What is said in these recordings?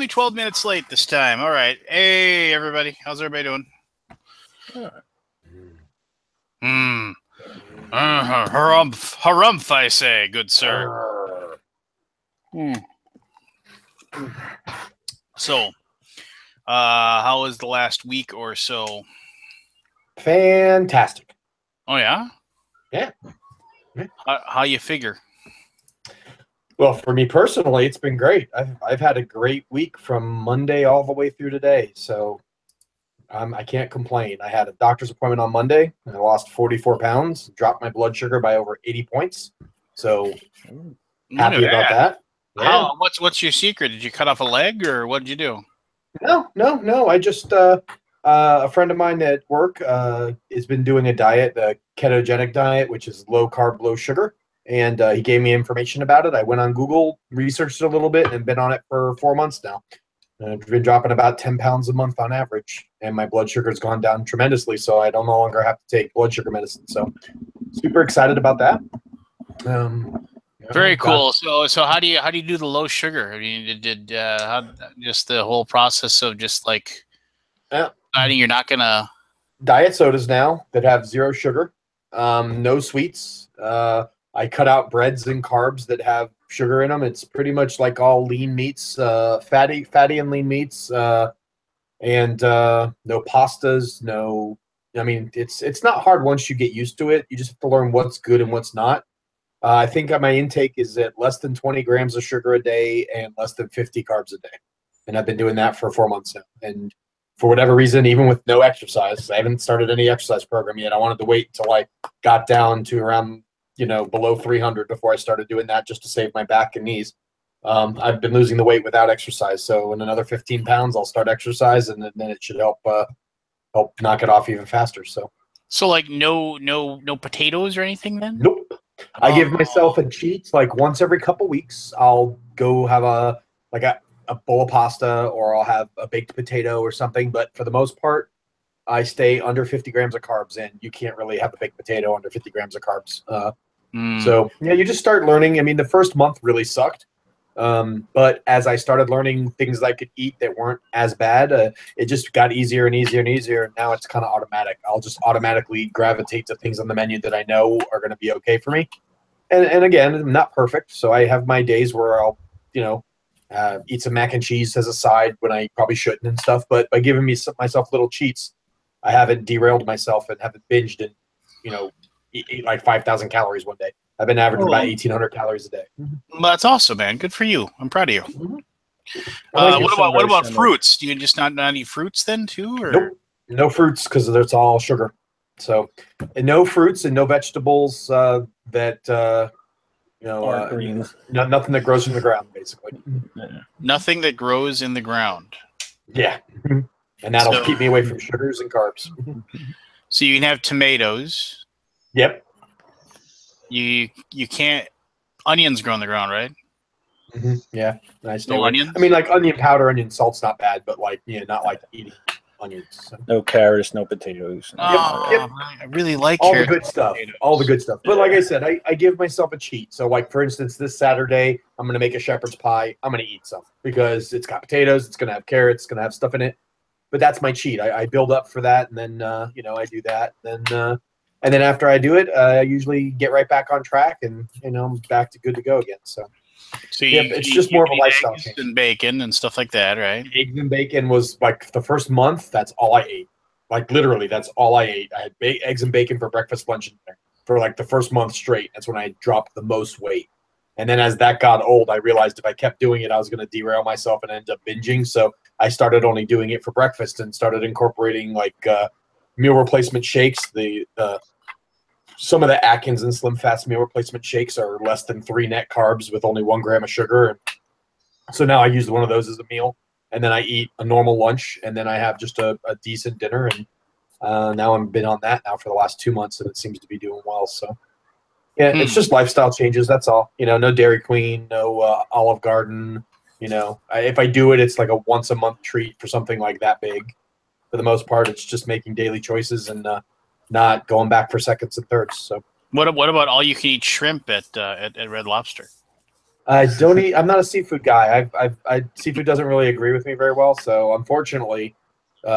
only 12 minutes late this time. All right. Hey, everybody. How's everybody doing? Harumph, I say, good sir. So, how was the last week or so? Fantastic. Oh, yeah? Yeah. How you figure? Well, for me personally, it's been great. I've had a great week from Monday all the way through today, so I can't complain. I had a doctor's appointment on Monday, and I lost 44 pounds, dropped my blood sugar by over 80 points. So happy about that. Yeah. What's your secret? Did you cut off a leg, or what did you do? No. I just a friend of mine at work has been doing a diet, a ketogenic diet, which is low carb, low sugar. And he gave me information about it. I went on Google, researched it a little bit, and been on it for 4 months now. And I've been dropping about 10 pounds a month on average, and my blood sugar has gone down tremendously, so I don't no longer have to take blood sugar medicine. So super excited about that. Very cool. So how do you do the low sugar? I mean, just the whole process of just like deciding you're not gonna diet sodas now that have zero sugar, no sweets. I cut out breads and carbs that have sugar in them. It's pretty much like all lean meats, fatty and lean meats, and no pastas. No, I mean it's not hard once you get used to it. You just have to learn what's good and what's not. I think my intake is at less than 20 grams of sugar a day and less than 50 carbs a day, and I've been doing that for 4 months now. And for whatever reason, even with no exercise, I haven't started any exercise program yet. I wanted to wait until I got down to around below 300 before I started doing that, just to save my back and knees. I've been losing the weight without exercise, so in another 15 pounds, I'll start exercise, and then it should help knock it off even faster. So like no potatoes or anything then? Nope. I give myself a cheat like once every couple weeks. I'll go have a bowl of pasta, or I'll have a baked potato or something. But for the most part, I stay under 50 grams of carbs, and you can't really have a baked potato under 50 grams of carbs. So yeah, you just start learning. I mean, the first month really sucked. But as I started learning things I could eat that weren't as bad, it just got easier and easier and easier. And now it's kind of automatic. I'll just automatically gravitate to things on the menu that I know are going to be okay for me. And again, I'm not perfect. So I have my days where I'll, eat some mac and cheese as a side when I probably shouldn't and stuff. But by giving myself little cheats, I haven't derailed myself and haven't binged and, eat like 5,000 calories one day. I've been averaging about 1,800 calories a day. Well, that's awesome, man. Good for you. I'm proud of you. What about fruits? Do you just not eat fruits then too? Or? Nope, no fruits because it's all sugar. So, and no fruits and no vegetables that nothing that grows in the ground, basically. Nothing that grows in the ground. Yeah, and that'll keep me away from sugars and carbs. So you can have tomatoes. Yep. You can't. Onions grow on the ground, right? Yeah, nice. No onions. I mean, like onion powder, onion salt's not bad, but not like eating onions. So. No carrots, no potatoes. Yep. I really like all the good stuff. All the good stuff. But like I said, I give myself a cheat. So, like for instance, this Saturday, I'm going to make a shepherd's pie. I'm going to eat some because it's got potatoes. It's going to have carrots. It's going to have stuff in it. But that's my cheat. I build up for that, and then I do that. And then after I do it, I usually get right back on track, and I'm back to good to go again. So it's just more of a lifestyle change. And bacon and stuff like that, right? Eggs and bacon was like the first month. That's all I ate. Like literally, that's all I ate. I had eggs and bacon for breakfast, lunch, and dinner for like the first month straight. That's when I dropped the most weight. And then as that got old, I realized if I kept doing it, I was going to derail myself and end up binging. So I started only doing it for breakfast and started incorporating like meal replacement shakes. Some of the Atkins and Slim Fast meal replacement shakes are less than 3 net carbs with only 1 gram of sugar. And so now I use one of those as a meal, and then I eat a normal lunch, and then I have just a decent dinner. And now I've been on that now for the last 2 months, and it seems to be doing well. So yeah, it's just lifestyle changes. That's all. No Dairy Queen, no Olive Garden. If I do it, it's like a once a month treat for something like that big. For the most part, it's just making daily choices and not going back for seconds and thirds. So what about all you can eat shrimp at Red Lobster? I don't eat. I'm not a seafood guy. Seafood doesn't really agree with me very well. So unfortunately,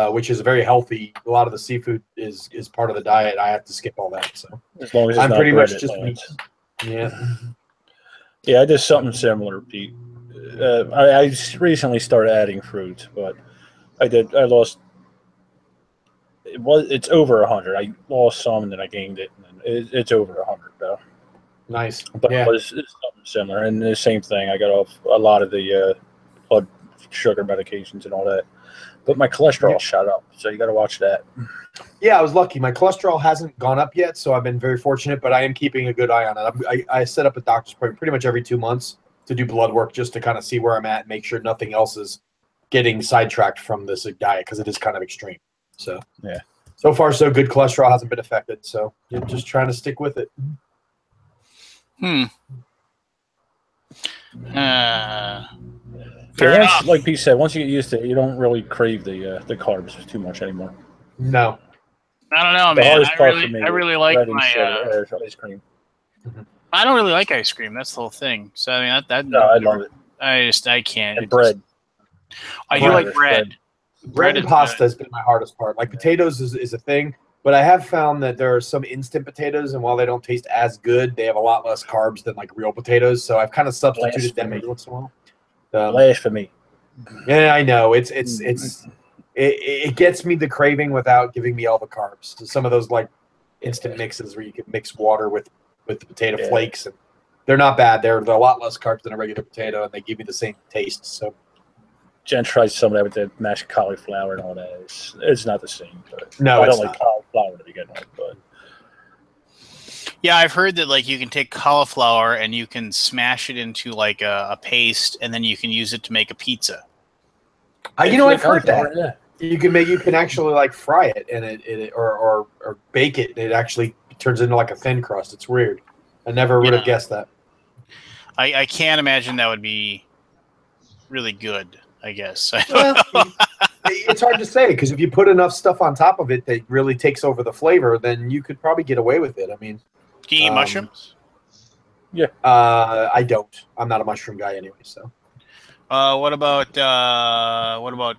which is very healthy, a lot of the seafood is part of the diet. I have to skip all that. So As long as it's I'm not pretty much breaded just meat. plants. Yeah. Yeah, I did something similar, Pete. I recently started adding fruit, but I lost. It's over 100. I lost some and then I gained it. And it's over 100 though. Nice. But Yeah. it's something similar, and the same thing. I got off a lot of the blood sugar medications and all that, but my cholesterol shot up. So you got to watch that. Yeah, I was lucky. My cholesterol hasn't gone up yet, so I've been very fortunate. But I am keeping a good eye on it. I set up a doctor's appointment pretty much every 2 months to do blood work, just to kind of see where I'm at and make sure nothing else is getting sidetracked from this diet, because it is kind of extreme. So yeah, so far so good. Cholesterol hasn't been affected, so you're just trying to stick with it. Fair once, enough. like Pete said, once you get used to it, you don't really crave the carbs too much anymore. No, I don't know, the man. hardest part for me I really like bread and my. sugar, ice cream. I don't really like ice cream. That's the whole thing. So I mean, No, I love it. I can't. And bread. I do like bread. Bread and pasta has been my hardest part. Like potatoes is a thing, but I have found that there are some instant potatoes, and while they don't taste as good, they have a lot less carbs than like real potatoes. So I've kind of substituted them every once in a while. Blasphemy. Yeah, I know. It gets me the craving without giving me all the carbs. So some of those like instant mixes where you can mix water with the potato flakes, and they're not bad. They're a lot less carbs than a regular potato, and they give you the same taste. So. Jen tries some of that with the mashed cauliflower and all that. It's not the same. But no, I don't like cauliflower to begin with. But yeah, I've heard that like you can take cauliflower and you can smash it into like a paste, and then you can use it to make a pizza. I've heard that. Yeah. You can actually like fry it and it or bake it. And it actually turns into like a thin crust. It's weird. I never would have guessed that. I can't imagine that would be really good. I guess. It's hard to say, because if you put enough stuff on top of it that really takes over the flavor, then you could probably get away with it. I mean, do you eat mushrooms? Yeah. I don't. I'm not a mushroom guy anyway. So. What about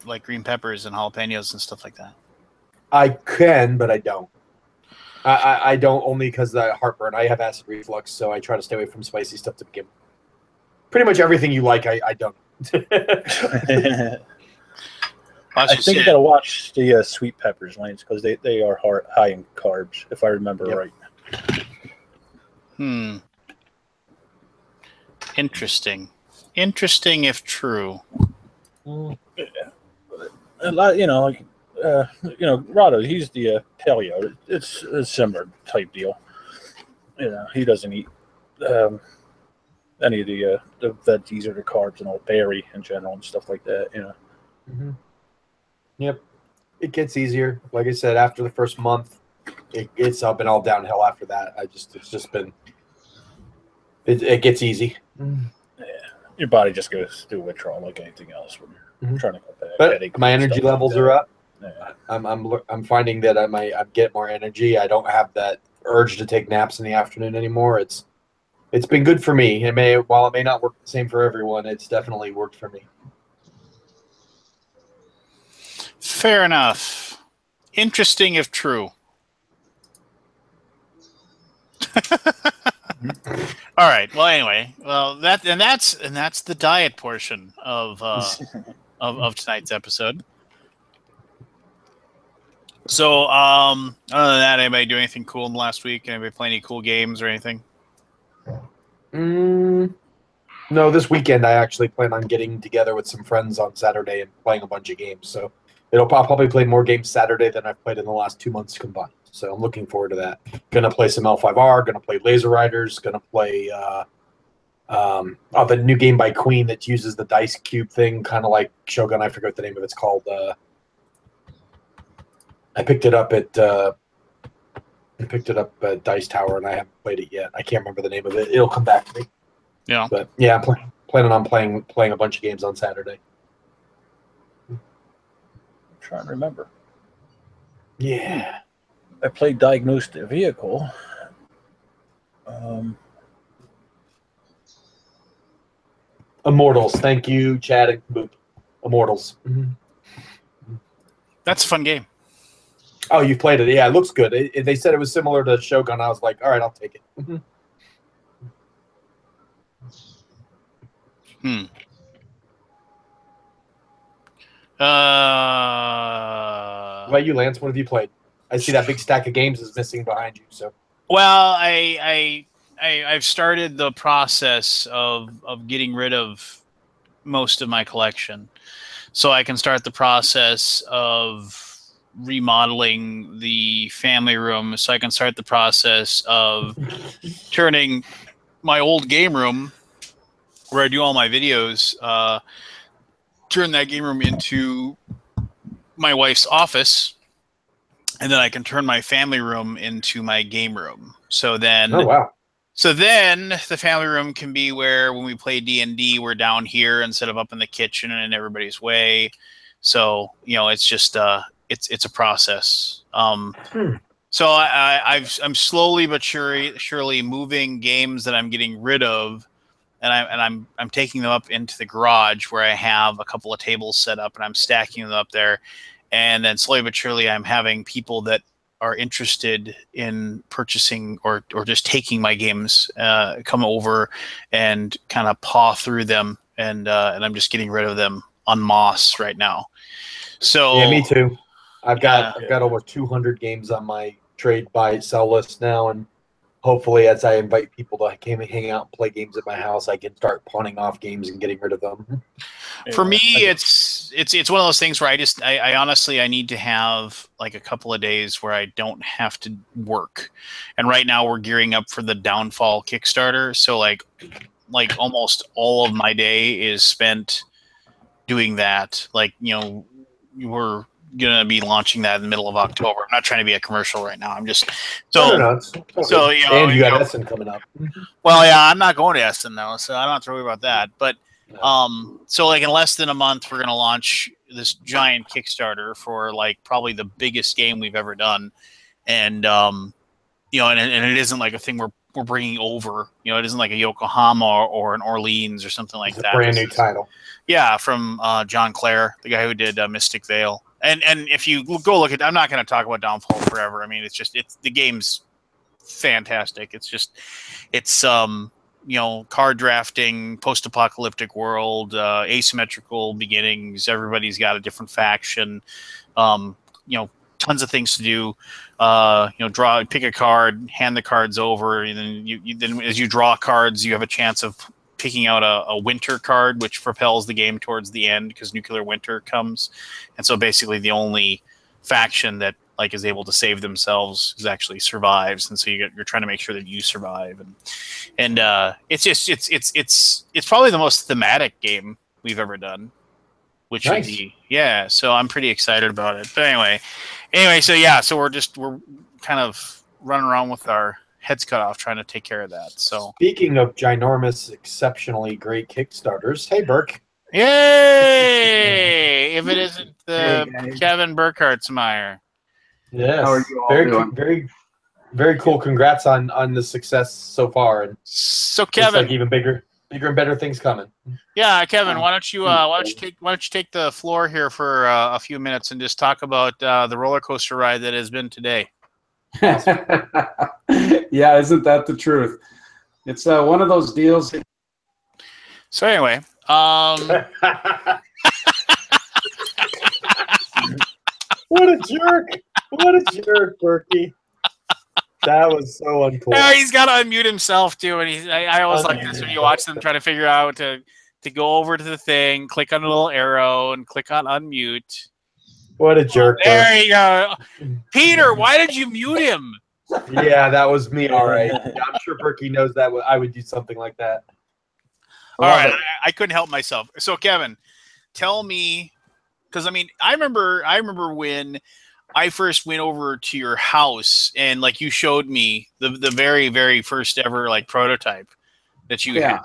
like green peppers and jalapenos and stuff like that? I can, but I don't. I don't, only because of the heartburn. I have acid reflux, so I try to stay away from spicy stuff to begin with. Pretty much everything you like, I don't. I think you got to watch the sweet peppers, Lance, because they are high in carbs, if I remember right. Interesting if true. Yeah. A lot, Rado, he's the paleo. It's a similar type deal. He doesn't eat any of the veggies or the carbs and all, dairy in general and stuff like that. Yep, it gets easier. Like I said, after the first month, it's been all downhill after that. It gets easy. Yeah, your body just goes through withdrawal like anything else when you're trying to go back. But my energy levels are up. Yeah. I'm finding that I get more energy. I don't have that urge to take naps in the afternoon anymore. It's been good for me. While it may not work the same for everyone, it's definitely worked for me. Fair enough. Interesting if true. All right. Well, anyway, that's the diet portion of tonight's episode. So, other than that, anybody do anything cool in the last week? Anybody play any cool games or anything? No, this weekend I actually plan on getting together with some friends on Saturday and playing a bunch of games. So I'll probably play more games Saturday than I've played in the last 2 months combined. So I'm looking forward to that. Gonna play some L5R. Gonna play Laser Riders. Gonna play the new game by Queen that uses the dice cube thing, kind of like Shogun. I forget what the name of it's called. I picked it up at Dice Tower, and I haven't played it yet. I can't remember the name of it. It'll come back to me. Yeah. But yeah, I'm planning on playing a bunch of games on Saturday. I'm trying to remember. Yeah. I played Diagnose the Vehicle. Immortals. Thank you, Chad and Boop. Immortals. That's a fun game. Oh, you played it. Yeah, it looks good. They said it was similar to Shogun. I was like, all right, I'll take it. What about you, Lance? What have you played? I see that big stack of games is missing behind you. So, well, I've started the process of getting rid of most of my collection, so I can start the process of remodeling the family room. So I can start the process of turning my old game room, where I do all my videos, turn that game room into my wife's office, and then I can turn my family room into my game room. So then, oh wow. So then the family room can be where when we play D&D, we're down here instead of up in the kitchen and in everybody's way. So, you know, it's just it's a process. So I'm slowly but surely moving games that I'm getting rid of, and I'm taking them up into the garage where I have a couple of tables set up, and I'm stacking them up there. And then slowly but surely, I'm having people that are interested in purchasing or just taking my games come over and kind of paw through them, and I'm just getting rid of them en masse right now. So yeah, me too. I've got over 200 games on my trade buy sell list now, and hopefully, as I invite people to hang out and play games at my house, I can start pawning off games and getting rid of them. For me, it's one of those things where I honestly I need to have like a couple of days where I don't have to work. And right now we're gearing up for the Downfall Kickstarter, so like almost all of my day is spent doing that. Like, you know, we're gonna be launching that in the middle of October. I'm not trying to be a commercial right now. I'm just so so you know, and you got Essen coming up. Well, yeah, I'm not going to Essen though, so I don't have to worry about that. But so like in less than a month, we're gonna launch this giant Kickstarter for like probably the biggest game we've ever done, and you know, and it isn't like a thing we're bringing over. You know, it isn't like a Yokohama or an Orleans or something like that. Brand new title. Yeah, from John Clare, the guy who did Mystic Vale. And if you go look at, I'm not going to talk about Downfall forever. I mean, it's the game's fantastic. It's you know, card drafting, post-apocalyptic world, asymmetrical beginnings. Everybody's got a different faction. You know, tons of things to do. You know, pick a card, hand the cards over, and then then as you draw cards, you have a chance of picking out a winter card, which propels the game towards the end because nuclear winter comes. And so basically the only faction that like is able to save themselves is actually survives. And so you're trying to make sure that you survive. And it's probably the most thematic game we've ever done, which nice. would be, yeah. So I'm pretty excited about it. But anyway, so yeah, so we're kind of running around with our heads cut off trying to take care of that. So speaking of ginormous, exceptionally great Kickstarters, hey Burke. Yay! If it isn't Kevin Burkhartsmeyer. Yes. How are you all doing? Very, very cool. Congrats on the success so far. And so Kevin, like even bigger and better things coming. Yeah, Kevin, why don't you take the floor here for a few minutes and just talk about the roller coaster ride that has been today. Yeah, isn't that the truth? It's one of those deals. So anyway, what a jerk! What a jerk, Berkey. That was so uncool. Yeah, he's got to unmute himself too, and I always like this when you watch them try to figure out to go over to the thing, click on the little arrow, and click on unmute. What a jerk! There you go, Peter. Why did you mute him? Yeah, that was me. All right. Yeah, I'm sure Berkey knows that I would do something like that. All right, I couldn't help myself. So, Kevin, tell me, because I mean, I remember when I first went over to your house and like you showed me the very, very first ever like prototype that you had,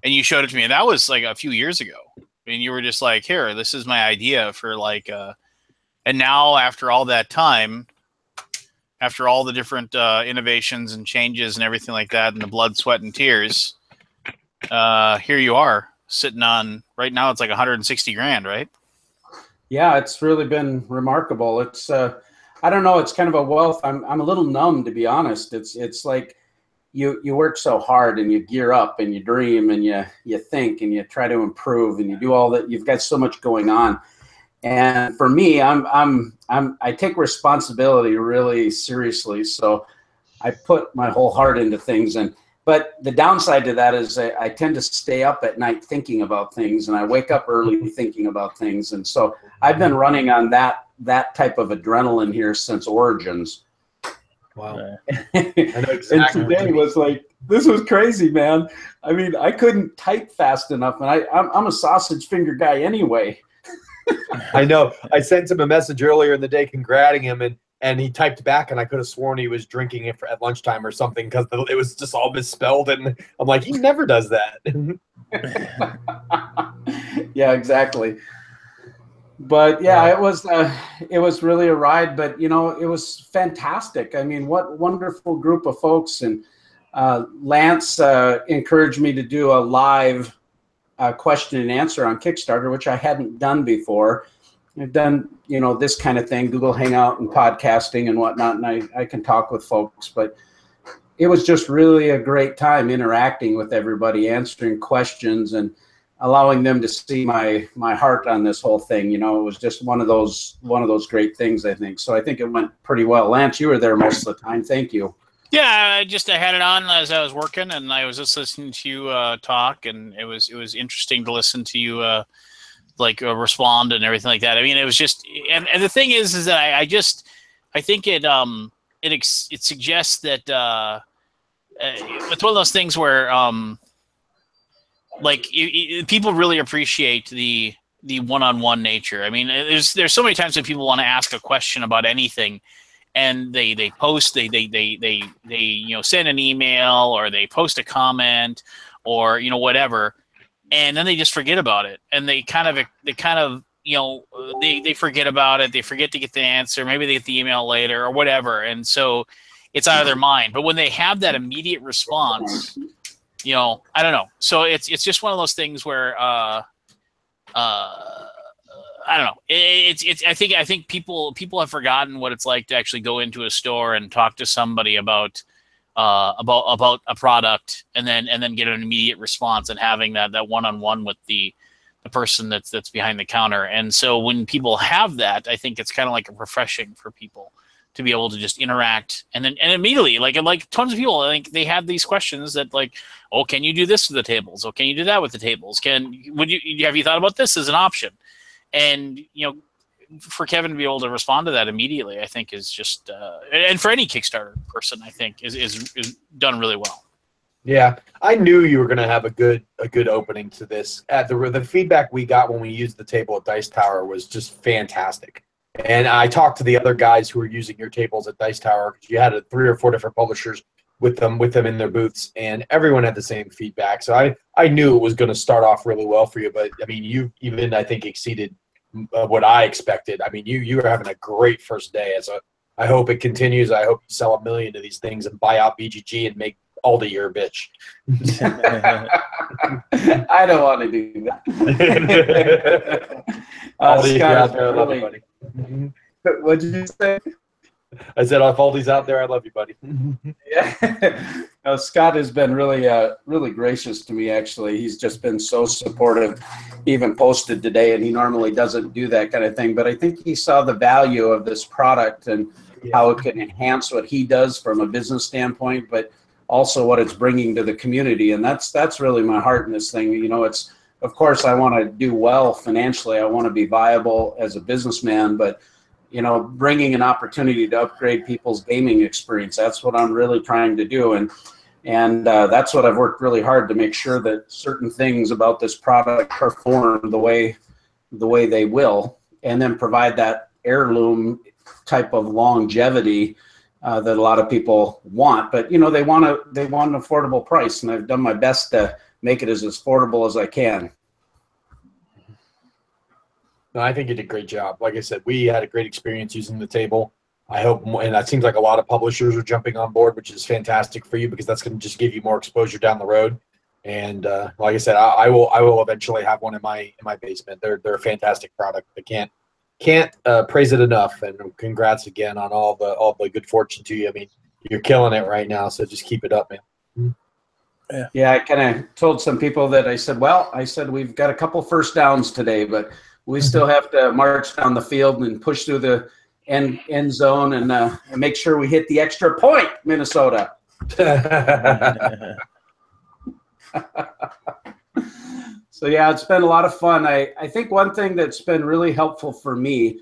and you showed it to me, and that was like a few years ago. And you were just like, "Here, this is my idea for like," and now after all that time, after all the different innovations and changes and everything like that, and the blood, sweat, and tears, here you are sitting on right now. It's like 160 grand, right? Yeah, it's really been remarkable. It's I don't know, it's kind of a wealth. I'm a little numb, to be honest. It's like you work so hard and you gear up and you dream and you think and you try to improve and you do all that. You've got so much going on. And for me, I take responsibility really seriously. So I put my whole heart into things. But the downside to that is I tend to stay up at night thinking about things, and I wake up early thinking about things. And so I've been running on that type of adrenaline here since Origins. Wow. I know exactly. And today was like, this was crazy, man. I mean, I couldn't type fast enough, and I'm a sausage finger guy anyway. I know. I sent him a message earlier in the day congrating him, and he typed back, and I could have sworn he was drinking it at lunchtime or something because it was just all misspelled. And I'm like, he never does that. Yeah, exactly. But yeah, it was really a ride. But you know, it was fantastic. I mean, what wonderful group of folks. And Lance encouraged me to do a live question and answer on Kickstarter, which I hadn't done before. I've done, you know, this kind of thing, Google Hangout and podcasting and whatnot, and I can talk with folks. But it was just really a great time interacting with everybody, answering questions, and allowing them to see my heart on this whole thing. You know, it was just one of those great things, I think. So I think it went pretty well. Lance, you were there most of the time. Thank you. Yeah, I had it on as I was working, and I was just listening to you talk, and it was interesting to listen to you respond and everything like that. I mean, it was just, and the thing is that I think it suggests that it's one of those things where people really appreciate the one-on-one nature. I mean, there's so many times when people want to ask a question about anything, and they post, they send an email, or they post a comment, or whatever, and then they just forget about it, and they kind of they forget about it. They forget to get the answer. Maybe they get the email later or whatever, and so it's out of their mind. But when they have that immediate response, I don't know. So it's just one of those things where I don't know. I think people have forgotten what it's like to actually go into a store and talk to somebody about a product, and then get an immediate response, and having that one-on-one with the person that's behind the counter. And so when people have that, I think it's kind of like refreshing for people to be able to just interact, and immediately, like tons of people, like, they have these questions that, like, oh, can you do this with the tables? Oh, can you do that with the tables? Have you thought about this as an option? And for Kevin to be able to respond to that immediately, I think is just and for any Kickstarter person, I think is done really well. Yeah, I knew you were going to have a good opening to this. The feedback we got when we used the table at Dice Tower was just fantastic. And I talked to the other guys who were using your tables at Dice Tower, because you had 3 or 4 different publishers with them in their booths, and everyone had the same feedback. So I knew it was going to start off really well for you. But I mean, you even, I think, exceeded what I expected. I mean, you were having a great first day. So I hope it continues. I hope you sell 1 million of these things and buy out BGG and make Aldi your bitch. I don't want to do that. Aldi, Scott, out there, I love you, buddy. What did you say? I said, if Aldi's out there, I love you, buddy. Yeah. No, Scott has been really gracious to me, actually. He's just been so supportive. He even posted today, and he normally doesn't do that kind of thing. But I think he saw the value of this product and how it can enhance what he does from a business standpoint, but also what it's bringing to the community. And that's really my heart in this thing. It's, of course, I want to do well financially. I want to be viable as a businessman, but bringing an opportunity to upgrade people's gaming experience, that's what I'm really trying to do. And that's what I've worked really hard to make sure that certain things about this product perform the way they will, and then provide that heirloom type of longevity that a lot of people want. But they want an affordable price, and I've done my best to make it as affordable as I can. No, I think you did a great job. Like I said, we had a great experience using the table. I hope, and that seems like a lot of publishers are jumping on board, which is fantastic for you, because that's going to just give you more exposure down the road. And like I said, I will eventually have one in my basement. They're a fantastic product. I can't praise it enough. And congrats again on all the good fortune to you. I mean, you're killing it right now, so just keep it up, man. Yeah, I kind of told some people that I said, we've got a couple first downs today, but we still have to march down the field and push through the end zone and make sure we hit the extra point, Minnesota. So yeah, it's been a lot of fun. I think one thing that's been really helpful for me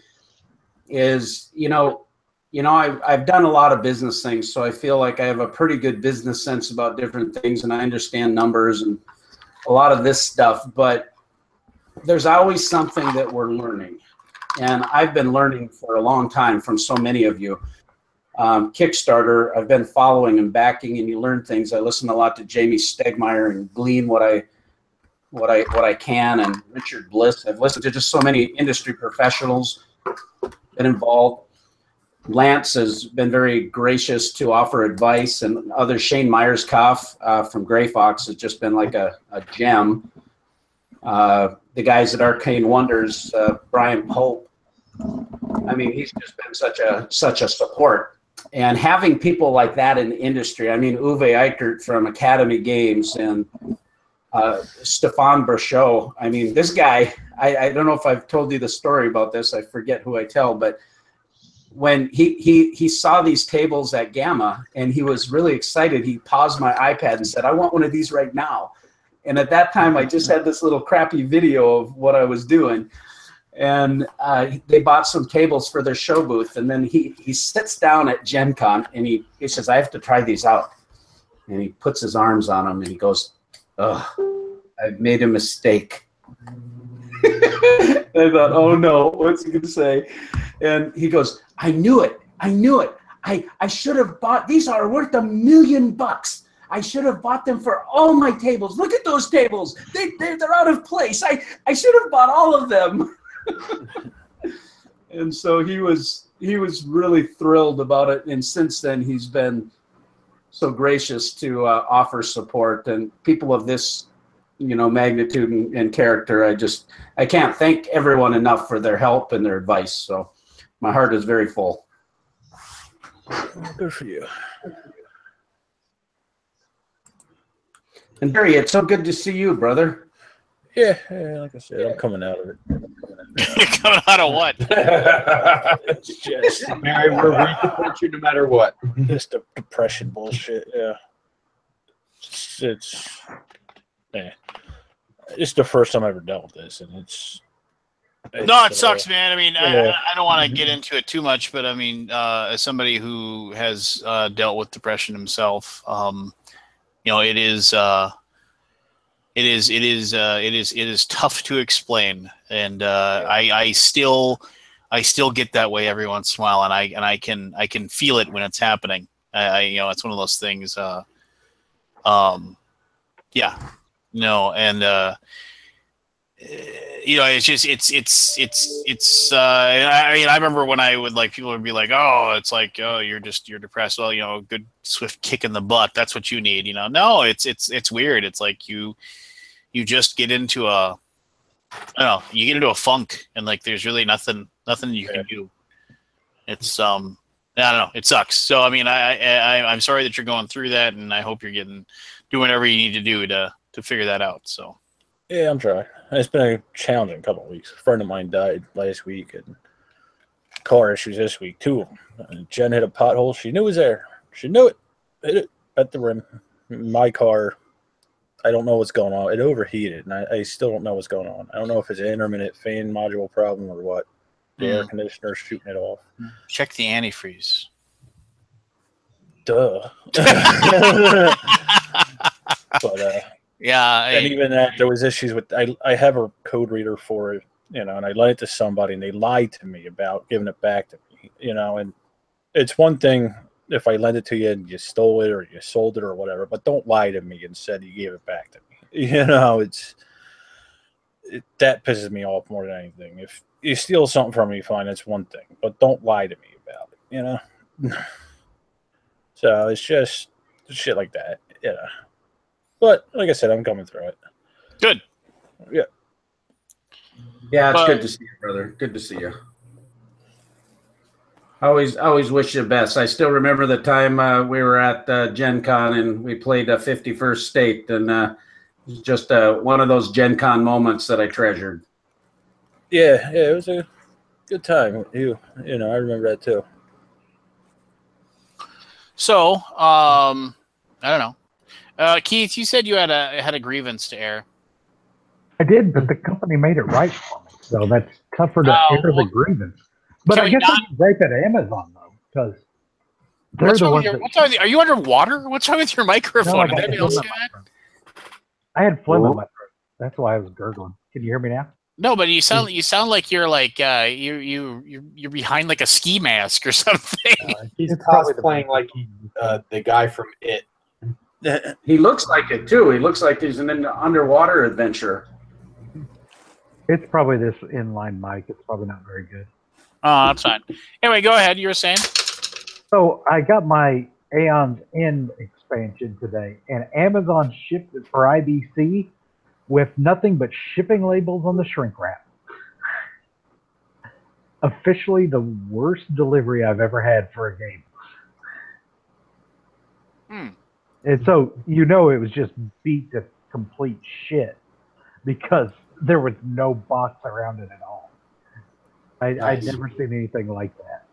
is, I've done a lot of business things, so I feel like I have a pretty good business sense about different things, and I understand numbers and a lot of this stuff, but there's always something that we're learning. And I've been learning for a long time from so many of you. Kickstarter, I've been following and backing, and you learn things. I listen a lot to Jamie Stegmaier and glean what I can, and Richard Bliss. I've listened to just so many industry professionals been involved. Lance has been very gracious to offer advice, and others. Shane Myerscough from Gray Fox has just been like a gem. The guys at Arcane Wonders, Brian Pope. I mean, he's just been such a support. And having people like that in the industry, I mean, Uwe Eichert from Academy Games and Stefan Brachot. I mean, this guy, I don't know if I've told you the story about this. I forget who I tell, but when he saw these tables at Gamma and he was really excited, he paused my iPad and said, I want one of these right now. And at that time, I just had this little crappy video of what I was doing. And they bought some tables for their show booth. And then he sits down at Gen Con and he says, I have to try these out. And he puts his arms on them and he goes, oh, I've made a mistake. I thought, oh no, what's he going to say? And he goes, I knew it. I should have bought, these are worth $1 million. I should have bought them for all my tables. Look at those tables. They're out of place. I should have bought all of them. And so he was really thrilled about it. And since then, he's been so gracious to offer support, and people of this, magnitude and character. I can't thank everyone enough for their help and their advice. So my heart is very full. Good for you. And Barry, it's so good to see you, brother. Yeah, like I said, I'm coming out of it. Coming out of what? It's just Mary, we support you no matter what. just the depression bullshit. Yeah, it's the first time I ever dealt with this, and it's No, it sucks, man. I mean, yeah. I don't want to get into it too much, but I mean, as somebody who has dealt with depression himself, it is tough to explain, and I still get that way every once in a while, and I can feel it when it's happening. It's one of those things. I remember when I would people would be like, oh, it's like, oh, you're depressed. Well, good swift kick in the butt. That's what you need. No, it's weird. It's like you just get into a funk, and there's really nothing you can do. It's I don't know. It sucks. So I mean, I'm sorry that you're going through that, and I hope you're doing whatever you need to do to figure that out. So. Yeah, I'm trying. It's been a challenging couple of weeks. A friend of mine died last week, and car issues this week, 2 of them. And Jen hit a pothole. She knew it was there. She knew it. Hit it at the rim. My car, I don't know what's going on. It overheated, and I still don't know what's going on. I don't know if it's an intermittent fan module problem or what. The air conditioner's shooting it off. Check the antifreeze. Duh. But, yeah, and even that, there was issues with. I have a code reader for it, and I lent it to somebody, and they lied to me about giving it back to me, And it's one thing if I lend it to you and you stole it or you sold it or whatever, but don't lie to me and said you gave it back to me. That pisses me off more than anything. If you steal something from me, fine, that's one thing, but don't lie to me about it. So it's just shit like that, But like I said, I'm coming through it. Good. Yeah. Yeah, it's But- good to see you, brother. Good to see you. Always wish you the best. I still remember the time we were at Gen Con and we played 51st State, and it was just one of those Gen Con moments that I treasured. Yeah, it was a good time. You know, I remember that too. So, I don't know. Keith, you said you had a grievance to air. I did, but the company made it right for me, so that's tougher to Oh, air the well, grievance. But can I we guess not- I can gripe at Amazon though, because they're What's the wrong with ones your? that. What's wrong with, are you underwater? What's wrong with your microphone? No, I Did got anybody phlegm else in hear my that? throat. I had phlegm Oh. in my throat. That's why I was gurgling. Can you hear me now? No, but you sound like you're like you're behind like a ski mask or something. He's It's probably the cosplaying like the guy from It. He looks like it too. He looks like he's in an underwater adventure. It's probably this inline mic. It's probably not very good. Oh, that's fine. Anyway, go ahead. You were saying. So I got my Aeon's End expansion today, and Amazon shipped it for IBC with nothing but shipping labels on the shrink wrap. Officially the worst delivery I've ever had for a game. And so, you know, it was just beat to complete shit because there was no box around it at all. I'd Nice. never seen anything like that.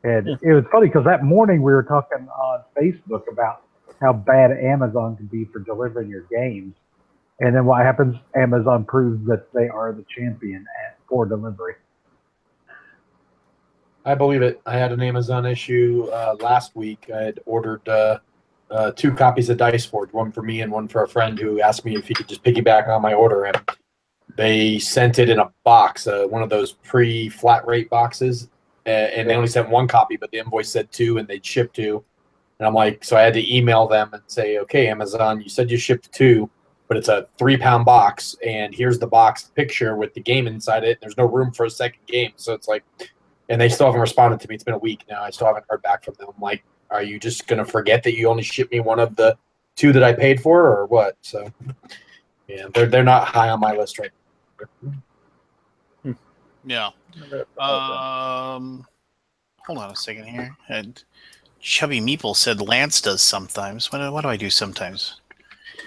And it was funny because that morning we were talking on Facebook about how bad Amazon can be for delivering your games. And then what happens? Amazon proves that they are the champion for delivery. I believe it. I had an Amazon issue last week. I had ordered 2 copies of Dice Forge, one for me and one for a friend who asked me if he could just piggyback on my order. And they sent it in a box, one of those pre-flat rate boxes, and they only sent 1 copy, but the invoice said 2, and they'd ship 2. And I'm like, so I had to email them and say, okay, Amazon, you said you shipped 2, but it's a 3-pound box, and here's the box picture with the game inside it. There's no room for a second game, so it's like, and they still haven't responded to me. It's been a week now. I still haven't heard back from them. I'm like, are you just gonna forget that you only shipped me one of the 2 that I paid for, or what? So, yeah, they're not high on my list right now. Yeah. Hold on a second here. And Chubby Meeple said Lance does sometimes. What do I do sometimes?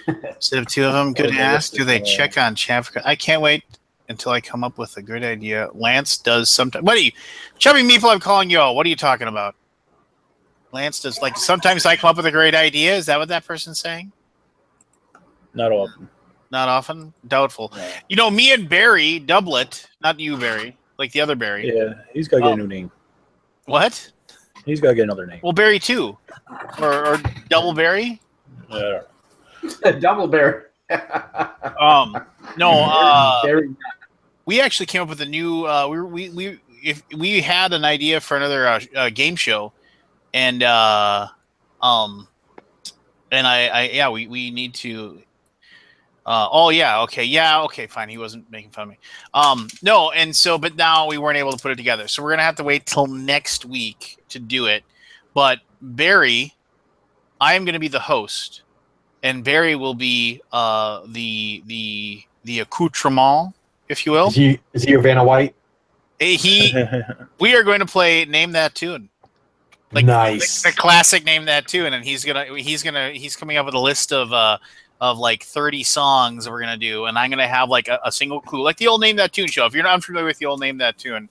Instead of 2 of them, good ass. Do they check on chat? I can't wait until I come up with a good idea. Lance does sometimes. What are you, Chubby Meeple? I'm calling you all. What are you talking about? Lance does, like, sometimes I come up with a great idea. Is that what that person's saying? Not often. Not often. Doubtful. No. You know, me and Barry Doublet, not you, Barry, like the other Barry. Yeah, he's got to get a new name. What? He's got to get another name. Well, Barry 2. Or Double Barry? Yeah. Double bear. No, Very we actually came up with a new. If we had an idea for another game show, and we need to. Okay, fine. He wasn't making fun of me. No, and so, but now we weren't able to put it together, so we're gonna have to wait till next week to do it. But Barry, I am gonna be the host, and Barry will be the accoutrement, if you will. Is he your Vanna White? We are going to play Name That Tune. Like, Nice. the classic Name That Tune, and he's coming up with a list of like 30 songs that we're gonna do, and I'm gonna have like a single clue, like the old Name That Tune show. If you're not unfamiliar with the old Name That Tune,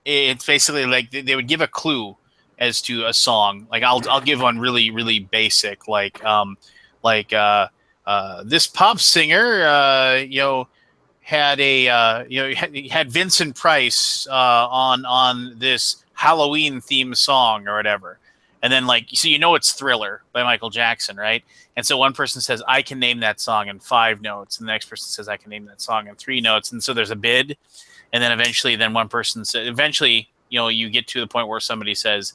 it's basically like they would give a clue as to a song. Like I'll give one really, really basic, like this pop singer, had had Vincent Price on this Halloween themed song or whatever. And then, like, so it's Thriller by Michael Jackson, right? And so one person says, I can name that song in 5 notes. And the next person says, I can name that song in 3 notes. And so there's a bid. And then eventually, one person says, you get to the point where somebody says,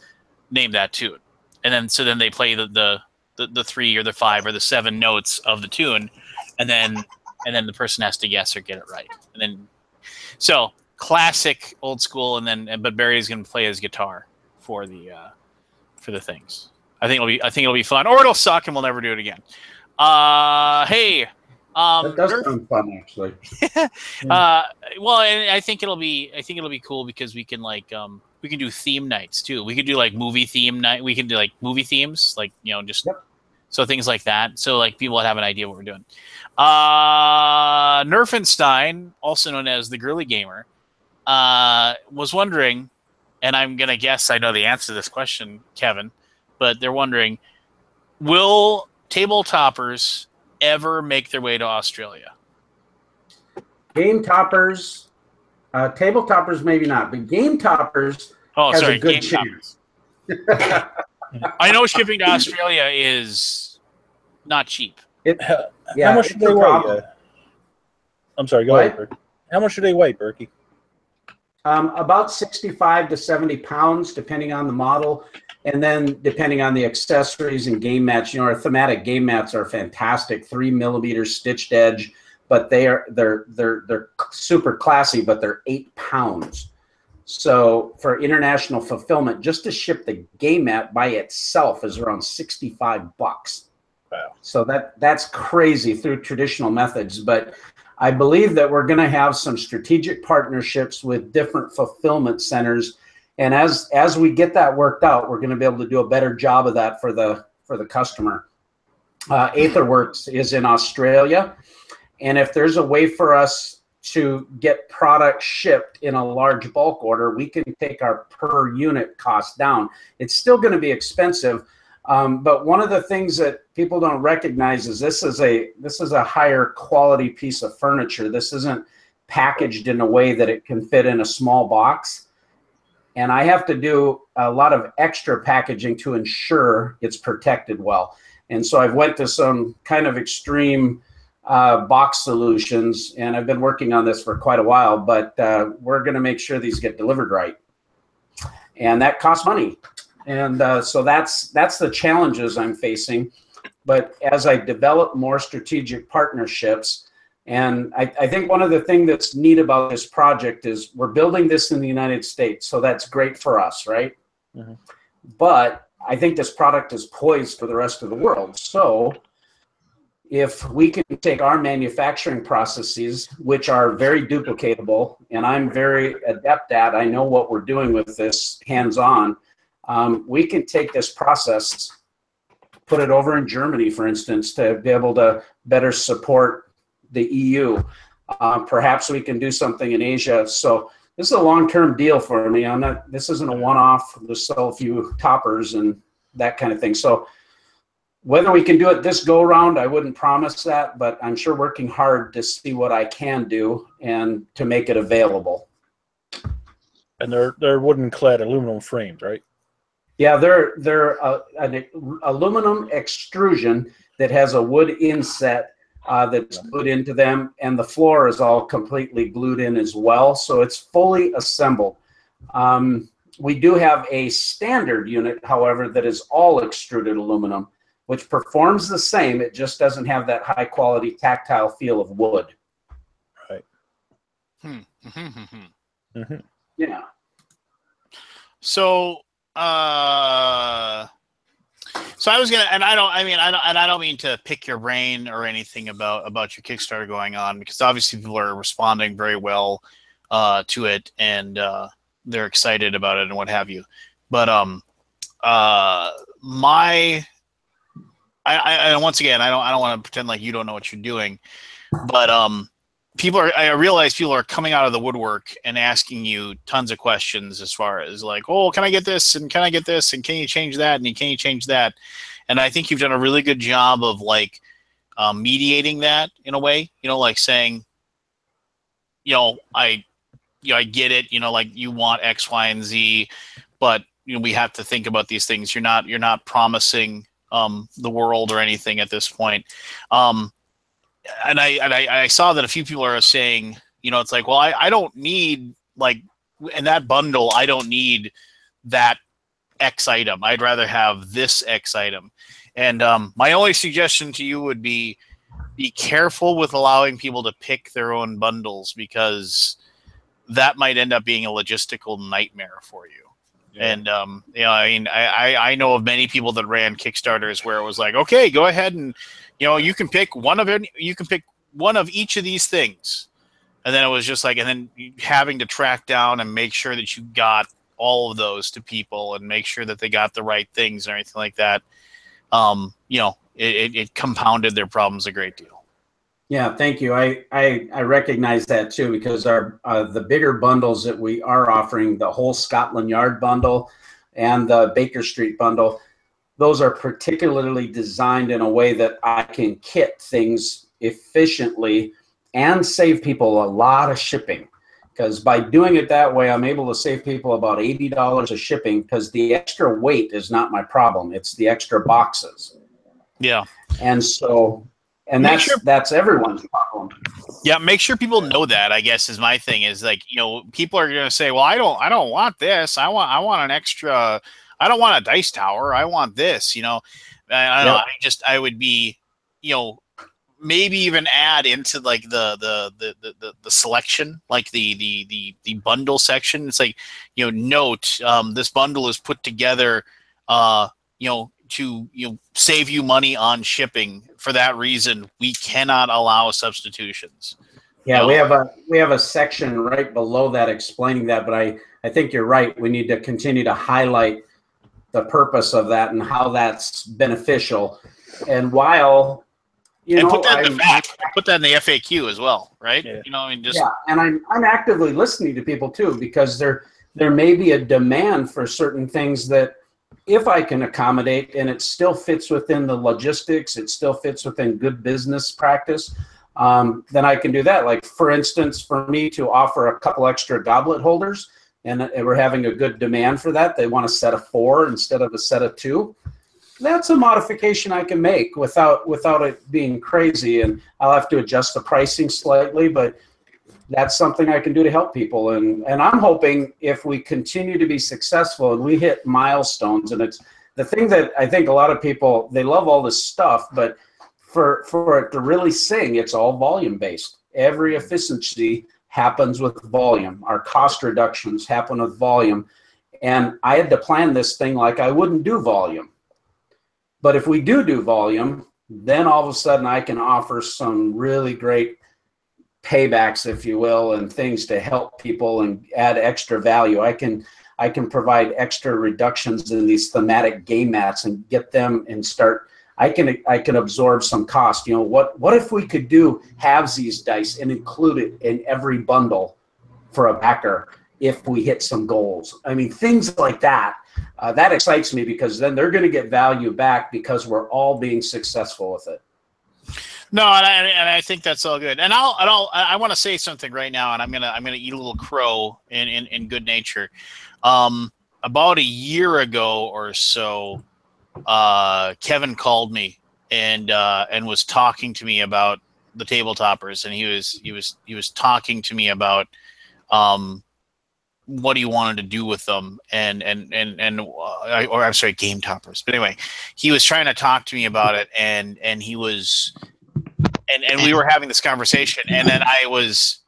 name that tune. And then they play the 3 or the 5 or the 7 notes of the tune. And then the person has to guess or get it right. And then, so classic old school. But Barry's going to play his guitar for the things. I think it'll be fun, or it'll suck and we'll never do it again. Hey, That does sound fun, actually. well, and I think it'll be cool because we can we can do theme nights too. We could do like movie theme night. We can do like movie themes, like just so things like that. So like people would have an idea what we're doing. Nerfenstein, also known as the Girly Gamer, was wondering, and I'm gonna guess I know the answer to this question, Kevin, but they're wondering, will table toppers ever make their way to Australia? Game toppers, table toppers, maybe not, but game toppers has a good chance. I know shipping to Australia is not cheap. How much do they weigh? I'm sorry, go ahead, Berkey. How much do they weigh, Berkey? About 65 to 70 pounds, depending on the model. And then depending on the accessories and game mats, our thematic game mats are fantastic, 3 millimeter stitched edge, but they're super classy, but they're 8 pounds. So for international fulfillment, just to ship the game mat by itself is around $65. Wow. So that's crazy through traditional methods. But I believe that we're going to have some strategic partnerships with different fulfillment centers. And as we get that worked out, we're going to be able to do a better job of that for the customer. Aetherworks is in Australia. And if there's a way for us to get product shipped in a large bulk order, we can take our per unit cost down. It's still going to be expensive. But one of the things that people don't recognize is this is a higher quality piece of furniture. This isn't packaged in a way that it can fit in a small box. And I have to do a lot of extra packaging to ensure it's protected well. And so I've went to some kind of extreme box solutions, and I've been working on this for quite a while, but we're going to make sure these get delivered right. And that costs money. And so that's the challenges I'm facing. But as I develop more strategic partnerships, and I think one of the things that's neat about this project is we're building this in the United States, so that's great for us, right? Mm-hmm. But I think this product is poised for the rest of the world. So if we can take our manufacturing processes, which are very duplicatable, and I'm very adept at, I know what we're doing with this hands-on, we can take this process, put it over in Germany, for instance, to be able to better support the EU. Perhaps we can do something in Asia. So this is a long-term deal for me. This isn't a one-off, just sell a few toppers and that kind of thing. So whether we can do it this go around, I wouldn't promise that, but I'm sure working hard to see what I can do and to make it available. And they're wooden clad aluminum frames, right? Yeah, they're an aluminum extrusion that has a wood inset that's glued into them, and the floor is all completely glued in as well, so it's fully assembled. We do have a standard unit, however, that is all extruded aluminum, which performs the same. It just doesn't have that high quality tactile feel of wood. Right. Mm-hmm. Yeah. So so I was gonna, and I don't mean to pick your brain or anything about your Kickstarter going on, because obviously people are responding very well to it, and they're excited about it and what have you. But once again, I don't want to pretend like you don't know what you're doing, but I realize people are coming out of the woodwork and asking you tons of questions as far as like, oh, can I get this? And can I get this? And can you change that? And can you change that? And I think you've done a really good job of like mediating that in a way, like saying, I get it, like you want X, Y, and Z, but we have to think about these things. You're not promising the world or anything at this point. And I saw that a few people are saying, it's like, well, I don't need, like, in that bundle, I don't need that X item. I'd rather have this X item. And my only suggestion to you would be careful with allowing people to pick their own bundles, because that might end up being a logistical nightmare for you. And I mean, I know of many people that ran Kickstarters where it was like, okay, go ahead and you can pick one of each of these things, and then it was just like, and then having to track down and make sure that you got all of those to people and make sure that they got the right things and everything like that. It compounded their problems a great deal. Yeah, thank you. I recognize that too, because the bigger bundles that we are offering, the whole Scotland Yard bundle and the Baker Street bundle, those are particularly designed in a way that I can kit things efficiently and save people a lot of shipping. Because by doing it that way, I'm able to save people about $80 of shipping, because the extra weight is not my problem. It's the extra boxes. Yeah. And so... And that's everyone's problem. Yeah, make sure people know that, I guess, is my thing. Is like, people are going to say, well, I don't want this. I want an extra. I don't want a dice tower. I want this. I don't know. I would be, maybe even add into like the selection, like the bundle section. It's like, note, this bundle is put together, to save you money on shipping. For that reason, we cannot allow substitutions. Yeah, we have a section right below that explaining that, but I think you're right. We need to continue to highlight the purpose of that and how that's beneficial. And while put that in the back, put that in the FAQ as well, right? Yeah. And I'm actively listening to people too, because there may be a demand for certain things that, if I can accommodate and it still fits within the logistics, it still fits within good business practice, then I can do that. Like, for instance, for me to offer a couple extra goblet holders, and we're having a good demand for that. They want a set of 4 instead of a set of 2. That's a modification I can make without it being crazy, and I'll have to adjust the pricing slightly, but that's something I can do to help people. And I'm hoping if we continue to be successful and we hit milestones, and it's the thing that I think a lot of people, they love all this stuff, but for it to really sing, it's all volume based. Every efficiency happens with volume. Our cost reductions happen with volume. And I had to plan this thing like I wouldn't do volume. But if we do volume, then all of a sudden I can offer some really great paybacks, if you will, and things to help people and add extra value. I can provide extra reductions in these thematic game mats and get them and start. I can absorb some cost. What if we could do halvesies dice and include it in every bundle for a backer if we hit some goals? I mean, things like that. That excites me, because then they're going to get value back because we're all being successful with it. No, and I think that's all good. And I want to say something right now, and I'm gonna eat a little crow in good nature. About a year ago or so, Kevin called me and was talking to me about the tabletoppers, and he was talking to me about what he wanted to do with them, or I'm sorry, game toppers. But anyway, he was trying to talk to me about it, and he was. And we were having this conversation, and then I was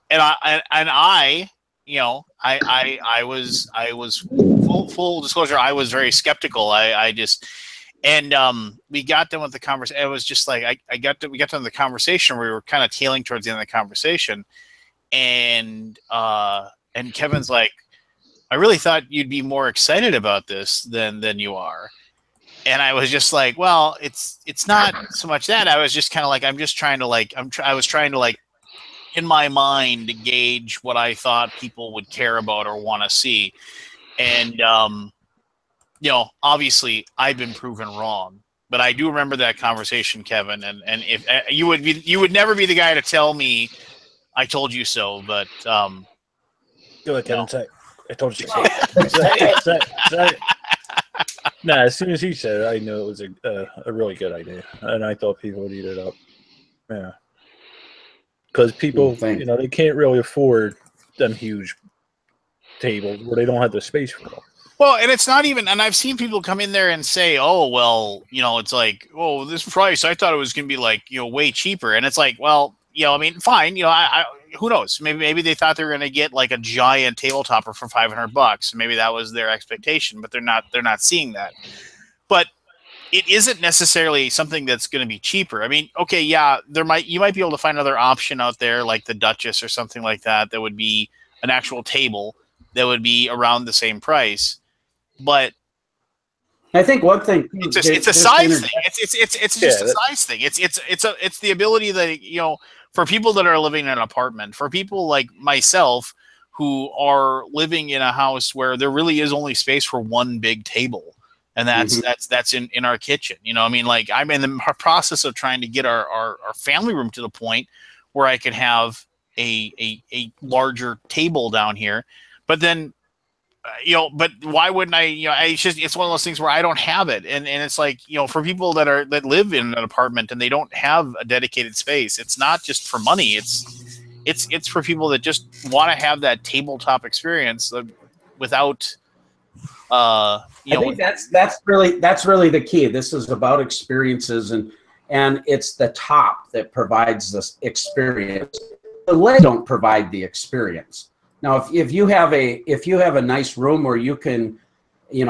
full disclosure, I was very skeptical. We got done with the conversation. It was just like we got done with the conversation. We were kind of tailing towards the end of the conversation, and Kevin's like, I really thought you'd be more excited about this than you are. And I was just like, well, it's not so much that. I was just kind of like, I'm just trying to I was trying to in my mind gauge what I thought people would care about or want to see. And, obviously I've been proven wrong, but I do remember that conversation, Kevin. And if you would never be the guy to tell me I told you so, but, go ahead, Kevin, say it. I told you so. Say it. Nah, as soon as he said it, I knew it was a really good idea, and I thought people would eat it up. Yeah, because people, they can't really afford them huge tables where they don't have the space for them. Well, and it's not even, and I've seen people come in there and say, oh, well, it's like, oh, this price, I thought it was going to be way cheaper. And it's like, well, I mean, fine. I who knows? Maybe they thought they were going to get like a giant table topper for $500. Maybe that was their expectation, but they're not seeing that. But it isn't necessarily something that's going to be cheaper. I mean, okay, yeah, you might be able to find another option out there, like the Duchess or something like that. That would be an actual table that would be around the same price, but I think one thing it's a size thing. It's just a size thing. It's the ability that for people that are living in an apartment, for people like myself who are living in a house where there really is only space for one big table, and that's in our kitchen. I mean, like I'm in the process of trying to get our family room to the point where I can have a larger table down here, but then. But why wouldn't I? It's one of those things where I don't have it, and it's like for people that live in an apartment and they don't have a dedicated space, it's not just for money. It's for people that just want to have that tabletop experience without. I think that's really the key. This is about experiences, and it's the top that provides this experience. The legs don't provide the experience. Now, if you have a nice room where you can,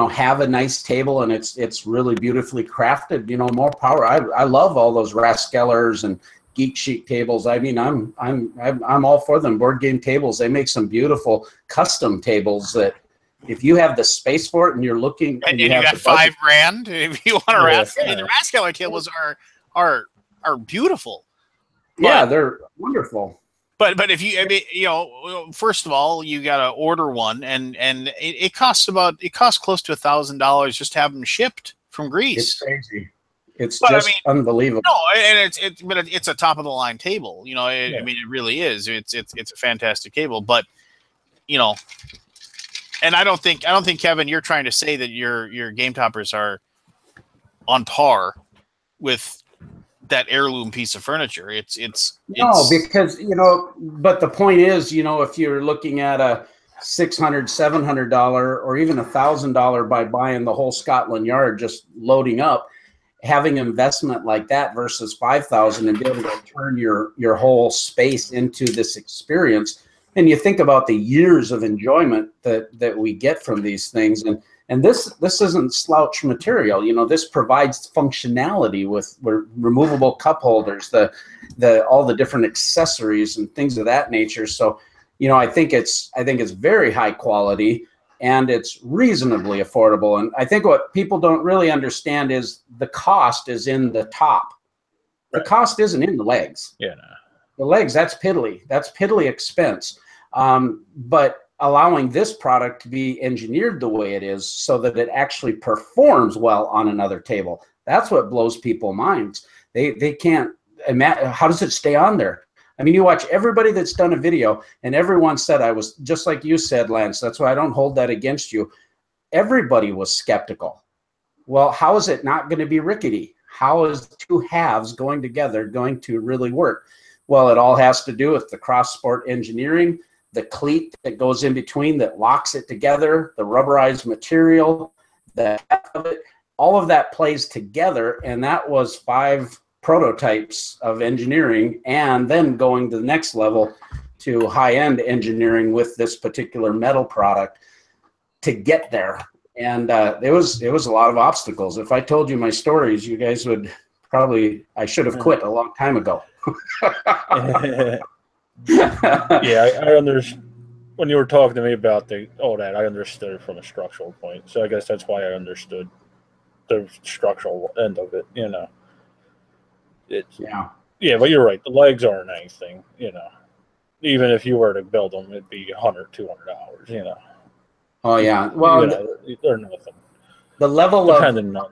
have a nice table and it's really beautifully crafted, more power. I love all those Raskellers and Geek Chic tables. I mean, I'm all for them. Board game tables. They make some beautiful custom tables that, if you have the space for it and you're looking, and you got $5,000, if you want a Raskeller, the Raskeller tables are beautiful. Yeah, they're wonderful. But if first of all, you got to order one, and it costs close to $1,000 just to have them shipped from Greece. It's crazy. It's unbelievable. No, and it's a top of the line table. I mean, it really is. It's a fantastic table, but and I don't think Kevin, you're trying to say that your game toppers are on par with that heirloom piece of furniture. It's because but the point is, if you're looking at a $600, $700 or even $1,000 by buying the whole Scotland Yard, just loading up, having investment like that versus $5,000 and be able to turn your whole space into this experience. And you think about the years of enjoyment that we get from these things, and this isn't slouch material. This provides functionality with removable cup holders, all the different accessories and things of that nature. So, I think it's very high quality and it's reasonably affordable. And I think what people don't really understand is the cost is in the top. The cost isn't in the legs. Yeah. No. The legs, that's piddly. That's piddly expense. But allowing this product to be engineered the way it is so that it actually performs well on another table. That's what blows people's minds. They can't imagine, how does it stay on there? I mean, you watch everybody that's done a video and everyone said, I was just like you said, Lance, that's why I don't hold that against you. Everybody was skeptical. Well, how is it not going to be rickety? How is two halves going together going to really work? Well, it all has to do with the cross sport engineering, the cleat that goes in between that locks it together, the rubberized material, all of that plays together. And that was 5 prototypes of engineering, and then going to the next level to high-end engineering with this particular metal product to get there. And it was a lot of obstacles. If I told you my stories, you guys would probably, I should have quit a long time ago. Yeah, I understand. When you were talking to me about all that, I understood it from a structural point. So I guess that's why I understood the structural end of it. Yeah, but you're right. The legs aren't anything. Even if you were to build them, it'd be $100, $200. Oh yeah, well, they're nothing. The level depending on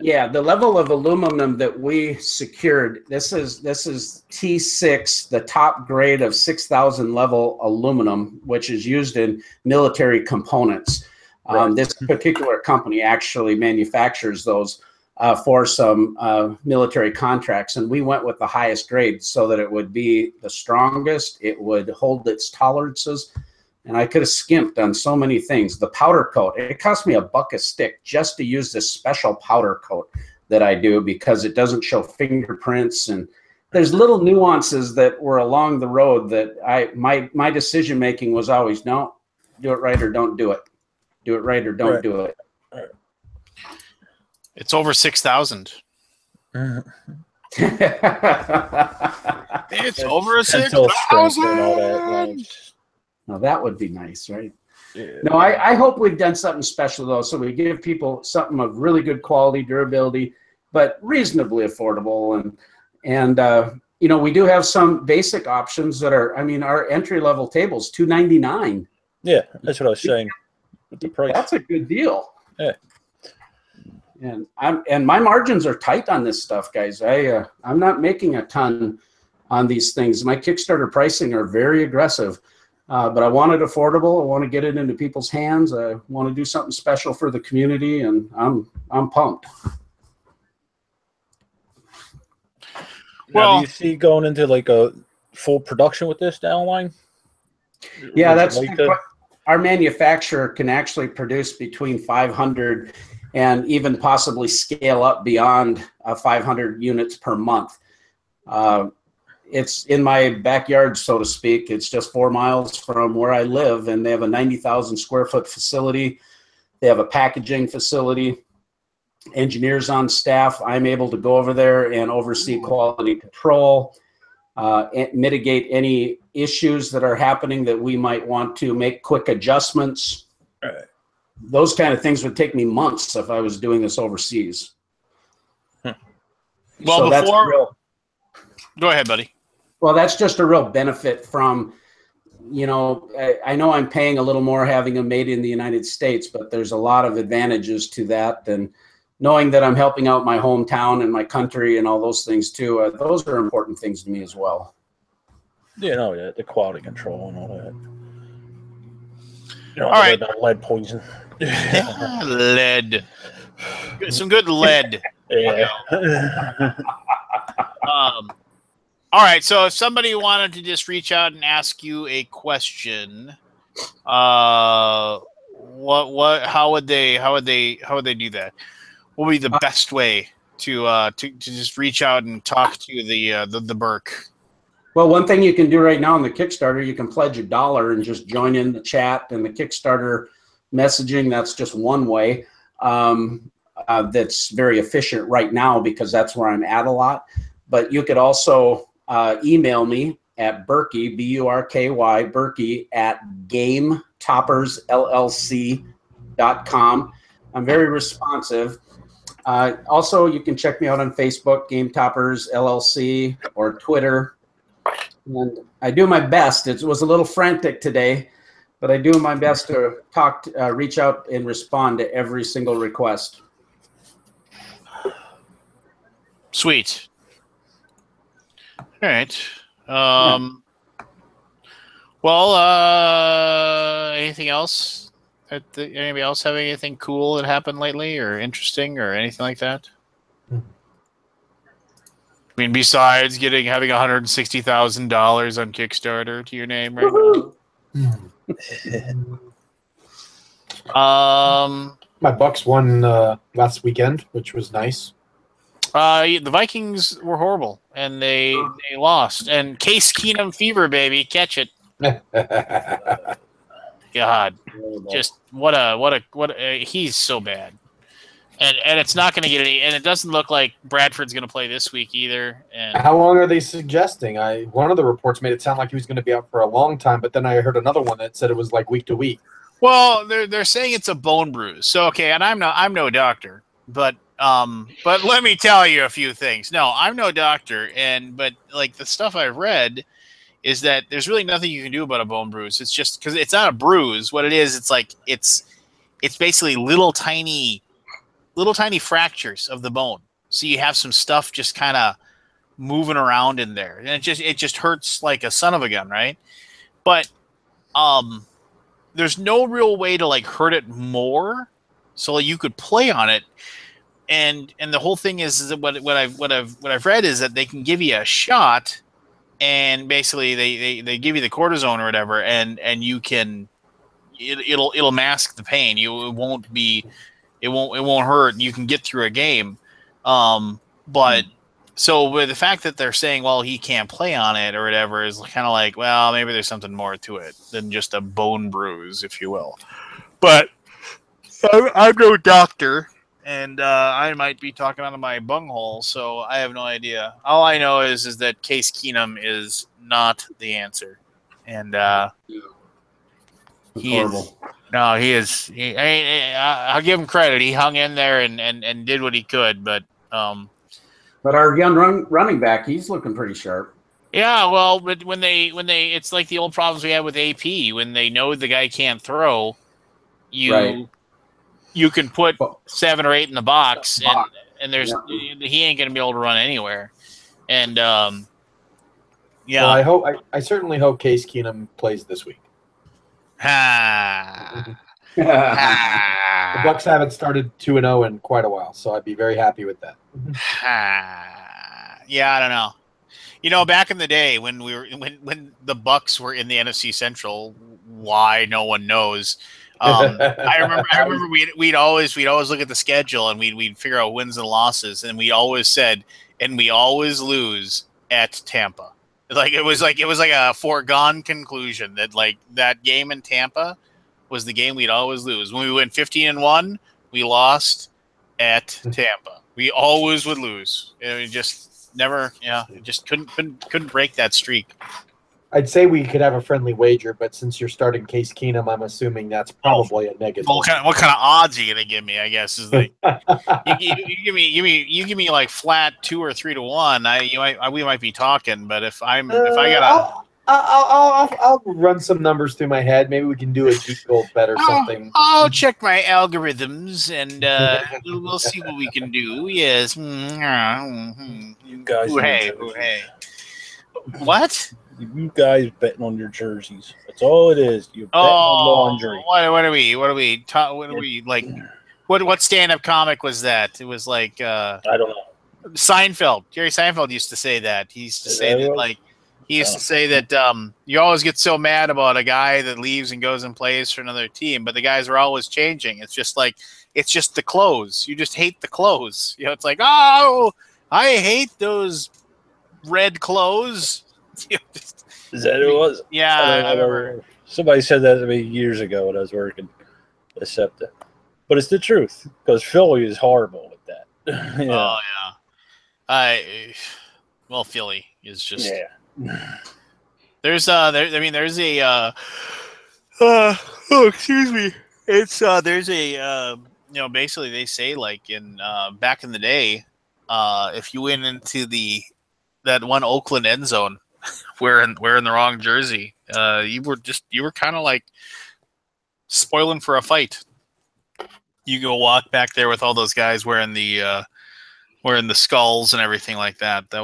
the level of aluminum that we secured. This is T6, the top grade of 6,000 level aluminum, which is used in military components. Right. This particular company actually manufactures those for some military contracts, and we went with the highest grade so that it would be the strongest. It would hold its tolerances. And I could have skimped on so many things. The powder coat, it cost me $1 a stick just to use this special powder coat that I do because it doesn't show fingerprints and there's little nuances that were along the road that my decision making was always, no, do it right or don't do it. Do it right or don't do it. It's over 6,000. It's over 6,000. Now that would be nice, right? Yeah. No, I hope we've done something special though, so we give people something of really good quality, durability, but reasonably affordable. And you know, we do have some basic options that are, I mean, our entry level table's $299. Yeah, that's what I was saying. With the price, that's a good deal. Yeah. And my margins are tight on this stuff, guys. I'm not making a ton on these things. My Kickstarter pricing are very aggressive, but I want it affordable. I want to get it into people's hands. I want to do something special for the community, and I'm pumped. Well, do you see going into like a full production with this down the line? Yeah, that's our manufacturer can actually produce between 500 and even possibly scale up beyond 500 units per month. It's in my backyard, so to speak. It's just 4 miles from where I live, and they have a 90,000 square foot facility. They have a packaging facility, engineers on staff. I'm able to go over there and oversee quality control, and mitigate any issues that are happening that we might want to make quick adjustments. Those kind of things would take me months if I was doing this overseas. Well, so before, go ahead, buddy. Well, that's just a real benefit from, you know, I know I'm paying a little more having them made in the United States, but there's a lot of advantages to that. And knowing that I'm helping out my hometown and my country and all those things too, those are important things to me as well. Yeah, no, yeah, the quality control and all that. You know, all right. Lead poison. Lead. Some good lead. Yeah. All right. So if somebody wanted to just reach out and ask you a question, how would they do that? What would be the best way to just reach out and talk to the Burke? Well, one thing you can do right now on the Kickstarter, you can pledge $1 and just join in the chat and the Kickstarter messaging. That's just one way. That's very efficient right now because that's where I'm at a lot. But you could also email me at Berkey, B-U-R-K-Y, Berkey at GameToppersLLC.com. I'm very responsive. Also, you can check me out on Facebook, Game Toppers LLC, or Twitter. And I do my best. It was a little frantic today, but I do my best to reach out and respond to every single request. Sweet. All right. Well, anything else? Anybody else have anything cool that happened lately or interesting or anything like that? I mean, besides having $160,000 on Kickstarter to your name right now. My Bucks won last weekend, which was nice. The Vikings were horrible, and they lost. And Case Keenum fever, baby, catch it. God, just what a he's so bad. And it's not going to get any. And it doesn't look like Bradford's going to play this week either. And how long are they suggesting? One of the reports made it sound like he was going to be out for a long time, but then I heard another one that said it was like week to week. Well, they're saying it's a bone bruise. So okay, and I'm no doctor, but let me tell you a few things. No, I'm no doctor, but like the stuff I've read is that there's really nothing you can do about a bone bruise. It's just because it's not a bruise. What it is, it's like it's basically little tiny fractures of the bone. So you have some stuff just kind of moving around in there, and it just hurts like a son of a gun, right? But there's no real way to like hurt it more, so you could play on it. And the whole thing is that what I've read is that they can give you a shot, and basically they give you the cortisone or whatever, and you can it'll mask the pain. It won't hurt, and you can get through a game. But So with the fact that they're saying, well, he can't play on it or whatever is kind of like, well, maybe there's something more to it than just a bone bruise, if you will. But I'm no doctor, and I might be talking out of my bunghole, so I have no idea. All I know is that Case Keenum is not the answer, and he is. No, he is. I'll give him credit. He hung in there and did what he could, but. But our young running back, he's looking pretty sharp. Yeah, well, but when they, it's like the old problems we had with AP. When they know the guy can't throw, you can put 7 or 8 in the box, and there's he ain't gonna be able to run anywhere. And Well, I certainly hope Case Keenum plays this week. The Bucs haven't started 2-0 in quite a while, so I'd be very happy with that. Yeah, I don't know. You know, back in the day when when the Bucs were in the NFC Central, why no one knows. I remember we'd always look at the schedule and we'd figure out wins and losses, and we always said, and we always lose at Tampa. It was like a foregone conclusion that like that game in Tampa was the game we'd always lose. When we went 15-1, we lost at Tampa. We always would lose. We just never, just couldn't break that streak. I'd say we could have a friendly wager, but since you're starting Case Keenum, I'm assuming that's probably a negative. Well, what kind of odds are you gonna give me? I guess is like you give me like flat 2 or 3 to 1. We might be talking, but if I gotta. I'll run some numbers through my head. Maybe we can do a Geek Gold bet or something. I'll check my algorithms and we'll see what we can do. Yes. You guys. Hey. What? You guys betting on your jerseys. That's all it is. You're betting on laundry. What are we like? What stand-up comic was that? It was like I don't know. Seinfeld. Jerry Seinfeld used to say that. He used to say that like. He used to say that you always get so mad about a guy that leaves and goes and plays for another team, but the guys are always changing. It's just the clothes. You just hate the clothes. You know, it's like, oh, I hate those red clothes. Is that who it was? Yeah, I remember. Somebody said that to me years ago when I was working at SEPTA. But it's the truth, because Philly is horrible with that. Oh, yeah. Well, Philly is just... Yeah. There's excuse me. It's there's a basically they say like in back in the day, if you went into that one Oakland end zone wearing the wrong jersey, you were kind of like spoiling for a fight. You go walk back there with all those guys wearing the skulls and everything like that. That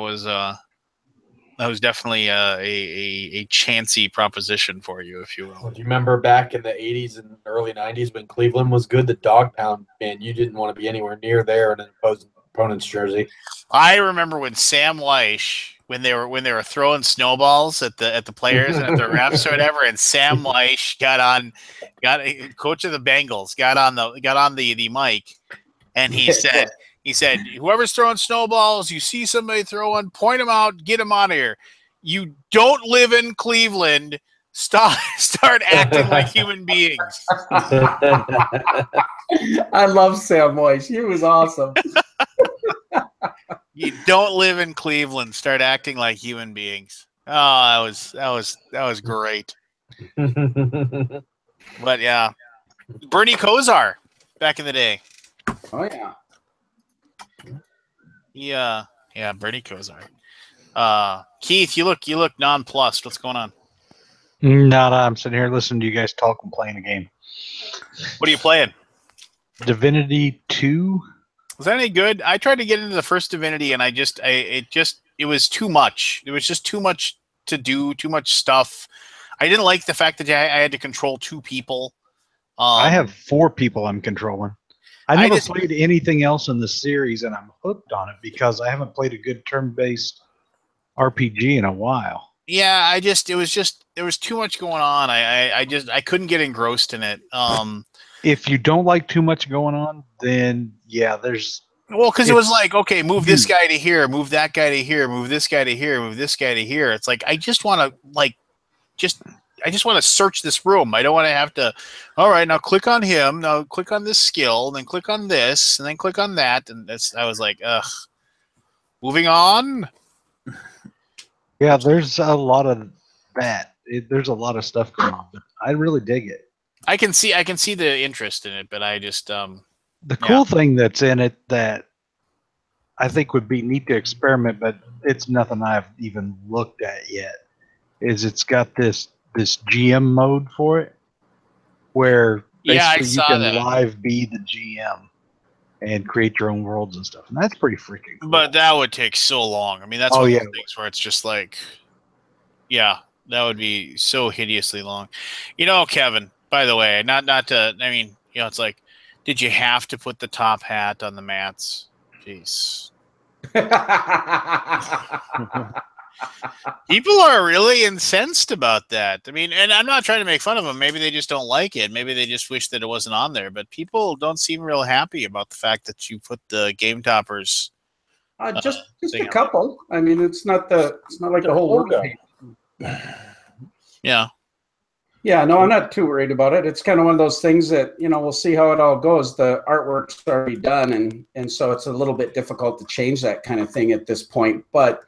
was definitely a chancy proposition for you, if you will. Well, do you remember back in the 80s and early 90s when Cleveland was good, the dog pound, man, you didn't want to be anywhere near there in an opponent's jersey. I remember when Sam Weish, when they were throwing snowballs at the players and at the refs or whatever, and Sam Weish coach of the Bengals got on the mic, and he said. He said, whoever's throwing snowballs, you see somebody throwing, point them out, get them out of here. You don't live in Cleveland. Start acting like human beings. I love Sam Weiss. He was awesome. You don't live in Cleveland. Start acting like human beings. Oh, that was great. But yeah, Bernie Kosar back in the day. Oh yeah. Yeah, Bernie Kosar. Keith, you look nonplussed. What's going on? Nada. I'm sitting here listening to you guys talk and playing a game. What are you playing? Divinity 2. Was that any good? I tried to get into the first Divinity, and it was too much. It was just too much to do, too much stuff. I didn't like the fact that I had to control 2 people. I have 4 people I'm controlling. I never played anything else in the series, and I'm hooked on it because I haven't played a good turn-based RPG in a while. Yeah, there was too much going on. I couldn't get engrossed in it. If you don't like too much going on, then yeah, there's Well, because it was like, okay, move this guy to here, move that guy to here, move this guy to here, move this guy to here. It's like I just want to search this room. I don't want to have to. All right, now click on him. Now click on this skill, and then click on this, and then click on that. And I was like, ugh. Moving on. Yeah, there's a lot of that. There's a lot of stuff going on, but I really dig it. I can see the interest in it, but I just the cool thing that's in it that I think would be neat to experiment, but it's nothing I've even looked at yet, is it's got this GM mode for it, where basically you can live be the GM and create your own worlds and stuff, and that's pretty freaking cool. But that would take so long. I mean, that's one of those things where it's just like, yeah, that would be so hideously long. You know, Kevin, by the way, not to, I mean, you know, it's like, did you have to put the top hat on the mats? Jeez. People are really incensed about that. I mean, and I'm not trying to make fun of them. Maybe they just don't like it. Maybe they just wish that it wasn't on there. But people don't seem real happy about the fact that you put the Game Toppers. Just a couple. I mean, it's not like the whole logo. Yeah. Yeah, no, I'm not too worried about it. It's kind of one of those things that, you know, we'll see how it all goes. The artwork's already done, and so it's a little bit difficult to change that kind of thing at this point. But,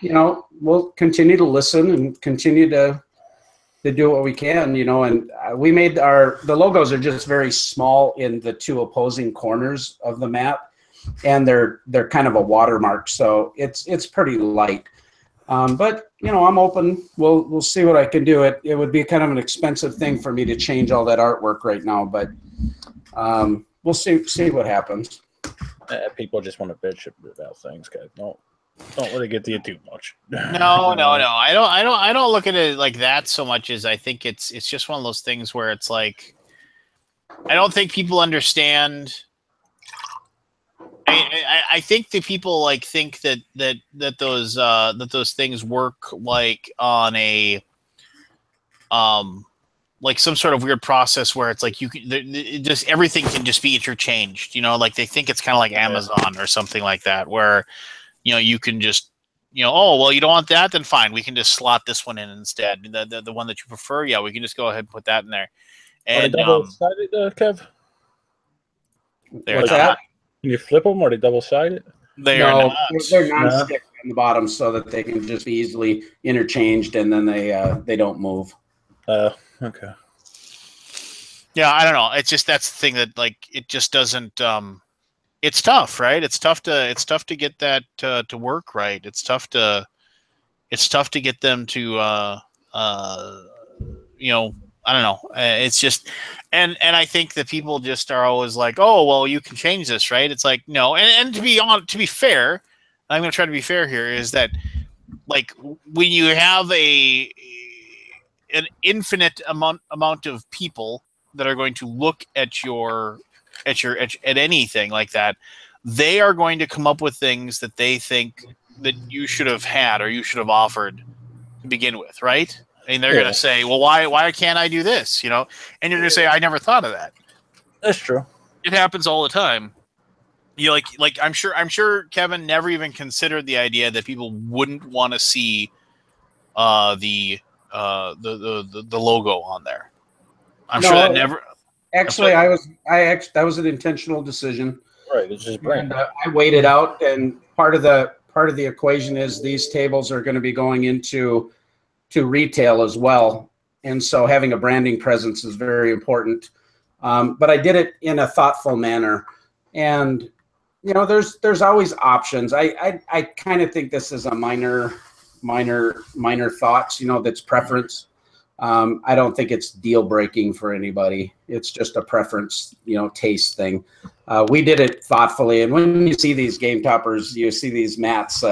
you know, we'll continue to listen and continue to do what we can, you know. And we made the logos are just very small in the two opposing corners of the map, and they're kind of a watermark, so it's pretty light. But you know, I'm open. We'll see what I can do. It would be kind of an expensive thing for me to change all that artwork right now, but we'll see what happens. People just want to bitch about things, guys. Don't let it get to you too much. No. I don't look at it like that so much as I think it's just one of those things where it's like, I don't think people understand. I think that people like think that those things work like on a like some sort of weird process where it's like you can just everything can just be interchanged, you know, like they think it's kind of like Amazon or something like that, where, you know, you can just, you know, oh well, you don't want that, then fine, we can just slot this one in instead, the one that you prefer, yeah, we can just go ahead and put that in there. And double-sided, Kev? What's that? Can you flip them? Or are they double-sided? They're non-stick on the bottom, so that they can just be easily interchanged, and then they don't move. Okay. Yeah, I don't know. It's just that's the thing that like it just doesn't. It's tough, right? It's tough to get that to work right. It's tough to get them to you know. I don't know. It's just, and I think that people just are always like, oh, well, you can change this, right? It's like, no. And to be fair, I'm going to try to be fair here, is that like when you have an infinite amount of people that are going to look at anything like that, they are going to come up with things that they think that you should have had or you should have offered to begin with, right? And they're going to say, well, why can't I do this? You know, and you're going to say, I never thought of that. That's true. It happens all the time. You like I'm sure Kevin never even considered the idea that people wouldn't want to see the logo on there. I'm sure that never. Actually, that was an intentional decision. Right, it's just brand. I weighed it out, and part of the equation is these tables are going to be going into retail as well, and so having a branding presence is very important. But I did it in a thoughtful manner, and you know, there's always options. I kind of think this is a minor thoughts. You know, that's preference. I don't think it's deal breaking for anybody. It's just a preference, you know, taste thing. We did it thoughtfully, and when you see these Game Toppers, you see these mats.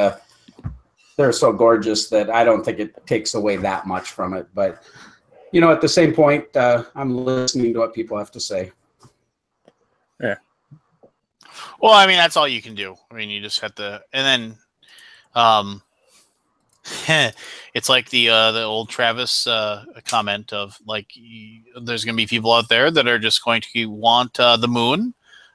They're so gorgeous that I don't think it takes away that much from it. But, you know, at the same point, I'm listening to what people have to say. Yeah. Well, I mean, that's all you can do. I mean, you just have to, and then it's like the old Travis comment of like, there's going to be people out there that are just going to want the moon,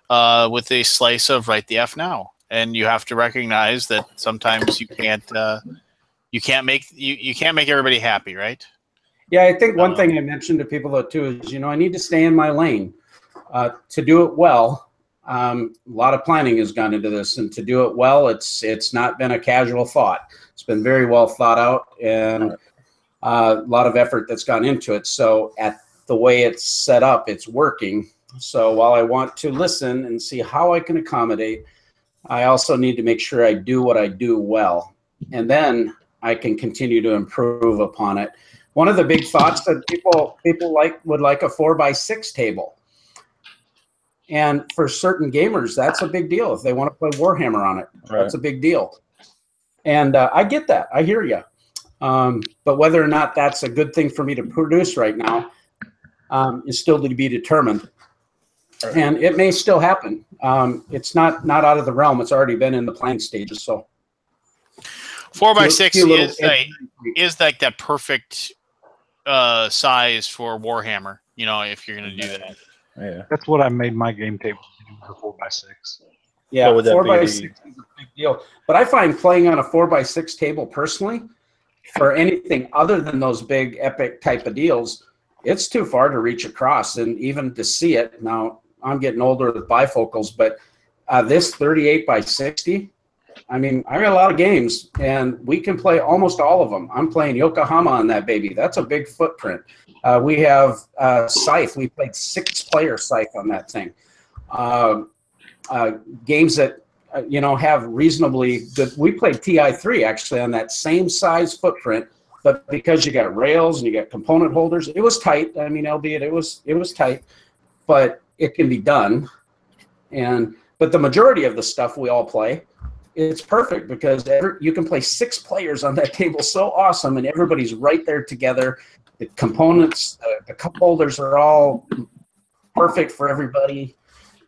with a slice of Right the F Now, and you have to recognize that sometimes you can't make everybody happy, right? Yeah, I think one thing I mentioned to people though too is, I need to stay in my lane. To do it well, a lot of planning has gone into this, and to do it well, it's not been a casual thought. It's been very well thought out, and a lot of effort that's gone into it. So at the way it's set up, it's working. So while I want to listen and see how I can accommodate, I also need to make sure I do what I do well, and then I can continue to improve upon it. One of the big thoughts that people would like a 4x6 table. And for certain gamers, that's a big deal. If they want to play Warhammer on it, that's a big deal. And I get that. I hear you. But whether or not that's a good thing for me to produce right now is still to be determined. Right. And it may still happen. It's not out of the realm. It's already been in the planning stages. So 4x6 is like that perfect size for Warhammer. If you're going to do that. Yeah, that's what I made my game table for 4x6. Yeah, 4x6 is a big deal. But I find playing on a 4x6 table personally, for anything other than those big epic type of deals, it's too far to reach across, and even to see it. Now I'm getting older with bifocals, but this 38x60. I mean, I got a lot of games, and we can play almost all of them. I'm playing Yokohama on that baby. That's a big footprint. We have Scythe. We played 6-player Scythe on that thing. Games that have reasonably good. We played TI3 actually on that same size footprint, but because you got rails and you got component holders, it was tight. I mean, albeit it was tight, but it can be done. But the majority of the stuff we all play, it's perfect because you can play 6 players on that table. So awesome, and everybody's right there together. The components, the cup holders are all perfect for everybody.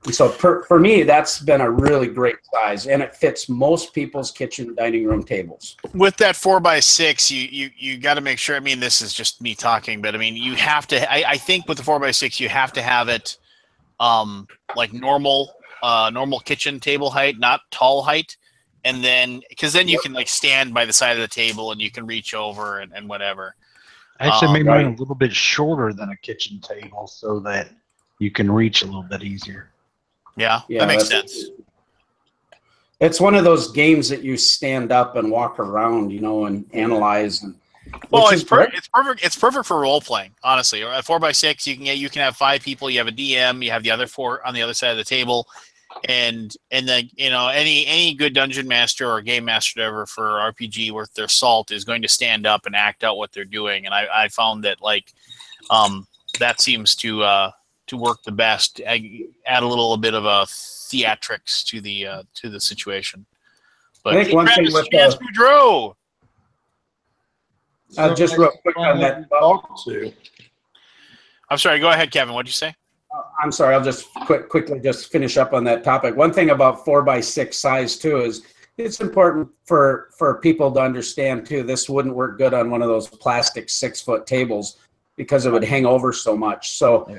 And so for me, that's been a really great size, and it fits most people's kitchen dining room tables. With that 4x6, you got to make sure. I mean, this is just me talking, but I mean, you have to. I think with the 4x6, you have to have it like normal kitchen table height, not tall height. And then, because then you can like stand by the side of the table and you can reach over and whatever. I actually made mine a little bit shorter than a kitchen table so that you can reach a little bit easier. Yeah, that makes sense. It's one of those games that you stand up and walk around, and analyze. Well, it's perfect. It's perfect for role playing. Honestly, at 4x6, you can have 5 people. You have a DM. You have the other 4 on the other side of the table. And then any good dungeon master or game master ever for RPG worth their salt is going to stand up and act out what they're doing. And I found that that seems to work the best. Add a little bit of a theatrics to the situation. But I think one thing with Boudreaux. Just real quick on that. I'm sorry. Go ahead, Kevin. What did you say? I'm sorry. I'll just quickly just finish up on that topic. One thing about 4x6 size too is it's important for people to understand too. This wouldn't work good on one of those plastic 6-foot tables because it would hang over so much. So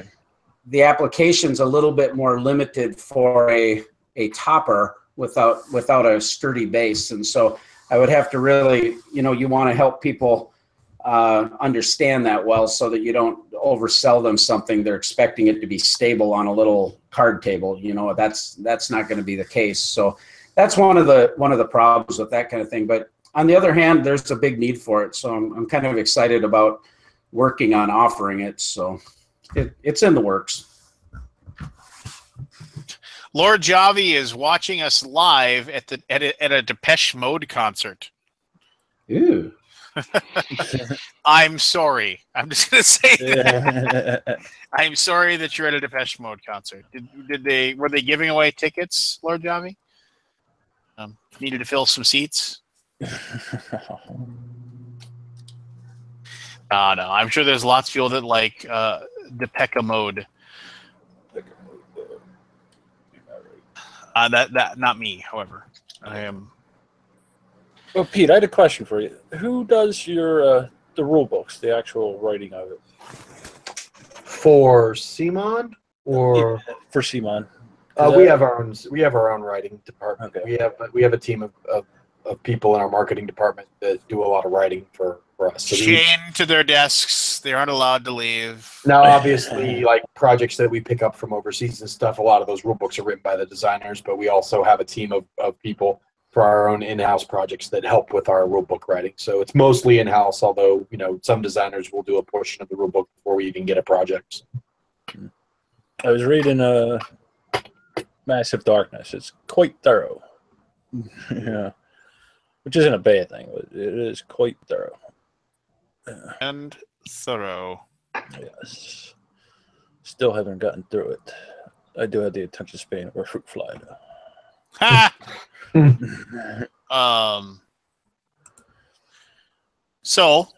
the application's a little bit more limited for a topper without a sturdy base. And so I would have to really, you want to help people understand that well so that you don't oversell them something they're expecting it to be stable on a little card table. That's not going to be the case. So that's one of the problems with that kind of thing. But on the other hand, there's a big need for it. So I'm kind of excited about working on offering it. So it's in the works. Lord Javi is watching us live at a Depeche Mode concert. Ooh. I'm sorry. I'm just going to say that. I'm sorry that you're at a Depeche Mode concert. Were they giving away tickets, Lord Javi? Needed to fill some seats? No. I'm sure there's lots of people that like Depeche Mode. That not me, however. I am. Well, Pete, I had a question for you. Who does your the rule books, the actual writing of it? For Simon or for Simon? We have our own writing department. Okay. We have a team of people in our marketing department that do a lot of writing for us. So Chained to their desks. They aren't allowed to leave. now, obviously, like projects that we pick up from overseas and stuff, a lot of those rule books are written by the designers, but we also have a team of people for our own in-house projects that help with our rule book writing. So it's mostly in-house, although, some designers will do a portion of the rule book before we even get a project. I was reading Massive Darkness. It's quite thorough. Yeah. Which isn't a bad thing, but it is quite thorough. And thorough. Yes. Still haven't gotten through it. I do have the attention span of a fruit fly, though. Ha! So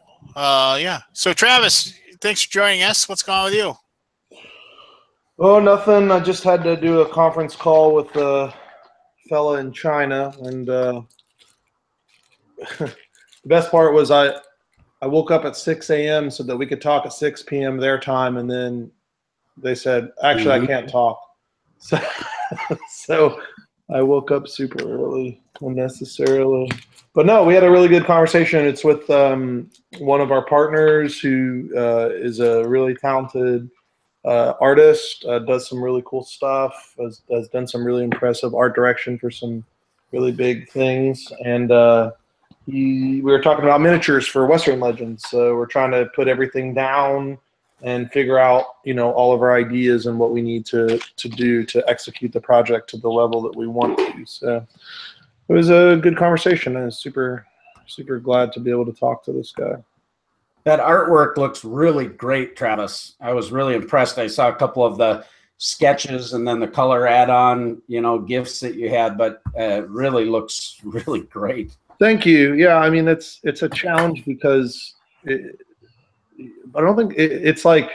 Travis, thanks for joining us. What's going on with you? Oh, nothing. I just had to do a conference call with the fella in China, and the best part was I woke up at 6 a.m. so that we could talk at 6 p.m. their time, and then they said, actually, I can't talk. So I woke up super early, unnecessarily. But no, we had a really good conversation. It's with one of our partners who is a really talented artist, does some really cool stuff, has done some really impressive art direction for some really big things. And we were talking about miniatures for Western Legends. So we're trying to put everything down and figure out, all of our ideas and what we need to do to execute the project to the level that we want to. So it was a good conversation. I was super, super glad to be able to talk to this guy. That artwork looks really great, Travis. I was really impressed. I saw a couple of the sketches and then the color add-on, gifts that you had, but it really looks really great. Thank you. Yeah, I mean, it's a challenge because I don't think it's like,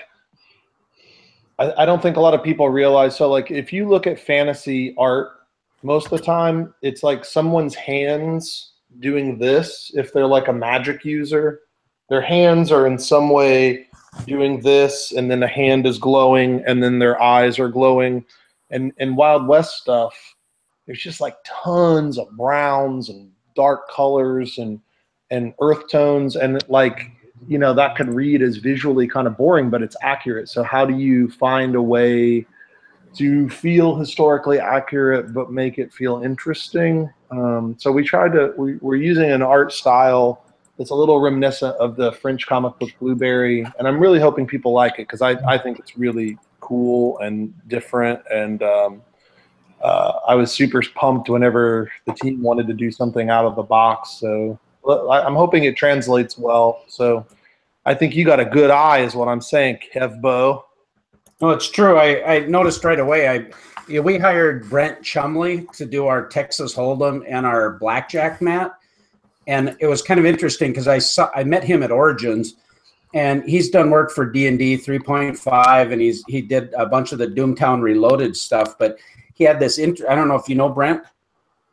I don't think a lot of people realize. So like, if you look at fantasy art, most of the time it's like someone's hands doing this. If they're like a magic user, their hands are in some way doing this, and then the hand is glowing, and then their eyes are glowing. And Wild West stuff, there's just like tons of browns and dark colors and earth tones, and like, that could read as visually kind of boring, but it's accurate. So how do you find a way to feel historically accurate but make it feel interesting? So we're using an art style that's a little reminiscent of the French comic book Blueberry, and I'm really hoping people like it because I think it's really cool and different. And I was super pumped whenever the team wanted to do something out of the box. So I'm hoping it translates well. So I think you got a good eye is what I'm saying, Kevbo. No, it's true. I noticed right away. We hired Brent Chumley to do our Texas Hold'em and our Blackjack mat. And it was kind of interesting because I met him at Origins, and he's done work for D&D 3.5, and he did a bunch of the Doomtown Reloaded stuff. But he had this. I don't know if you know Brent.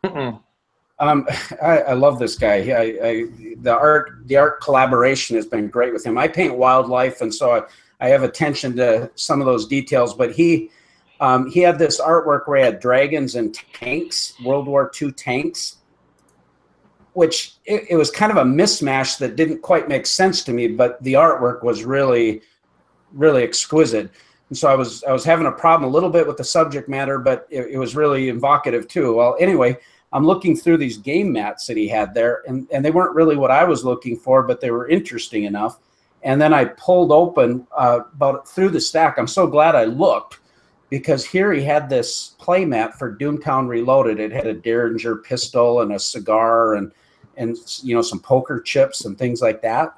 I love this guy. The art collaboration has been great with him. I paint wildlife, and so I have attention to some of those details. But he had this artwork where he had dragons and tanks, World War II tanks, which it was kind of a mismatch that didn't quite make sense to me, but the artwork was really, really exquisite. And so I was having a problem a little bit with the subject matter, but it was really evocative too. Well, anyway, I'm looking through these game mats that he had there, and they weren't really what I was looking for, but they were interesting enough. And then I pulled open about through the stack. I'm so glad I looked, because here he had this play mat for Doomtown Reloaded. It had a Derringer pistol and a cigar and some poker chips and things like that.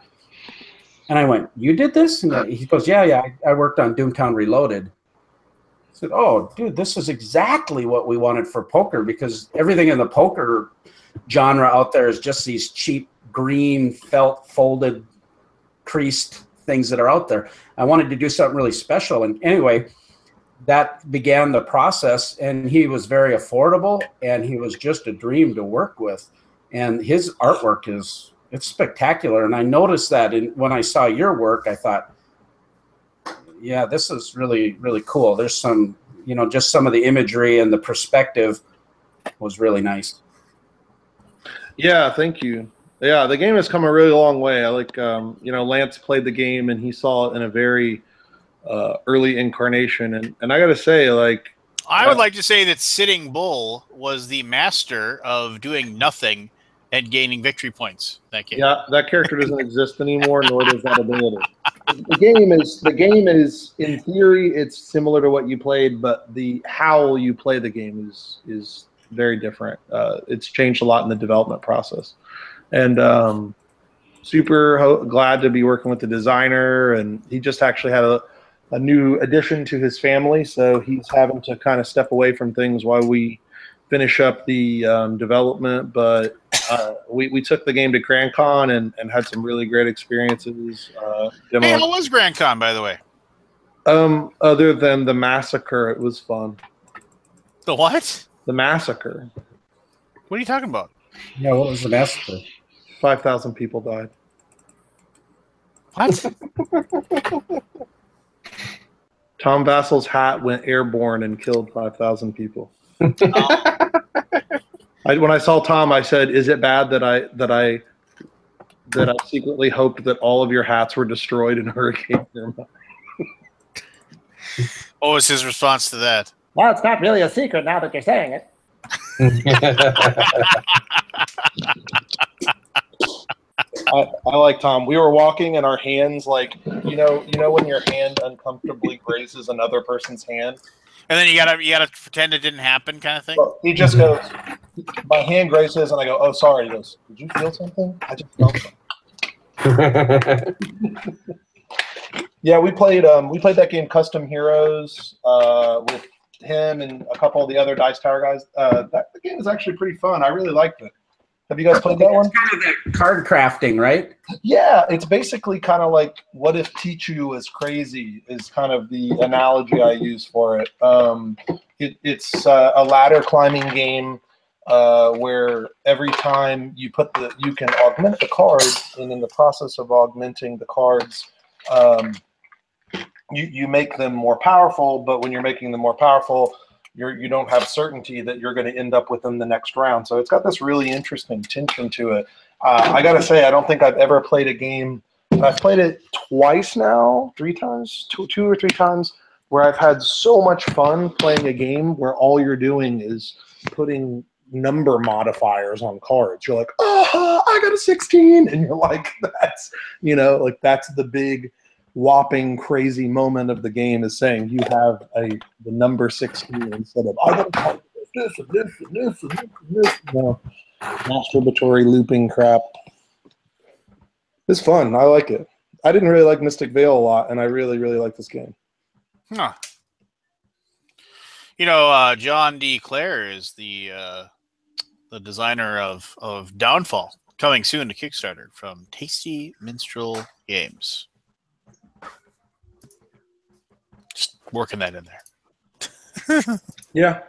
And I went, "You did this?" And he goes, "Yeah, I worked on Doomtown Reloaded." I said, "Oh, dude, this is exactly what we wanted for poker, because everything in the poker genre out there is just these cheap green felt folded creased things that are out there. I wanted to do something really special." And anyway, that began the process, and he was very affordable, and he was just a dream to work with. And his artwork it's spectacular. And I noticed that when I saw your work, I thought, yeah, this is really, really cool. There's some just some of the imagery and the perspective was really nice. Yeah, thank you. Yeah, the game has come a really long way. I like, Lance played the game and he saw it in a very early incarnation, and I got to say, like, I would like to say that Sitting Bull was the master of doing nothing and gaining victory points. That game. Yeah, that character doesn't exist anymore, nor does that ability. The game is in theory it's similar to what you played, but how you play the game is very different. It's changed a lot in the development process, and super glad to be working with the designer. And he just actually had a new addition to his family, so he's having to kind of step away from things while we finish up the development. But we took the game to Grand Con and had some really great experiences. Hey, how was Grand Con, by the way? Other than the massacre, it was fun. The what? The massacre. What are you talking about? Yeah, what was the massacre? 5,000 people died. What? Tom Vassel's hat went airborne and killed 5,000 people. Oh. When I saw Tom, I said, "Is it bad that I secretly hoped that all of your hats were destroyed in Hurricane Irma?" What was his response to that? Well, it's not really a secret now that you're saying it. I like Tom. We were walking and our hands, like, you know when your hand uncomfortably grazes another person's hand, and then you gotta pretend it didn't happen, kind of thing. Well, he just goes, my hand grazes, and I go, "Oh, sorry." He goes, "Did you feel something?" I just felt something. Yeah, we played that game Custom Heroes with him and a couple of the other Dice Tower guys. The game is actually pretty fun. I really liked it. Have you guys played that one? It's kind of the card crafting, right? Yeah, it's basically kind of like What If Tichu is Crazy is kind of the analogy I use for it. It's a ladder climbing game where every time you can augment the cards, and in the process of augmenting the cards, you make them more powerful. But when you're making them more powerful, you don't have certainty that you're going to end up with them the next round. So it's got this really interesting tension to it. I got to say, I don't think I've ever played a game, and I've played it twice now, two or three times, where I've had so much fun playing a game where all you're doing is putting number modifiers on cards. You're like, "Oh, I got a 16," and you're like, that's the big whopping crazy moment of the game, is saying you have the number 16 instead of, "I got to type this and this and this and this and this." Masturbatory looping crap. It's fun. I like it. I didn't really like Mystic Vale a lot, and I really, really like this game. Huh. John D. Clare is the designer of Downfall, coming soon to Kickstarter from Tasty Minstrel Games. Just working that in there. Yeah.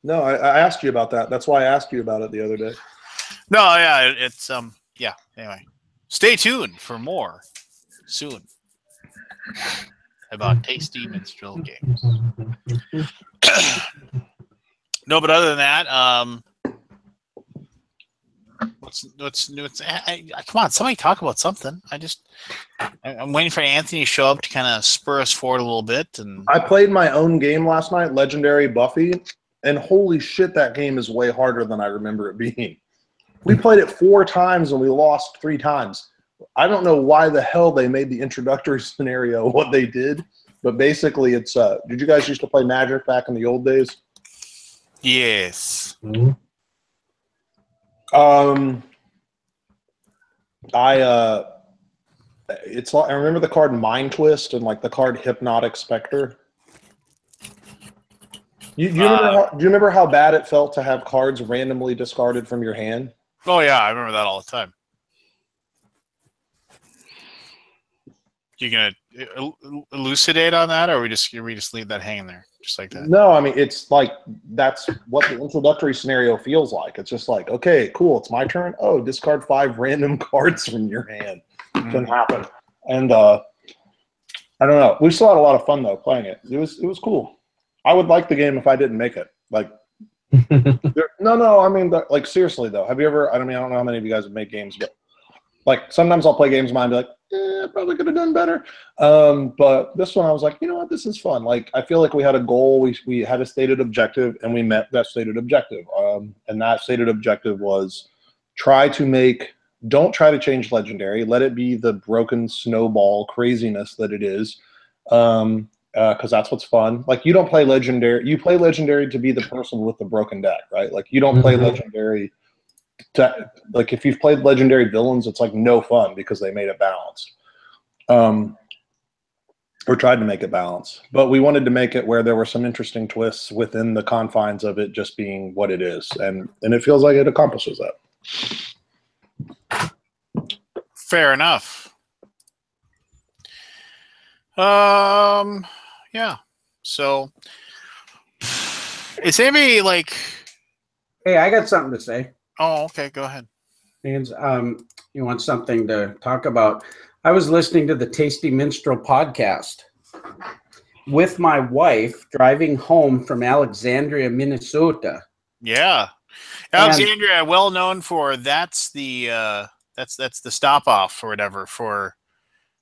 No, I asked you about that. That's why I asked you about it the other day. No, yeah, it's yeah. Anyway, stay tuned for more soon about Tasty Minstrel Games. No, but other than that, what's new? Come on, somebody talk about something. I'm waiting for Anthony to show up to kind of spur us forward a little bit. And I played my own game last night, Legendary Buffy, and holy shit, that game is way harder than I remember it being. We played it 4 times and we lost 3 times. I don't know why the hell they made the introductory scenario what they did, but basically it's did you guys used to play Magic back in the old days? Yes. Mm-hmm. I remember the card Mind Twist and like the card Hypnotic Spectre. Do you remember how bad it felt to have cards randomly discarded from your hand? Oh yeah, I remember that all the time. You gonna elucidate on that, or we just leave that hanging there just like that? No, I mean it's like that's what the introductory scenario feels like. It's just like, okay, cool, it's my turn. Oh, discard 5 random cards from your hand. Can happen, and I don't know. We still had a lot of fun though playing it. It was cool. I would like the game if I didn't make it. Like, no. I mean, like seriously though, have you ever? I don't know how many of you guys have made games, but like sometimes I'll play games of mine and be like, probably could have done better. But this one I was like, you know what, this is fun. Like I feel like we had a goal, we had a stated objective, and we met that stated objective. And that stated objective was don't try to change Legendary. Let it be the broken snowball craziness that it is. Because that's what's fun. Like you don't play Legendary. You play Legendary to be the person with the broken deck, right? Like you don't play Legendary like if you've played Legendary villains, it's like no fun because they made it balanced. Or tried to make it balanced. But we wanted to make it where there were some interesting twists within the confines of it just being what it is. And it feels like it accomplishes that. Fair enough. Yeah. So is anybody like Hey, I got something to say. Oh, okay, go ahead. And you want something to talk about? I was listening to the Tasty Minstrel podcast with my wife driving home from Alexandria, Minnesota. Yeah, Alexandria, well known for that's the stop off or whatever.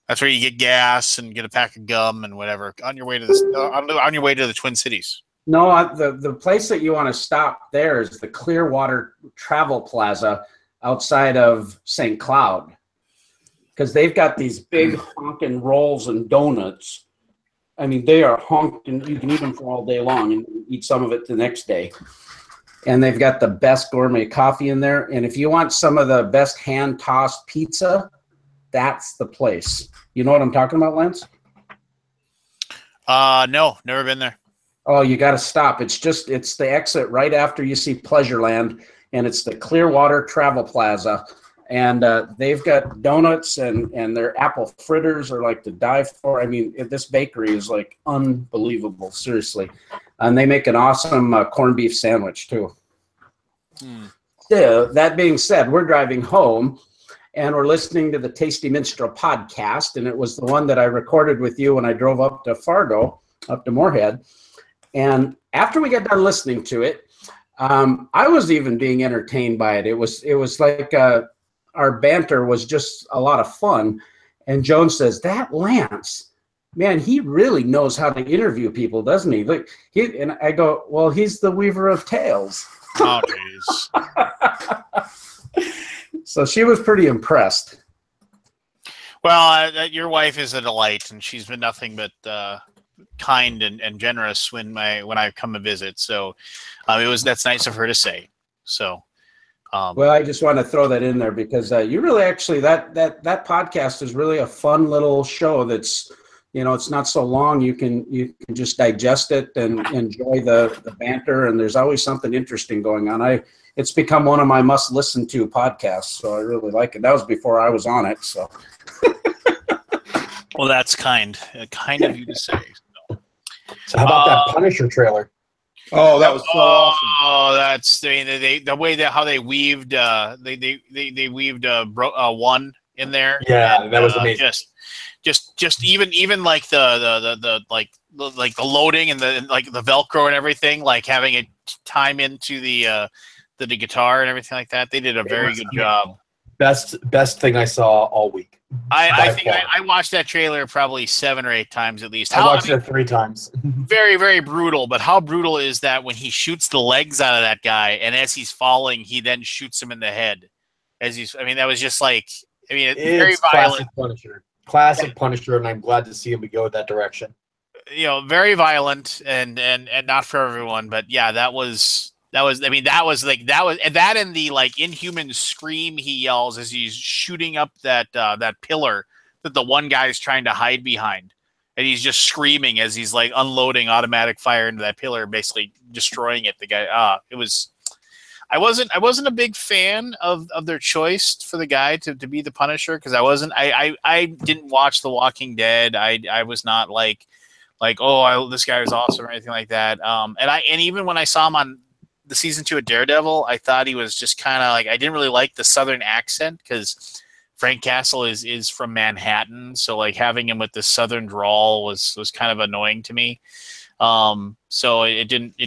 That's where you get gas and get a pack of gum and whatever on your way to on your way to the Twin Cities. No, the place that you want to stop there is the Clearwater Travel Plaza outside of St. Cloud. Because they've got these big honking rolls and donuts. I mean, they are honked, and you can eat them for all day long and eat some of it the next day. And they've got the best gourmet coffee in there. And if you want some of the best hand-tossed pizza, that's the place. You know what I'm talking about, Lance? No, never been there. Oh, you got to stop. It's the exit right after you see Pleasureland, and it's the Clearwater Travel Plaza. And they've got donuts and their apple fritters are like to die for. I mean, this bakery is like unbelievable, seriously. And they make an awesome corned beef sandwich too. So, that being said, we're driving home and we're listening to the Tasty Minstrel podcast. And it was the one that I recorded with you when I drove up to Fargo, up to Moorhead. And after we got done listening to it, I was even being entertained by it. It was like our banter was just a lot of fun. And Joan says, that Lance, man, he really knows how to interview people, doesn't he? Like and I go, well, he's the weaver of tales. Oh, geez. So she was pretty impressed. Well, your wife is a delight, and she's been nothing but kind and generous when I come to visit. So that's nice of her to say. So. Well, I just want to throw that in there because you really actually that podcast is really a fun little show. That's it's not so long. You can just digest it and enjoy the banter. And there's always something interesting going on. It's become one of my must listen to podcasts. So I really like it. That was before I was on it. So. Well, that's kind of you to say. So how about that Punisher trailer? Oh, that was so awesome. Oh, that's the way that how they weaved they weaved one in there. Yeah, and, that was amazing. Just even like the loading and the Velcro and everything, like having it time into the guitar and everything like that. They did a very good job. Best thing I saw all week. I think I watched that trailer probably 7 or 8 times at least. I watched it 3 times. Very, very brutal. But how brutal is that when he shoots the legs out of that guy, and as he's falling, he then shoots him in the head? That was just like, it's very violent. Classic Punisher, and I'm glad to see him go that direction. Very violent and not for everyone. But yeah, that was and the like inhuman scream he yells as he's shooting up that pillar that the one guy's trying to hide behind, and he's just screaming as he's like unloading automatic fire into that pillar, basically destroying it. The guy, I wasn't a big fan of their choice for the guy to be the Punisher because I didn't watch The Walking Dead. I was not like this guy was awesome or anything like that. And even when I saw him on the season 2 of Daredevil, I thought he was just kind of like, I didn't really like the Southern accent because Frank Castle is from Manhattan. So like having him with the Southern drawl was kind of annoying to me. So it didn't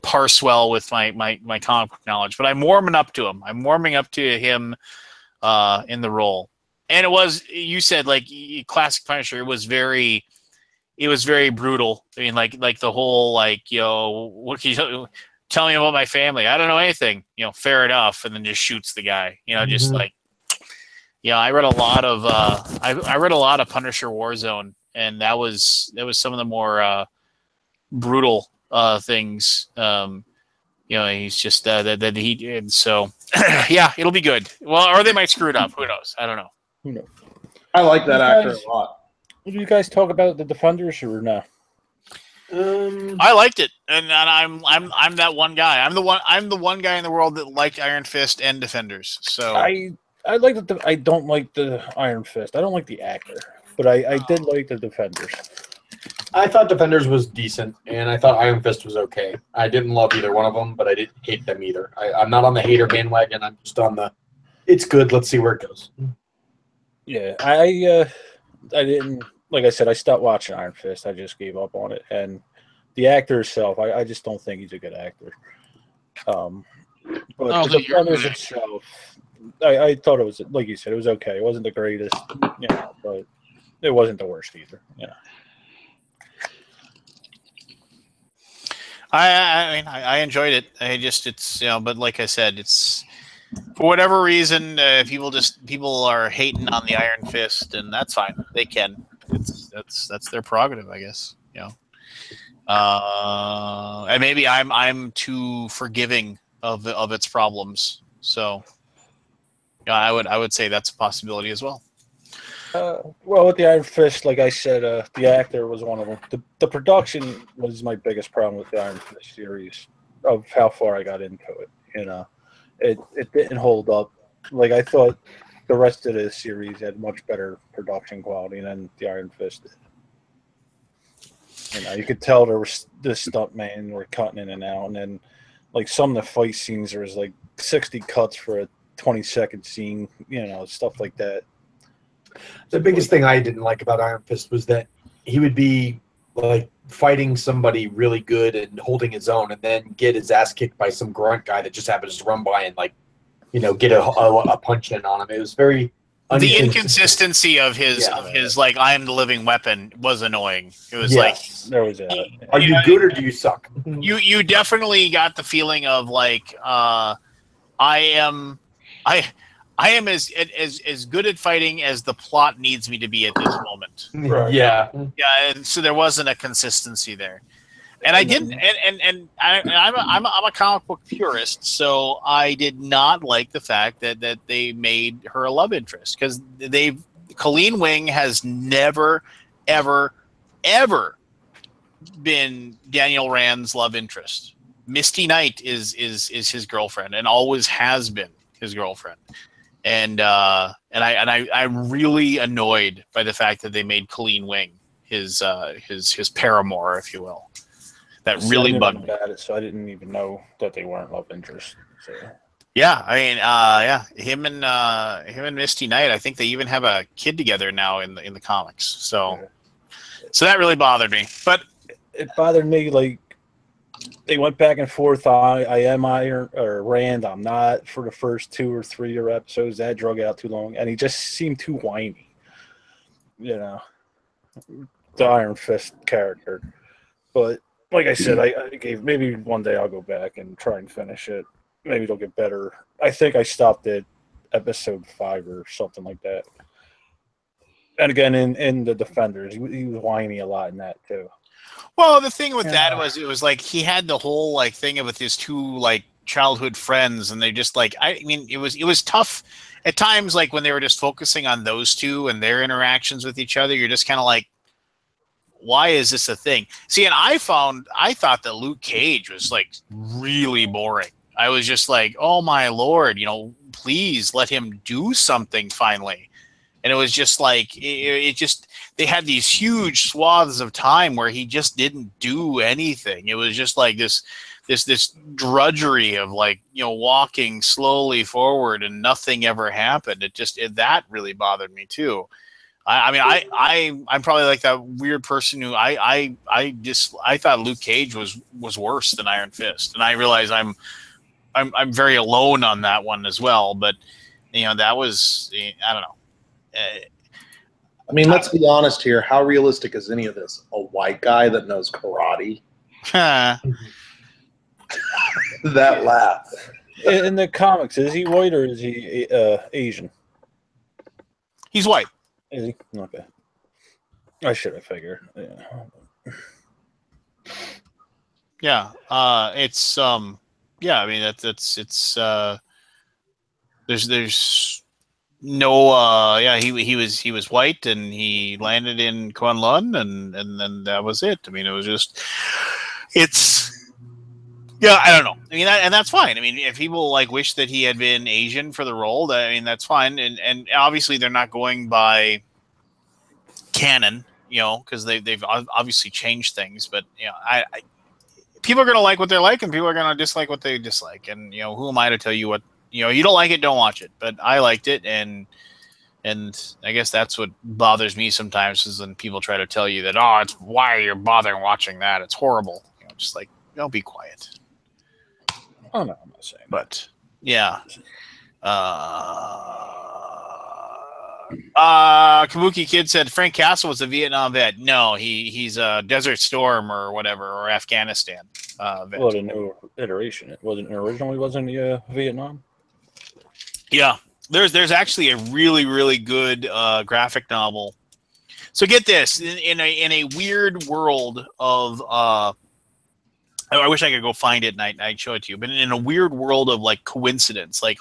parse well with my comic book knowledge. But I'm warming up to him. I'm warming up to him in the role. And it was, you said, like, classic Punisher. It was very brutal. I mean, like the whole, like, what can you tell me about my family? I don't know anything. Fair enough. And then just shoots the guy. Just like, I read a lot of I read a lot of Punisher Warzone, and that was some of the more brutal things. He's just that he did. So yeah, it'll be good. Well, or they might screw it up. Who knows? I don't know. Who knows? I like that actor a lot. Did you guys talk about the Defenders or no? I liked it, and I'm that one guy. I'm the one guy in the world that liked Iron Fist and Defenders. So I like I don't like the Iron Fist. I don't like the actor, but I did like the Defenders. I thought Defenders was decent, and I thought Iron Fist was okay. I didn't love either one of them, but I didn't hate them either. I'm not on the hater bandwagon. I'm just on the, it's good. Let's see where it goes. Yeah, I didn't, like I said, I stopped watching Iron Fist. I just gave up on it. And the actor itself, I just don't think he's a good actor. But the Defenders itself, I thought it was, like you said, it was okay. It wasn't the greatest, but it wasn't the worst either. I mean, I enjoyed it. It's but like I said, it's, for whatever reason, people are hating on the Iron Fist, and that's fine. They can. That's their prerogative, I guess. And maybe I'm too forgiving of its problems. So I would say that's a possibility as well. Well, with the Iron Fist, like I said, the actor was one of them. The production was my biggest problem with the Iron Fist series, of how far I got into it. It didn't hold up. Like, I thought the rest of the series had much better production quality than the Iron Fist did. You could tell there was this stuntman were cutting in and out, and then like some of the fight scenes, there was like 60 cuts for a 20-second scene, stuff like that. The biggest thing I didn't like about Iron Fist was that he would be like fighting somebody really good and holding his own, and then get his ass kicked by some grunt guy that just happens to run by and get a punch in on him. It was very the inconsistency of his like, I am the living weapon was annoying. It was like, there was are you good or do you suck? You definitely got the feeling of like, I am as good at fighting as the plot needs me to be at this moment. Right. Yeah. And so there wasn't a consistency there, and I didn't. And I'm a comic book purist, so I did not like the fact that they made her a love interest, because Colleen Wing has never, ever, ever been Daniel Rand's love interest. Misty Knight is his girlfriend and always has been his girlfriend. And I'm really annoyed by the fact that they made Colleen Wing his paramour, if you will. That really bugged me. So I didn't even know that they weren't love interests. So. Yeah, I mean, him and Misty Knight, I think they even have a kid together now in the comics. So that really bothered me. But it bothered me, like, they went back and forth. I am Iron or Rand. I'm not, for the first 2 or 3 episodes. That drug out too long, and he just seemed too whiny. The Iron Fist character. But like I said, I gave, maybe one day I'll go back and try and finish it. Maybe it'll get better. I think I stopped at episode 5 or something like that. And again, in the Defenders, he was whiny a lot in that too. Well, the thing with that was, it was like he had the whole like thing with his 2 like childhood friends, and they just like, I mean, it was tough at times, like when they were just focusing on those 2 and their interactions with each other. You're just kind of like, why is this a thing? See, and I thought that Luke Cage was like really boring. I was just like, oh my Lord, please let him do something finally. And it was just like, they had these huge swaths of time where he just didn't do anything. It was just like this drudgery of like, walking slowly forward and nothing ever happened. That really bothered me too. I'm probably like that weird person who I thought Luke Cage was worse than Iron Fist, and I realize I'm very alone on that one as well. But that was, I don't know. I mean, let's be honest here. How realistic is any of this? A white guy that knows karate? That laugh. In the comics, is he white or is he Asian? He's white. Is he? Okay. I should have figured. Yeah. It's yeah. I mean it's there's no yeah, he was white and he landed in Kunlun and then that was it. I mean, it was just yeah, I don't know. I mean, and that's fine. I mean, if people like wish that he had been Asian for the role, I mean, that's fine. And obviously they're not going by canon, because they've obviously changed things. But I people are going to like what they like, and people are going to dislike what they dislike. And who am I to tell you what you don't like it, don't watch it. But I liked it, and I guess that's what bothers me sometimes is when people try to tell you that it's why you're bothering watching that. It's horrible. Just like be quiet. Oh no, I'm not saying. But yeah. Kabuki Kid said Frank Castle was a Vietnam vet. No, he's a Desert Storm or whatever, or Afghanistan vet. Well, a new iteration. It wasn't originally wasn't Vietnam. Yeah, there's actually a really really good graphic novel. So get this, in a weird world of I wish I could go find it and I'd show it to you. But in a weird world of like coincidence, I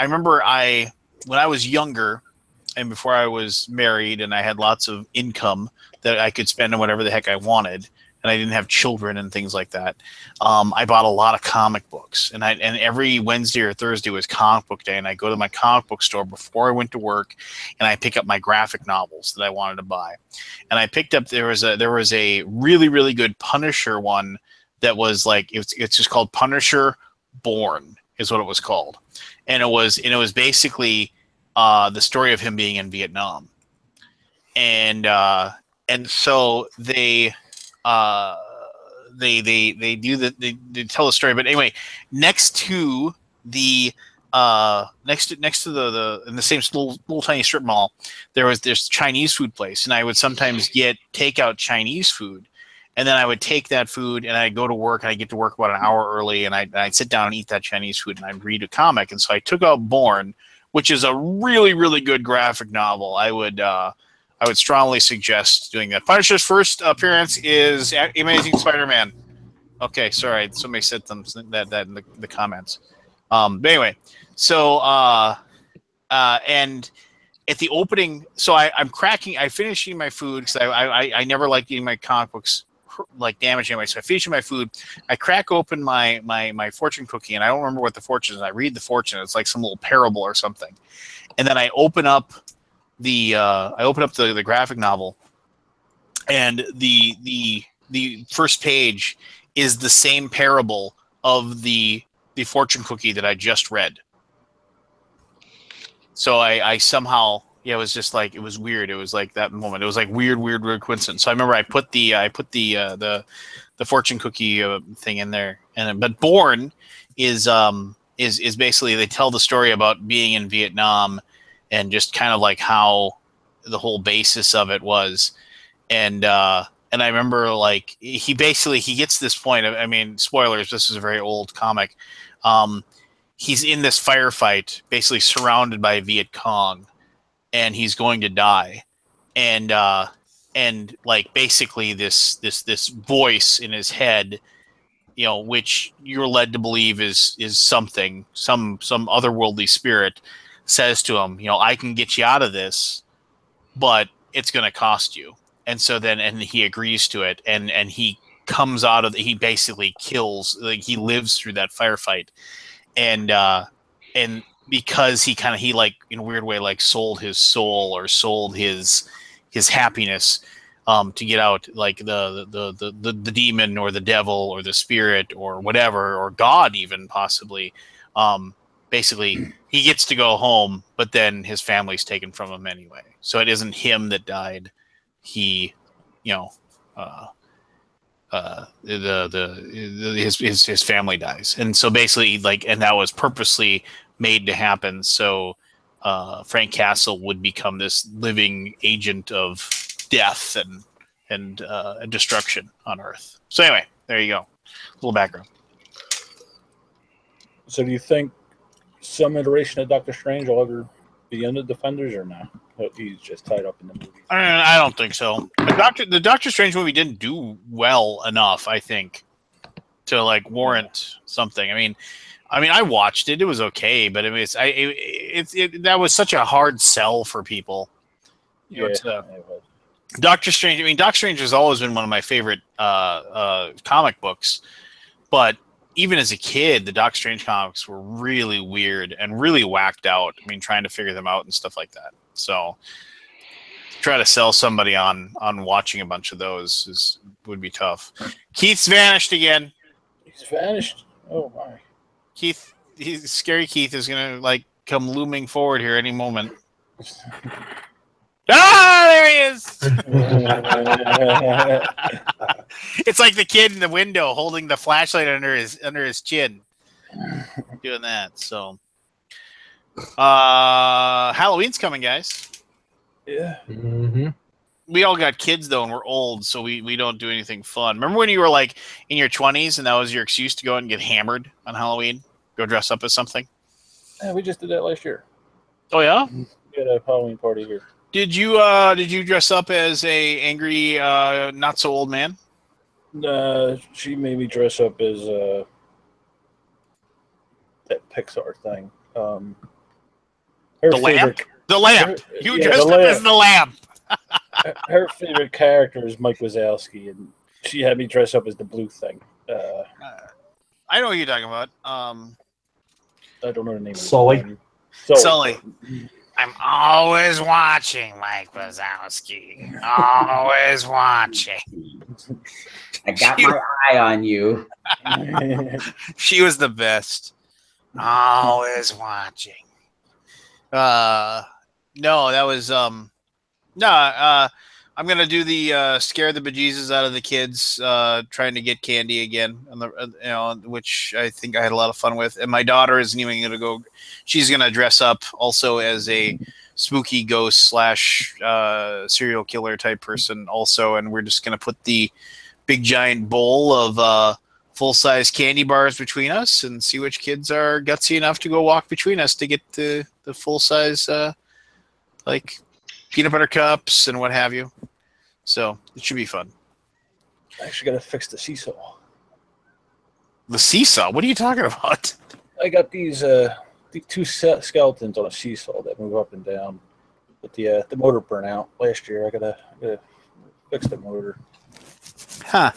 remember when I was younger and before I was married and I had lots of income that I could spend on whatever the heck I wanted, and I didn't have children and things like that. I bought a lot of comic books, and every Wednesday or Thursday was comic book day, and I go to my comic book store before I went to work, and I pick up my graphic novels that I wanted to buy. And I picked up there was a really really good Punisher one that was like it's just called Punisher Born is what it was called, and it was basically the story of him being in Vietnam, and so they tell the story. But anyway, next to the in the same little tiny strip mall, there's Chinese food place, and I would sometimes get takeout Chinese food, and then I would take that food and I'd go to work, and I get to work about an hour early, and I'd sit down and eat that Chinese food, and I'd read a comic. And so I took out Born, which is a really really good graphic novel. I would strongly suggest doing that. Punisher's first appearance is Amazing Spider-Man. Okay, sorry, somebody said that in the comments. But anyway, so and at the opening, so I'm finishing my food because I never liked eating my comic books like damaged anyway. So I finish my food, I crack open my fortune cookie, and I don't remember what the fortune is. I read the fortune. It's like some little parable or something, and then I open up the graphic novel, and the first page is the same parable of the fortune cookie that I just read. So I somehow, it was just like, it was weird. It was like that moment. It was like weird coincidence. So I remember I put the fortune cookie thing in there, but Born is basically, they tell the story about being in Vietnam and just kind of like how the whole basis of it was. And I remember like he gets this point. I mean, spoilers, this is a very old comic. He's in this firefight, basically surrounded by Viet Cong, and he's going to die. And like basically this voice in his head, which you're led to believe is something, some otherworldly spirit, says to him, I can get you out of this, but it's going to cost you. And so then, and he agrees to it, and he comes out of he basically kills, like he lives through that firefight. And because he like in a weird way, like sold his soul or sold his happiness to get out, like the demon or the devil or the spirit or whatever, or God even possibly, basically he gets to go home, but then his family's taken from him anyway. So it isn't him that died. He, his family dies, and so basically and that was purposely made to happen. So Frank Castle would become this living agent of death and destruction on Earth. So anyway, there you go. A little background. So do you think some iteration of Doctor Strange will ever be in the Defenders or no? He's just tied up in the movie. I don't think so. The Doctor Strange movie didn't do well enough, I think, to warrant something. I mean, I watched it; it was okay, but that was such a hard sell for people. Doctor Strange. I mean, Doctor Strange has always been one of my favorite comic books, but even as a kid, the Doctor Strange comics were really weird and really whacked out. I mean, trying to figure them out and stuff like that. So, try to sell somebody on watching a bunch of those would be tough. Keith's vanished again. He's vanished. Oh my. Keith, scary Keith is gonna come looming forward here any moment. Ah, there he is. It's like the kid in the window holding the flashlight under his chin, doing that. So, Halloween's coming, guys. Yeah. Mm-hmm. We all got kids though, and we're old, so we don't do anything fun. Remember when you were in your 20s, and that was your excuse to go and get hammered on Halloween? Go dress up as something. Yeah, we just did that last year. Oh yeah. We had a Halloween party here. Did you dress up as a angry not so old man? She made me dress up as that Pixar thing. The lamp. The lamp. You dressed up as the lamp. Her favorite character is Mike Wazowski, and she had me dress up as the blue thing. I know what you're talking about. I don't know the name. Sully. Sully. I'm always watching, Mike Wazowski. Always watching. I got my eye on you. She was the best. Always watching. No, that was I'm gonna do the scare the bejesus out of the kids, trying to get candy again, on the which I think I had a lot of fun with. And my daughter isn't even gonna go; she's gonna dress up also as a spooky ghost / serial killer type person, also. And we're just gonna put the big giant bowl of full size candy bars between us and see which kids are gutsy enough to go walk between us to get the full size peanut butter cups and what have you. So it should be fun. I actually got to fix the seesaw. The seesaw? What are you talking about? I got these two skeletons on a seesaw that move up and down, but the motor burnt out last year. I gotta fix the motor. Huh?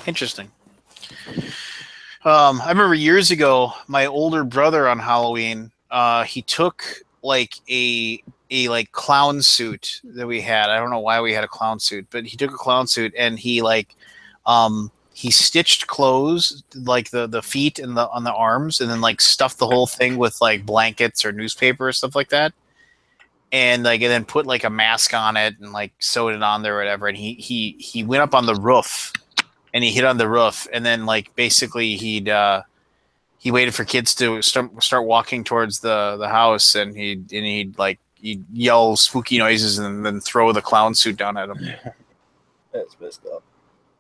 Interesting. I remember years ago, my older brother on Halloween, he took a clown suit that we had. I don't know why we had a clown suit, but he took a clown suit and he he stitched clothes the feet and on the arms, and then stuffed the whole thing with blankets or newspaper or stuff like that, and and then put a mask on it and sewed it on there or whatever. And he went up on the roof and he hid on the roof, and then basically he waited for kids to start walking towards the house, and he'd yell spooky noises and then throw the clown suit down at them. That's messed up.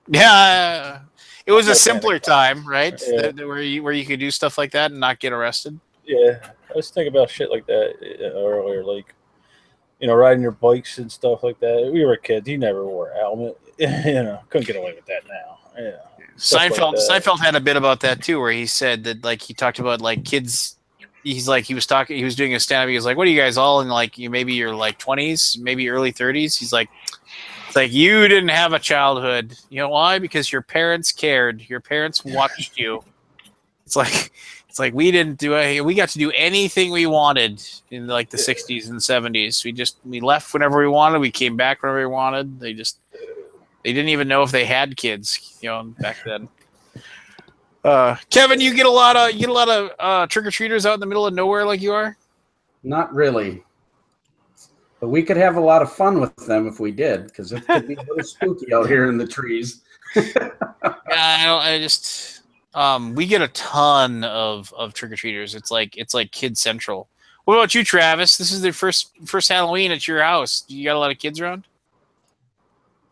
Yeah, it was a simpler time, right? Yeah. Where you could do stuff like that and not get arrested. Yeah, I was thinking about shit like that earlier, riding your bikes and stuff like that. We were kids. You never wore a helmet. Couldn't get away with that now. Yeah. Seinfeld had a bit about that too, where he said that he talked about kids. He was doing a stand up. He was like, "What are you guys all in maybe your 20s, maybe early 30s?" He's like, "It's you didn't have a childhood. You know why? Because your parents cared. Your parents watched you. It's like we didn't do we got to do anything we wanted in the 60s and 70s. We left whenever we wanted. We came back whenever we wanted. They didn't even know if they had kids, back then." Kevin, you get a lot of trick or treaters out in the middle of nowhere like you are. Not really. But we could have a lot of fun with them if we did, because it could be a little spooky out here in the trees. We get a ton of trick or treaters. It's like Kid Central. What about you, Travis? This is their first Halloween at your house. You got a lot of kids around?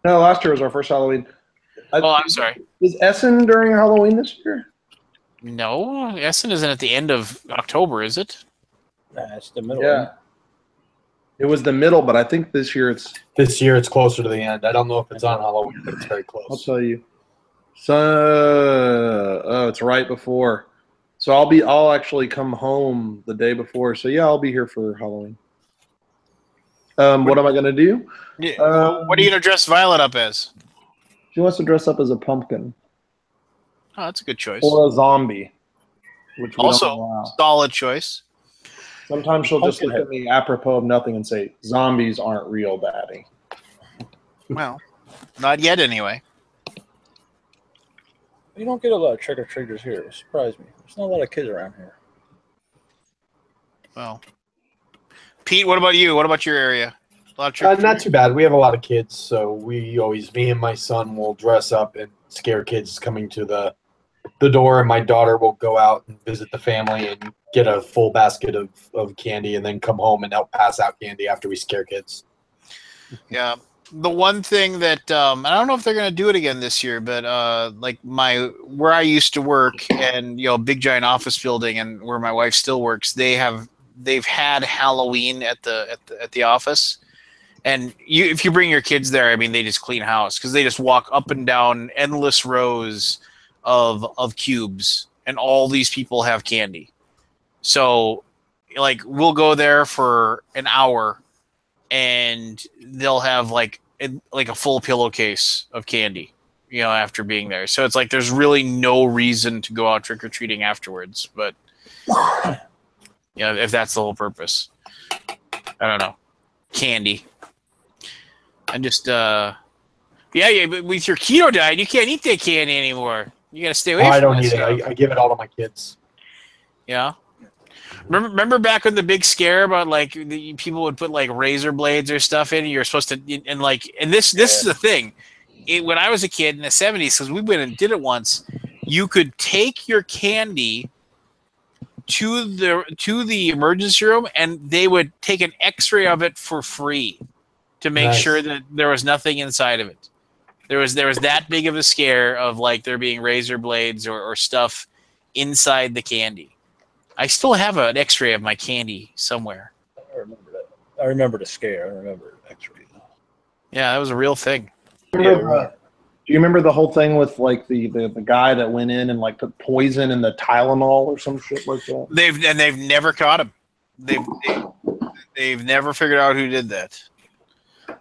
No, last year was our first Halloween. I'm sorry. Is Essen during Halloween this year? No, Essen isn't at the end of October, is it? Nah, it's the middle. Yeah. It was the middle, but I think this year it's closer to the end. I don't know if it's on Halloween, but it's very close. I'll tell you. So it's right before. So I'll actually come home the day before. So yeah, I'll be here for Halloween. What am I gonna do? Yeah. What are you gonna dress Violet up as? She wants to dress up as a pumpkin Oh, that's a good choice. or a zombie, which we Also, don't allow. solid choice. Sometimes she'll just look at me apropos of nothing and say, "Zombies aren't real, Daddy." Well, not yet anyway. You don't get a lot of trick or treaters here. It surprised me. There's not a lot of kids around here. Well, Pete, what about you? What about your area? A lot of Not too bad. We have a lot of kids, so me and my son will dress up and scare kids coming to the door, and my daughter will go out and visit the family and get a full basket of candy and then come home and help pass out candy after we scare kids. Yeah. The one thing that I don't know if they're going to do it again this year, but like where I used to work and big giant office building and where my wife still works, they've had Halloween at the office. And if you bring your kids there, I mean, they just clean house because they just walk up and down endless rows of cubes, and all these people have candy. So, like, we'll go there for an hour, and they'll have like a full pillowcase of candy, after being there. So it's like there's really no reason to go out trick or treating afterwards. But if that's the whole purpose, I don't know, candy. And just but with your keto diet, you can't eat that candy anymore. You got to stay away from it. I don't eat it. I give it all to my kids. Yeah. Remember back when the big scare about like people would put like razor blades or stuff in, and you're supposed to and this is the thing. When I was a kid in the 70s, because we went and did it once, you could take your candy to the emergency room, and they would take an X-ray of it for free to make sure that there was nothing inside of it. There was that big of a scare of like there being razor blades or stuff inside the candy. I still have an X-ray of my candy somewhere. I remember that. I remember the scare. I remember X-ray. Yeah, that was a real thing. Do you remember the whole thing with like the guy that went in and like put poison in the Tylenol or some shit like that? They've never caught him. They've never figured out who did that.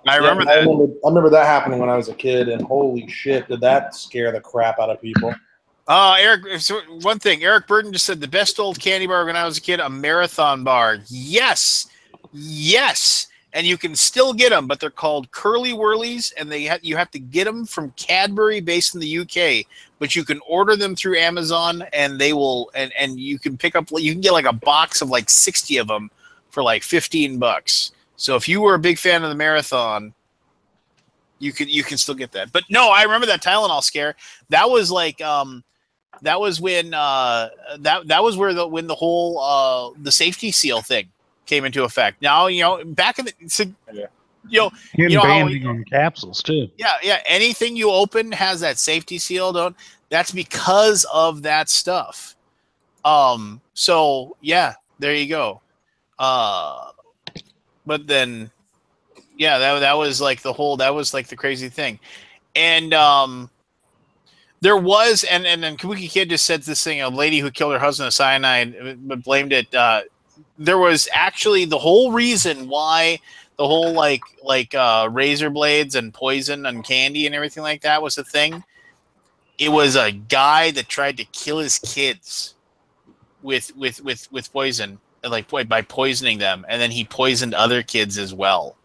I remember that. I remember that happening when I was a kid, and holy shit, did that scare the crap out of people. Eric, so one thing. Eric Burton just said the best old candy bar when I was a kid, a Marathon bar. Yes. And you can still get them, but they're called Curly Whirlies, and you have to get them from Cadbury, based in the UK. But you can order them through Amazon, and they will, and you can pick up. You can get like a box of like 60 of them for like $15. So if you were a big fan of the Marathon, you can still get that. But no, I remember that Tylenol scare. That was like that was when that was where when the whole the safety seal thing came into effect. Now back in the banning on capsules too. Yeah. Anything you open has that safety seal. That's because of that stuff. So yeah, there you go. But then, yeah, that was like that was like the crazy thing. And there was, and then Kabuki Kid just said this thing, a lady who killed her husband with cyanide, but blamed it. There was actually the whole reason why the whole like razor blades and poison and candy and everything like that was a thing. It was a guy that tried to kill his kids with poison. Like by poisoning them, and then he poisoned other kids as well,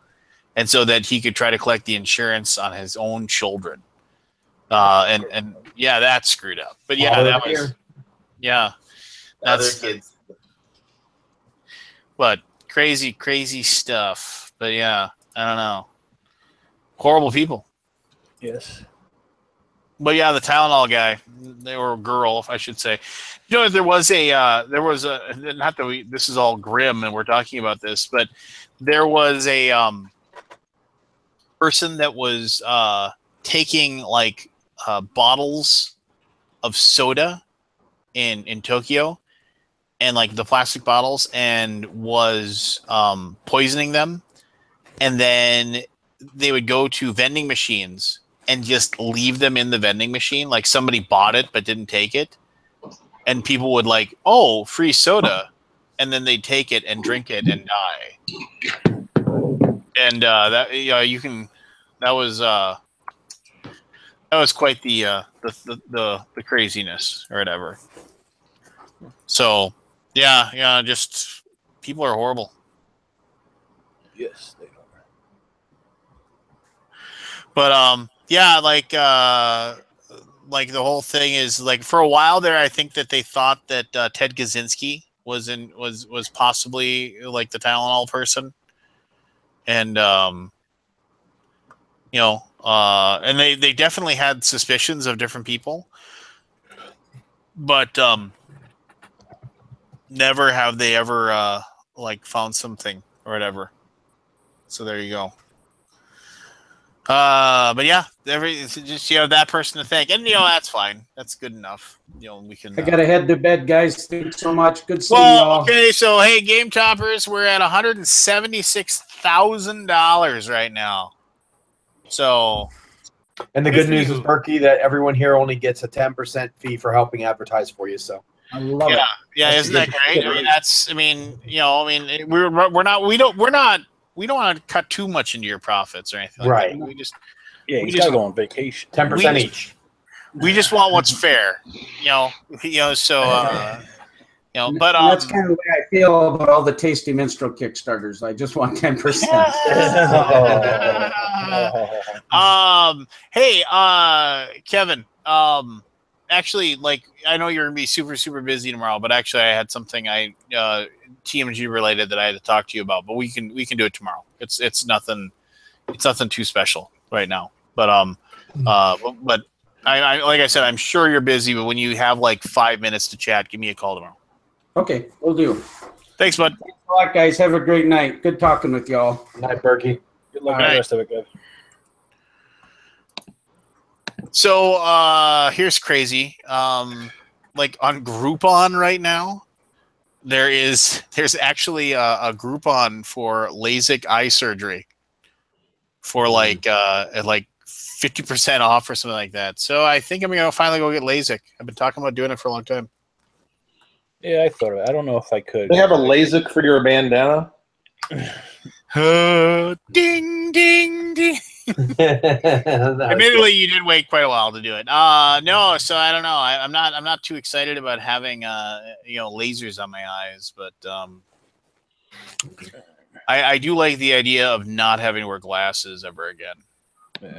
and so that he could try to collect the insurance on his own children. And yeah, that's screwed up. But yeah, that was Other that's kids. what crazy stuff. But yeah, I don't know. Horrible people. Yes. But yeah, the Tylenol guy, or girl, I should say. You know, there was a not that this is all grim and we're talking about this, but there was a person that was taking like bottles of soda in Tokyo, and like the plastic bottles, and was poisoning them, and then they would go to vending machines and just leave them in the vending machine, like somebody bought it but didn't take it, and people would like, oh, free soda, and then they'd take it and drink it and die. And that was quite the craziness or whatever. So yeah, just people are horrible. Yes, they are. But yeah, like the whole thing is like, for a while there, I think that they thought that Ted Kaczynski was possibly like the Tylenol person, and and they definitely had suspicions of different people, but never have they ever like found something or whatever. So there you go. But yeah, just that person to thank, and that's fine. That's good enough. We can. I gotta head to bed, guys. Thanks so much. Good seeing y'all. Okay, so hey, Game Toppers, we're at $176,000 right now. So, and the good news is, Berkey, that everyone here only gets a 10% fee for helping advertise for you. So I love it. Yeah, isn't that great? We don't want to cut too much into your profits or anything like right. that. We just gotta go on vacation. 10% each. We just want what's fair, So, but that's kind of the way I feel about all the Tasty Minstrel Kickstarters. I just want 10%. Hey, Kevin. Actually, like, I know you're gonna be super busy tomorrow, but actually, I had something TMG related that I had to talk to you about. But we can do it tomorrow. It's nothing too special right now. But but I like I said, I'm sure you're busy. But when you have like 5 minutes to chat, give me a call tomorrow. Okay, we'll do. Thanks, bud. Thanks a lot, guys. Have a great night. Good talking with y'all. Good night, Berkey. Good luck with the rest of it, guys. So here's crazy. Like on Groupon right now, there's actually a Groupon for LASIK eye surgery for like 50% off or something like that. So I think I'm gonna finally go get LASIK. I've been talking about doing it for a long time. Yeah, I thought of it. I don't know if I could. They have a LASIK for your bandana. Ding ding ding. Admittedly, you did wait quite a while to do it. No, so I don't know. I'm not too excited about having lasers on my eyes, but I do like the idea of not having to wear glasses ever again,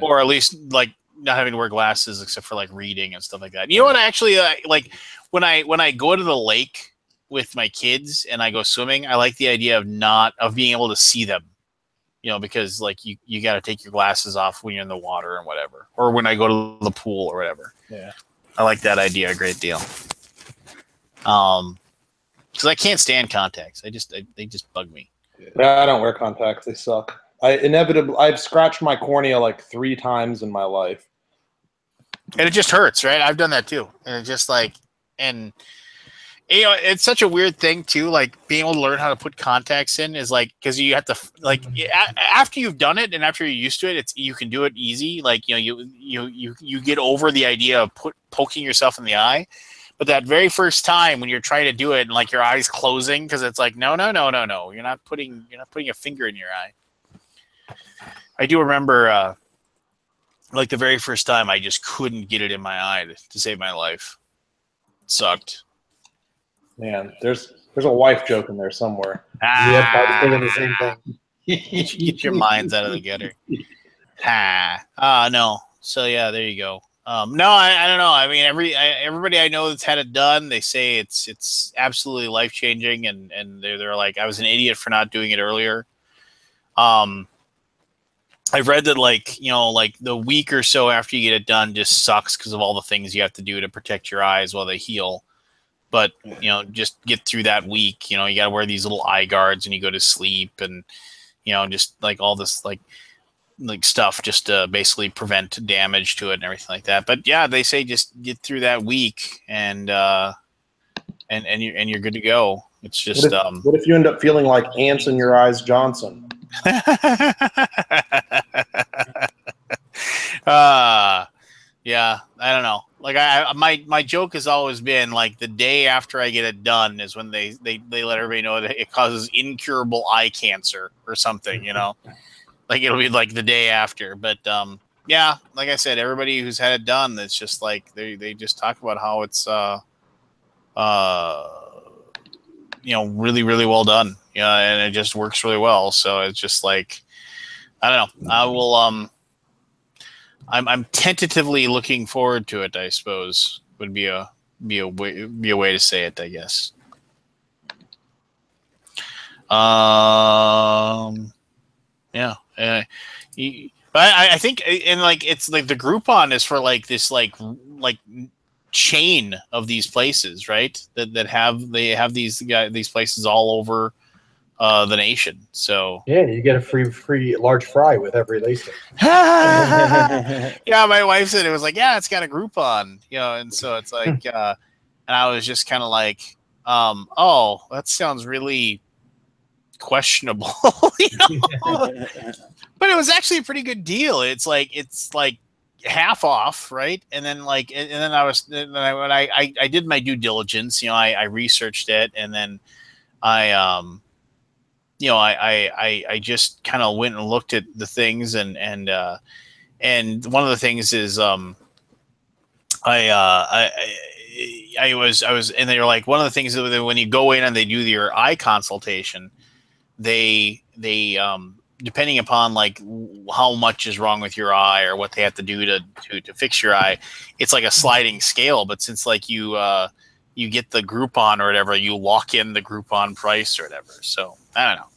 or at least like not having to wear glasses except for like reading and stuff like that. You know what? Actually, like when I go to the lake with my kids and I go swimming, I like the idea of being able to see them. Because like you got to take your glasses off when you're in the water and whatever, or when I go to the pool or whatever. Yeah, I like that idea a great deal. Because I can't stand contacts. They just bug me. Yeah, I don't wear contacts. They suck. I've scratched my cornea like 3 times in my life, and it just hurts, right? I've done that too, and it's just like, and it's such a weird thing too. Like being able to learn how to put contacts in is like, because you have to like after you've done it and after you're used to it, you can do it easy. Like you get over the idea of poking yourself in the eye, but that very first time when you're trying to do it and like your eyes closing because it's like no, you're not putting a finger in your eye. I do remember like the very first time I just couldn't get it in my eye to save my life. It sucked. Man, there's a wife joke in there somewhere. Yep, I was thinking the same thing. Get your minds out of the gutter. No. So yeah, there you go. No, I don't know. I mean, everybody I know that's had it done, they say it's absolutely life changing, and they're like, I was an idiot for not doing it earlier. I've read that like the week or so after you get it done just sucks because of all the things you have to do to protect your eyes while they heal. But just get through that week. You got to wear these little eye guards and you go to sleep, and just like all this like stuff just to basically prevent damage to it and everything like that. But yeah, they say just get through that week and you're good to go. It's just what if you end up feeling like ants in your eyes, Johnson? Yeah, I don't know. Like my joke has always been like the day after I get it done is when they let everybody know that it causes incurable eye cancer or something, like it'll be like the day after. But yeah, like I said, everybody who's had it done, it's just like they just talk about how it's really, really well done. Yeah, and it just works really well. So it's just like, I don't know. I will. I'm tentatively looking forward to it. I suppose would be a way to say it. I guess. Yeah. But I think, and like it's like the Groupon is for like this like chain of these places, right? That have these places all over the nation. So Yeah, you get a free large fry with every LASIK. yeah, my wife said it was like, yeah, it's got a Groupon, and so it's like, and I was just kind of like, oh, that sounds really questionable, but it was actually a pretty good deal. It's like half off, right? And then then when I did my due diligence, I researched it, and then I I just kind of went and looked at the things, and one of the things is I was and they're like, one of the things that when you go in and they do your eye consultation, they depending upon like how much is wrong with your eye or what they have to do to fix your eye, it's like a sliding scale. But since like you get the Groupon or whatever, you lock in the Groupon price or whatever. So I don't know.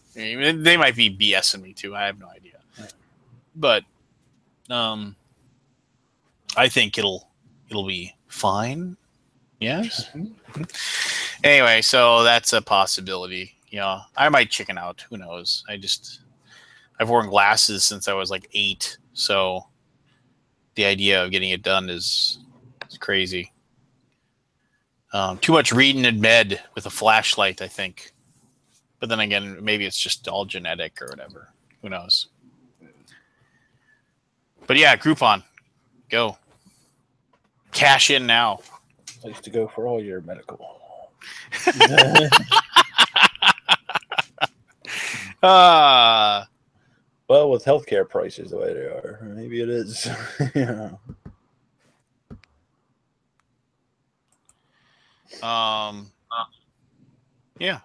They might be BSing me too. I have no idea. But I think it'll be fine. Yes. Anyway, so that's a possibility. I might chicken out. Who knows? I've worn glasses since I was like 8, so the idea of getting it done is crazy. Too much reading in bed with a flashlight, I think. But then again, maybe it's just all genetic or whatever. Who knows? But yeah, Groupon, go. Cash in now. Place to go for all your medical. Well, with healthcare prices the way they are, maybe it is. Yeah.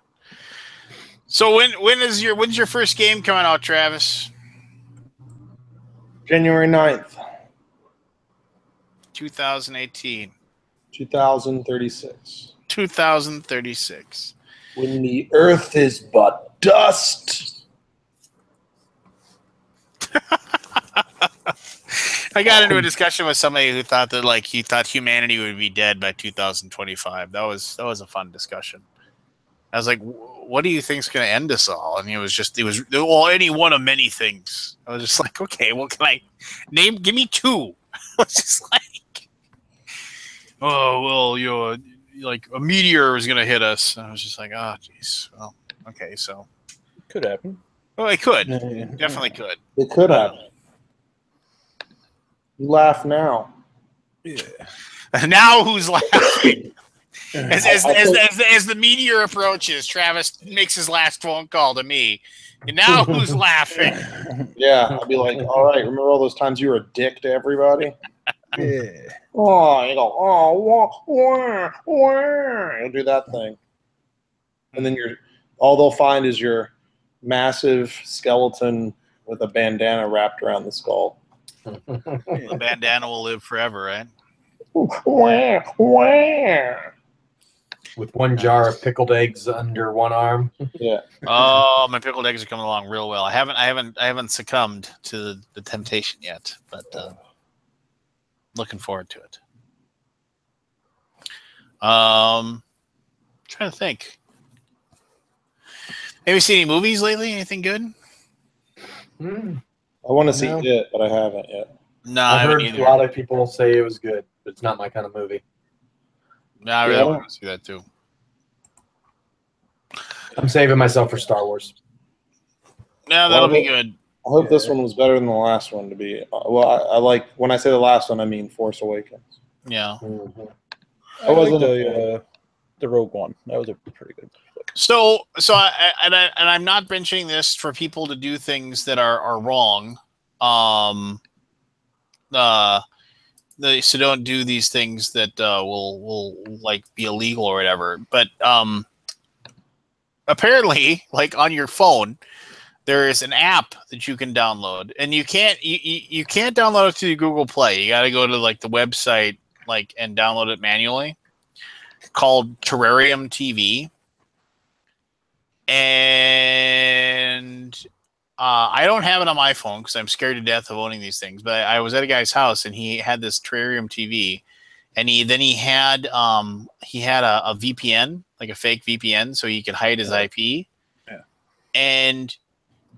So when's your first game coming out, Travis? January 9th. 2018. 2036. 2036. When the earth is but dust. I got into a discussion with somebody who thought that he thought humanity would be dead by 2025. That was a fun discussion. I was like, what do you think's going to end us all? And it was any one of many things. I was just like, okay, well, can I give me 2? It's just like, oh, well, like a meteor is going to hit us. And I was just like, oh, geez. Well, okay, so. Could happen. Well, it could. Definitely could. It could happen. You laugh now. Yeah. Now who's laughing? As the meteor approaches, Travis makes his last phone call to me. And now who's laughing? Yeah, I'll be like, all right, remember all those times you were a dick to everybody? Yeah. Oh, you go, oh, wah, wah. You'll do that thing. And then all they'll find is your massive skeleton with a bandana wrapped around the skull. The bandana will live forever, right? With one jar of pickled eggs under one arm. Yeah. Oh, my pickled eggs are coming along real well. I haven't succumbed to the temptation yet, but looking forward to it. Trying to think. Have you seen any movies lately? Anything good? I want to see it, but I haven't yet. No, I haven't heard either. a lot of people say it was good, but it's not my kind of movie. No, I really want to see that too. I'm saving myself for Star Wars. No, that'll be good. I hope this one was better than the last one to be. Well, I like when I say the last one, I mean Force Awakens. Yeah. I wasn't the Rogue One. That was a pretty good. So I'm not mentioning this for people to do things that are wrong. So don't do these things that will like be illegal or whatever. But apparently, like on your phone, there is an app that you can download, and you can't download it to Google Play. You got to go to like the website and download it manually. Called Terrarium TV. And I don't have it on my phone because I'm scared to death of owning these things. But I was at a guy's house and he had this Terrarium TV, and he had a VPN, like a fake VPN, so he could hide his IP. Yeah. And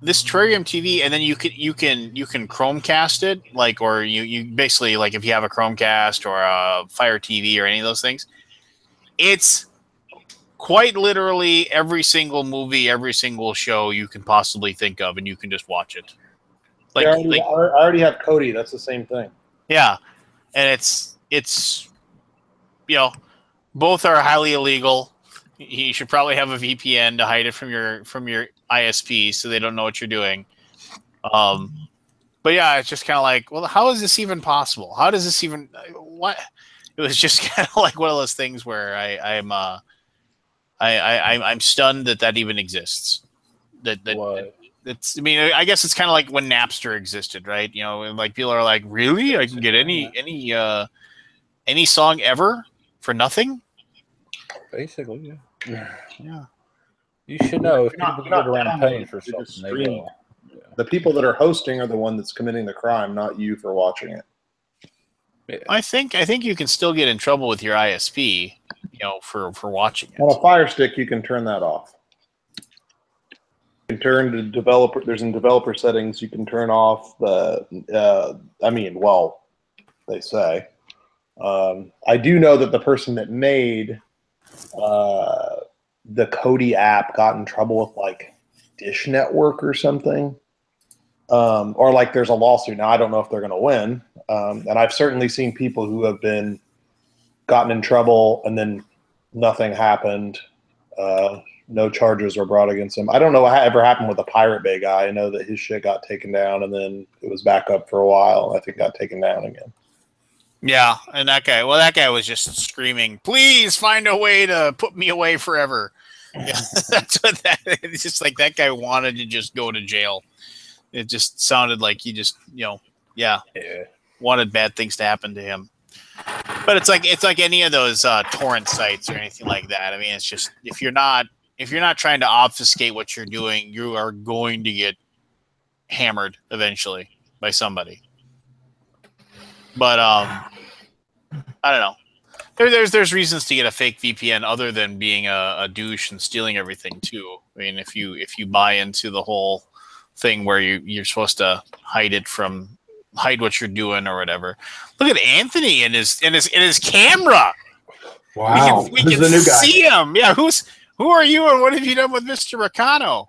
this Terrarium TV, and then you can Chromecast it, or you basically, like, if you have a Chromecast or a Fire TV or any of those things, it's quite literally every single movie, every single show you can possibly think of, and you can just watch it. I already have Cody. That's the same thing. Yeah, and it's both are highly illegal. You should probably have a VPN to hide it from your ISP so they don't know what you're doing. But yeah, it's just kind of like, well, how is this even possible? How does this even what? It was just kind of like one of those things where I'm stunned that even exists. It's. I mean, I guess it's kind of like when Napster existed, right? Like people are like, really? I can get any song ever for nothing. Basically, yeah. Yeah. You should know if people get around paying for something, they will. Yeah. The people that are hosting are the one that's committing the crime, not you for watching it. Yeah. I think you can still get in trouble with your ISP, for watching it. On a Fire Stick, you can turn that off. You can turn to developer. There's in developer settings, you can turn off the. They say. I do know that the person that made the Kodi app got in trouble with like Dish Network or something. Or like there's a lawsuit. Now I don't know if they're going to win. And I've certainly seen people who have gotten in trouble and then nothing happened. No charges were brought against him. I don't know what ever happened with the Pirate Bay guy. I know that his shit got taken down and then it was back up for a while. I think it got taken down again. Yeah, and that guy was just screaming, "Please find a way to put me away forever." Yeah, that's what it's just like that guy wanted to just go to jail. It just sounded like he just, wanted bad things to happen to him. But it's like any of those torrent sites or anything like that. I mean, it's just if you're not trying to obfuscate what you're doing, you are going to get hammered eventually by somebody. But I don't know. There's reasons to get a fake VPN other than being a douche and stealing everything too. I mean, if you buy into the whole thing where you're supposed to hide what you're doing or whatever. Look at Anthony and his camera. Wow, we can the new guy. see him. Yeah, who are you and what have you done with Mr. Ricano?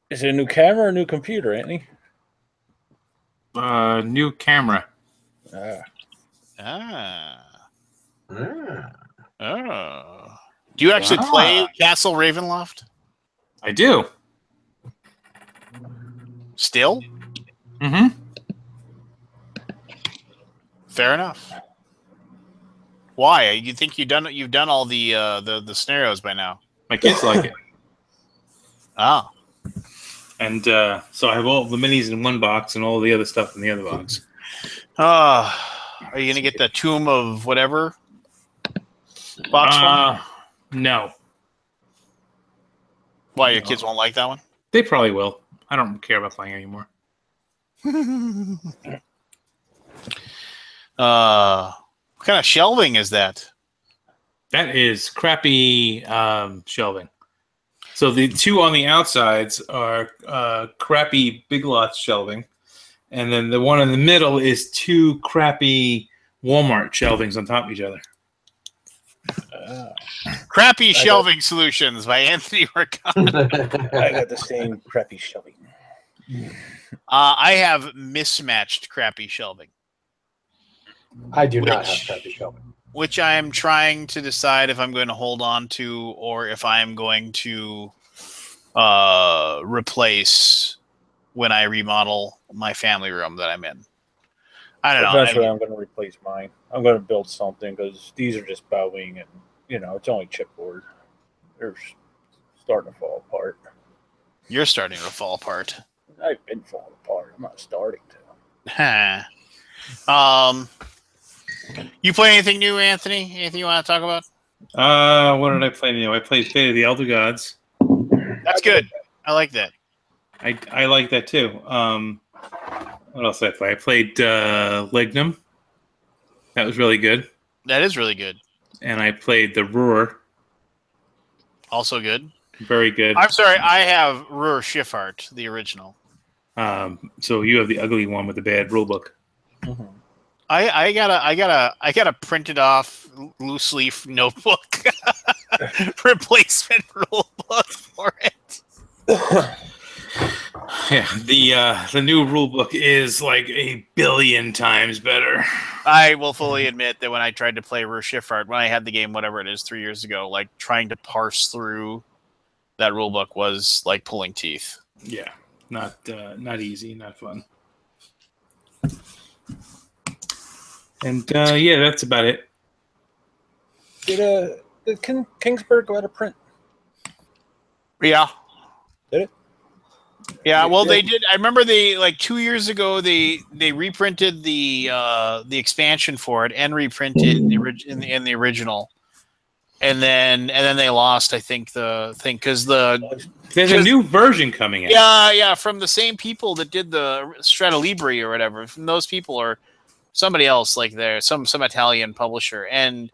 Is it a new camera or a new computer, Anthony? New camera. Do you actually play Castle Ravenloft? I do. Still? Mm-hmm. Fair enough. Why? You think you've done all the scenarios by now? My kids like it. Oh. And so I have all the minis in one box and all the other stuff in the other box. Are you gonna get the Tomb of whatever box one? No. Why your kids won't like that one? They probably will. I don't care about playing anymore. What kind of shelving is that? That is crappy shelving. So the two on the outsides are crappy Big Lots shelving, and then the one in the middle is two crappy Walmart shelvings on top of each other. Crappy Shelving Solutions by Anthony Ricon. I got the same crappy shelving. I have mismatched crappy shelving. I do not have crappy shelving. Which I am trying to decide if I'm going to hold on to or if I am going to replace when I remodel my family room that I'm in. I don't know. Eventually, I'm going to replace mine. I'm going to build something because these are just bowing and, it's only chipboard. They're starting to fall apart. You're starting to fall apart. I've been falling apart. I'm not starting to. You play anything new, Anthony? Anything you want to talk about? What did I play new? I played Fate of the Elder Gods. That's good. I like that. I like that too. What else did I play? I played Lignum. That was really good. That is really good. And I played the Roar. Also good. Very good. I'm sorry, I have Ruhr Schifart, the original. So you have the ugly one with the bad rulebook. Mm-hmm. I got a printed off loose leaf notebook replacement rulebook for it. Yeah, the new rulebook is like 1 billion times better. I will fully admit that when I tried to play Ruhr Schifart, when I had the game, whatever it is, 3 years ago, like trying to parse through that rulebook was like pulling teeth. Yeah, not easy, not fun. And yeah, that's about it. Did Kingsburg go out of print? Yeah. Did it? Yeah, well, they did. I remember they 2 years ago they reprinted the expansion for it and reprinted in the original, and then they lost. I think the thing because there's a new version coming out. Yeah, from the same people that did the Strata Libri or whatever. From those people or somebody else like there, some Italian publisher, and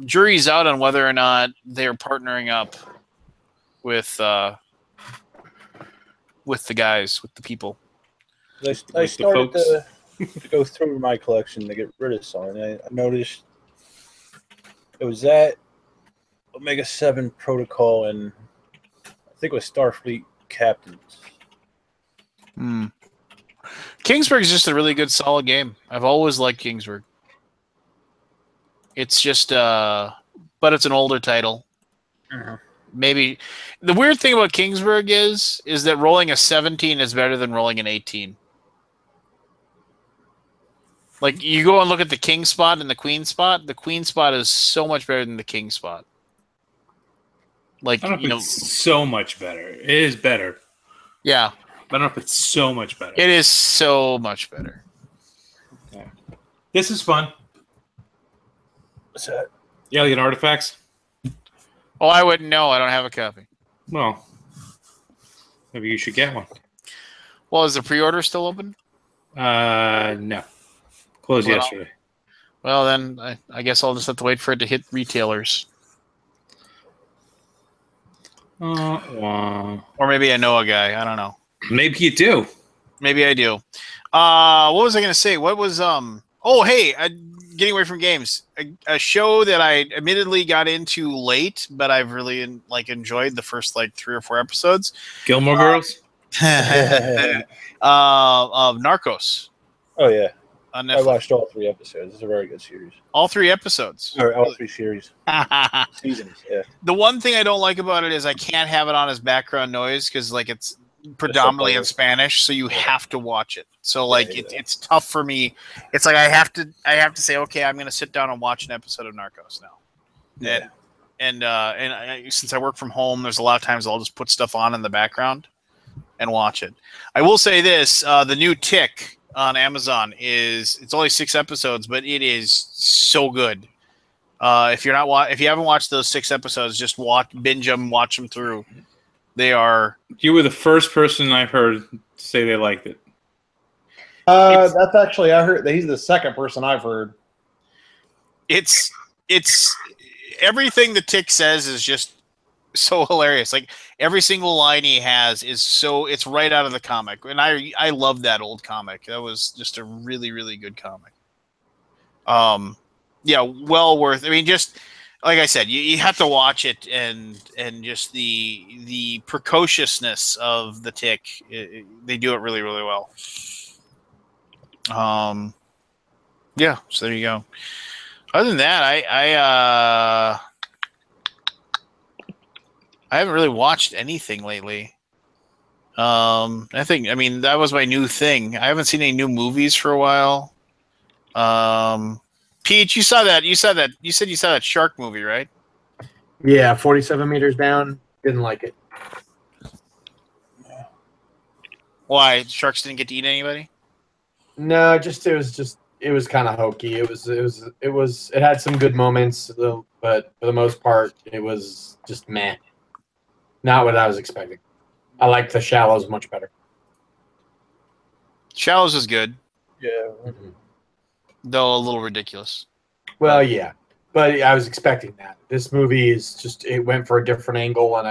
jury's out on whether or not they're partnering up with the guys, with the people. I started to go through my collection to get rid of some, and I noticed it was that Omega 7 Protocol and I think it was Starfleet Captains. Kingsburg is just a really good, solid game. I've always liked Kingsburg. It's just, but it's an older title. Maybe the weird thing about Kingsburg is that rolling a 17 is better than rolling an 18. Like you go and look at the king spot and the queen spot. The queen spot is so much better than the king spot. Like I don't know if it's so much better. It is better. Yeah. I don't know if it's so much better. It is so much better. Okay. This is fun. What's that? Yeah, you get artifacts. Oh, I wouldn't know. I don't have a copy. Well, maybe you should get one. Well, is the pre-order still open? No. Closed yesterday. Well, then I guess I'll just have to wait for it to hit retailers. Or maybe I know a guy. I don't know. Maybe you do. Maybe I do. What was I going to say? What was Oh, hey, getting away from games. A show that I admittedly got into late, but I've really enjoyed the first 3 or 4 episodes. Gilmore Girls. Of Narcos. Oh yeah. On I watched all 3 episodes. It's a very good series. All 3 episodes. Or all 3 series. Seasons, yeah. The one thing I don't like about it is I can't have it on as background noise because it's predominantly in Spanish, so you have to watch it. So it's tough for me. It's like I have to say, okay, I'm going to sit down and watch an episode of Narcos now. Yeah. since I work from home, there's a lot of times I'll just put stuff on in the background and watch it. I will say this: the new Tick on Amazon it's only 6 episodes, but it is so good. If you haven't watched those 6 episodes, just binge them, watch them through. They are. You were the first person I've heard say they liked it. That's actually, I heard that he's the second person I've heard. It's everything the Tick says is just so hilarious. Like every single line he has it's right out of the comic, and I love that old comic. That was just a really, really good comic. Yeah, well worth. I mean, just like I said, you have to watch it, and just the precociousness of the Tick. They do it really, really well. Yeah, so there you go. Other than that, I haven't really watched anything lately. I mean, that was my new thing. I haven't seen any new movies for a while. Pete, you said you saw that shark movie, right? Yeah, 47 meters down. Didn't like it. Why? Sharks didn't get to eat anybody? No, it was kind of hokey. It had some good moments, but for the most part, it was just meh. Not what I was expecting. I like The Shallows much better. Shallows is good, Yeah. Mm-hmm. though a little ridiculous. Well, yeah, but I was expecting that. This movie it went for a different angle, and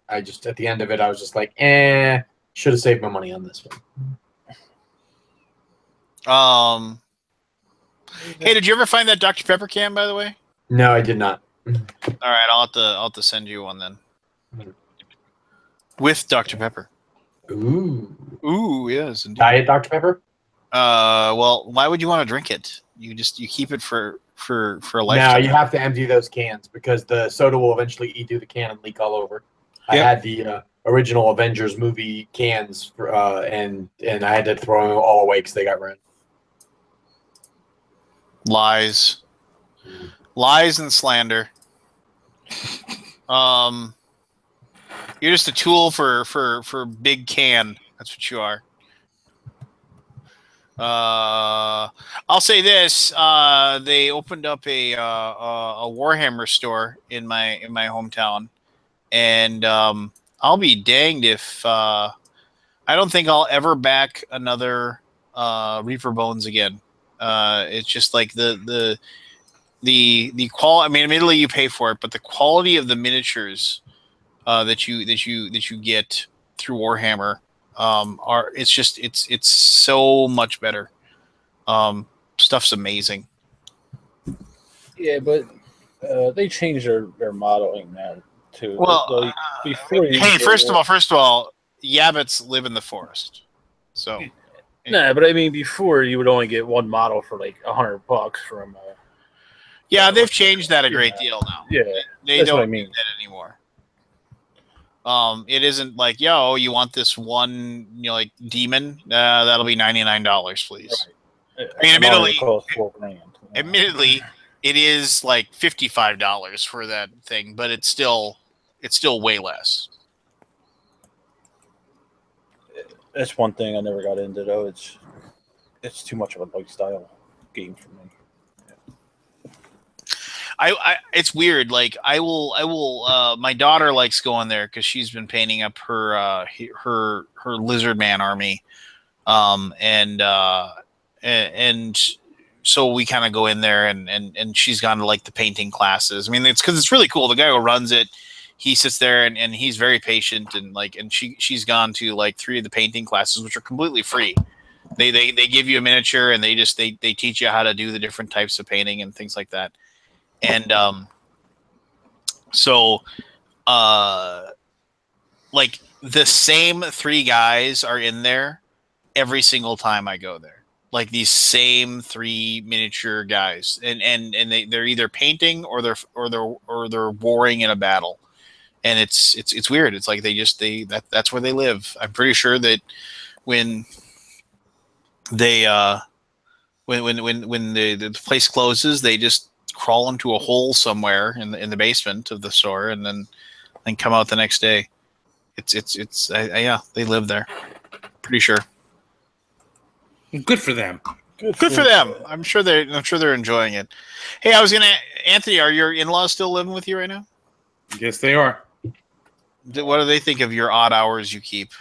I just at the end of it, I was just like, should have saved my money on this one. Hey, did you ever find that Dr. Pepper can, by the way? No, I did not. All right, I'll have to send you one then. With Dr. Pepper. Ooh, yes. Indeed. Diet Dr. Pepper? Well, why would you want to drink it? You keep it for a lifetime. No, you have to empty those cans because the soda will eventually eat through the can and leak all over. Yep. I had the original Avengers movie cans, and I had to throw them all away because they got ruined. Lies and slander. You're just a tool for Big Can. That's what you are. I'll say this: they opened up a Warhammer store in my hometown, and I'll be danged if I don't think I'll ever back another Reaper Bones again. It's just like the quality. I mean, admittedly you pay for it, but the quality of the miniatures that you get through Warhammer it's so much better. Stuff's amazing. Yeah, but they changed their modeling now too. Well, first of all, Yabbits live in the forest, so. Nah, but I mean, before you would only get one model for like $100 from. Yeah, they've changed that a great deal now. Yeah, they don't do that anymore. It isn't like, yo, you want this one, like demon? That'll be $99, please. Right. I mean, admittedly, it is like $55 for that thing, but it's still way less. That's one thing I never got into though. It's too much of a lifestyle game for me. It's weird. Like I will. My daughter likes going there because she's been painting up her lizard man army, and so we kind of go in there and she's gone to like the painting classes. I mean, it's because it's really cool. The guy who runs it, he sits there and he's very patient and she's gone to like 3 of the painting classes, which are completely free. They give you a miniature and they teach you how to do the different types of painting and things like that. And like the same 3 guys are in there every single time I go there. Like these same 3 miniature guys, and they're either painting or they're warring in a battle, and it's weird. It's like that's where they live. I'm pretty sure that when they when the place closes, they just crawl into a hole somewhere in the basement of the store and then come out the next day. Yeah, they live there. Pretty sure. Good for them. Good for them. I'm sure they're enjoying it. Hey, Anthony, are your in-laws still living with you right now? Yes, they are. What do they think of your odd hours you keep?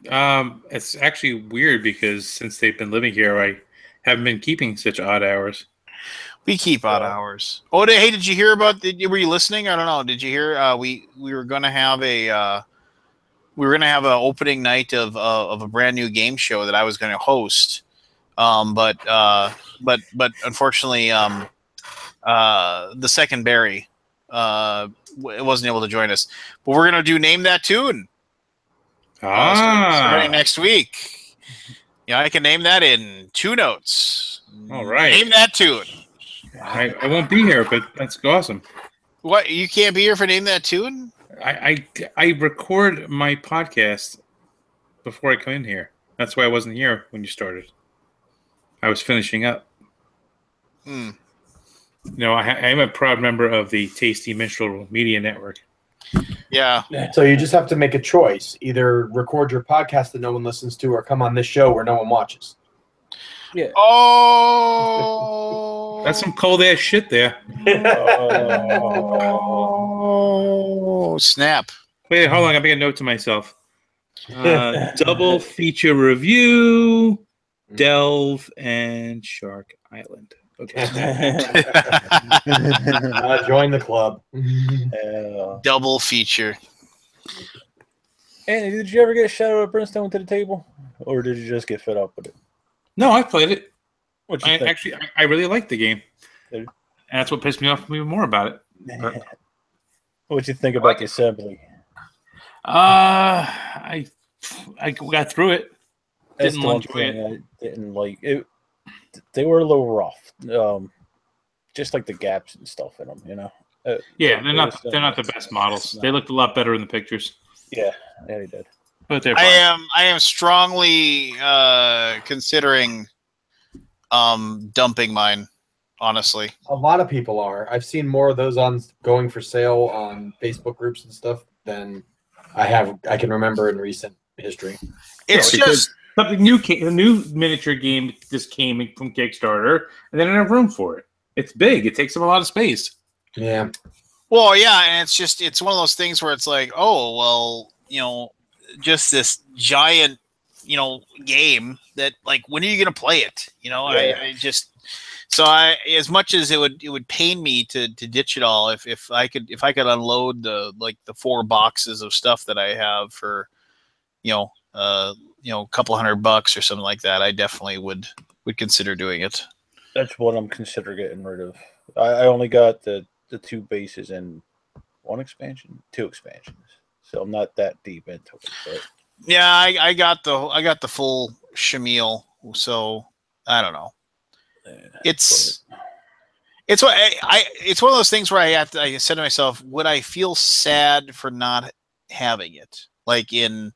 It's actually weird because since they've been living here, I haven't been keeping such odd hours. We keep odd hours. Oh, hey, did you hear about? Were you listening? I don't know. Did you hear? We were going to have a opening night of a brand new game show that I was going to host. But unfortunately, the second Barry wasn't able to join us. But we're going to do Name That Tune. Starting next week. Yeah, I can name that in 2 notes. All right. Name that tune. I won't be here, but that's awesome. What? You can't be here for Name That Tune? I record my podcast before I come in here. That's why I wasn't here when you started. I was finishing up. No, I am a proud member of the Tasty Minstrel Media Network. Yeah. So you just have to make a choice. Either record your podcast that no one listens to or come on this show where no one watches. Yeah. Oh. That's some cold-ass shit there. Oh, snap. Wait, hold on. I make a note to myself. Double feature review, Delve, and Shark Island. Okay. Join the club. Double feature. Andy, did you ever get Shadow of Brimstone to the table? Or did you just get fed up with it? No, I played it. What'd you think? Actually, I really liked the game. Did you? And that's what pissed me off even more about it. But, what'd you think about the assembly? I got through it. That's the one thing I didn't like. They were a little rough. Just like the gaps and stuff in them, you know. Yeah, they're not the best models. They looked a lot better in the pictures. Yeah, they did. But they're I am strongly considering dumping mine, honestly. A lot of people are. I've seen more of those on going for sale on Facebook groups and stuff than I can remember in recent history. It's just something new. A new miniature game just came from Kickstarter, and they didn't have room for it. It's big. It takes up a lot of space. Yeah. Well, yeah, and it's one of those things where it's like, oh, well, just this giant, game that, like, when are you going to play it? I just, so as much as it would pain me to ditch it all, if I could unload the 4 boxes of stuff that I have for, a couple $100 or something like that, I definitely would consider doing it. That's what I'm considering getting rid of. I only got the 2 bases and 2 expansions, so I'm not that deep into it. But yeah, I got the full Shamil, so I don't know. It's one of those things where I said to myself, would I feel sad for not having it? Like in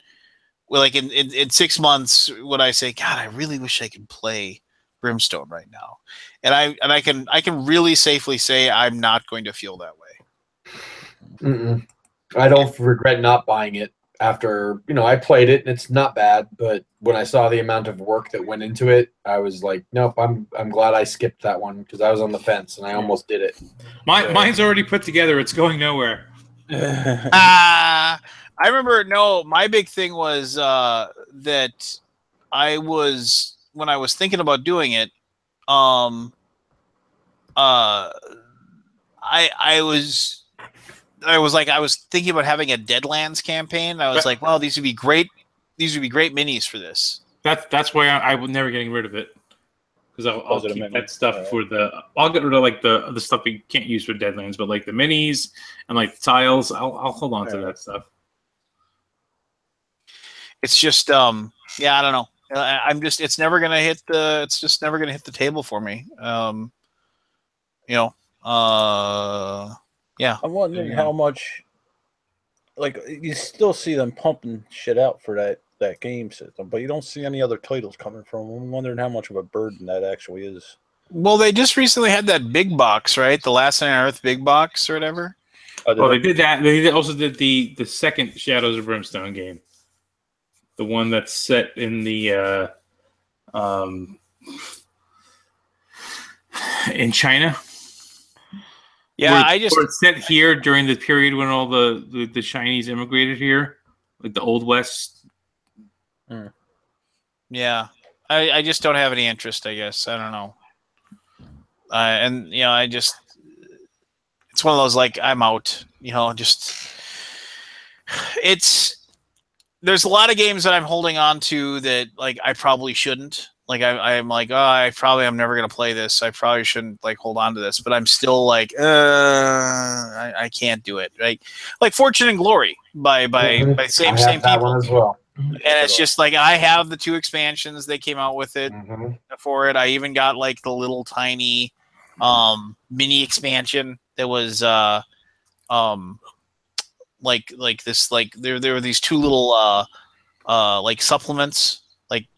6 months, would I say, God, I really wish I could play Brimstone right now? And I can really safely say I'm not going to feel that way. Mm-mm. I don't regret not buying it after, I played it and it's not bad, but when I saw the amount of work that went into it, I was like, nope, I'm glad I skipped that one because I was on the fence and I almost did it. Mine's already put together. It's going nowhere. I remember, my big thing was that I was, when I was thinking about doing it, I was thinking about having a Deadlands campaign. I was like, well, these would be great minis for this. That's why I was never getting rid of it, because I'll keep that stuff for I'll get rid of the stuff we can't use for Deadlands, but like the minis and like the tiles, I'll hold on to that stuff. It's just I don't know. It's never gonna hit the table for me. Yeah. I'm wondering how much, like, you still see them pumping shit out for that game system, but you don't see any other titles coming from them. I'm wondering how much of a burden that actually is. Well, they just recently had that big box, right? The Last Night on Earth big box or whatever. Oh, they did that. They also did the second Shadows of Brimstone game, the one that's set in the in China. Yeah, where it's set here during the period when all the Chinese immigrated here, like the Old West. Yeah, I just don't have any interest. I guess I don't know. And I just it's one of those like I'm out. There's a lot of games that I'm holding on to that like I probably shouldn't. Like I'm like, I'm never gonna play this. I probably shouldn't like hold on to this, but I'm still like, I can't do it. Right? Like Fortune and Glory by same people. One as well. And it's just like I have the 2 expansions they came out with it for it. I even got like the little tiny mini expansion that was like this like there were these 2 little like supplements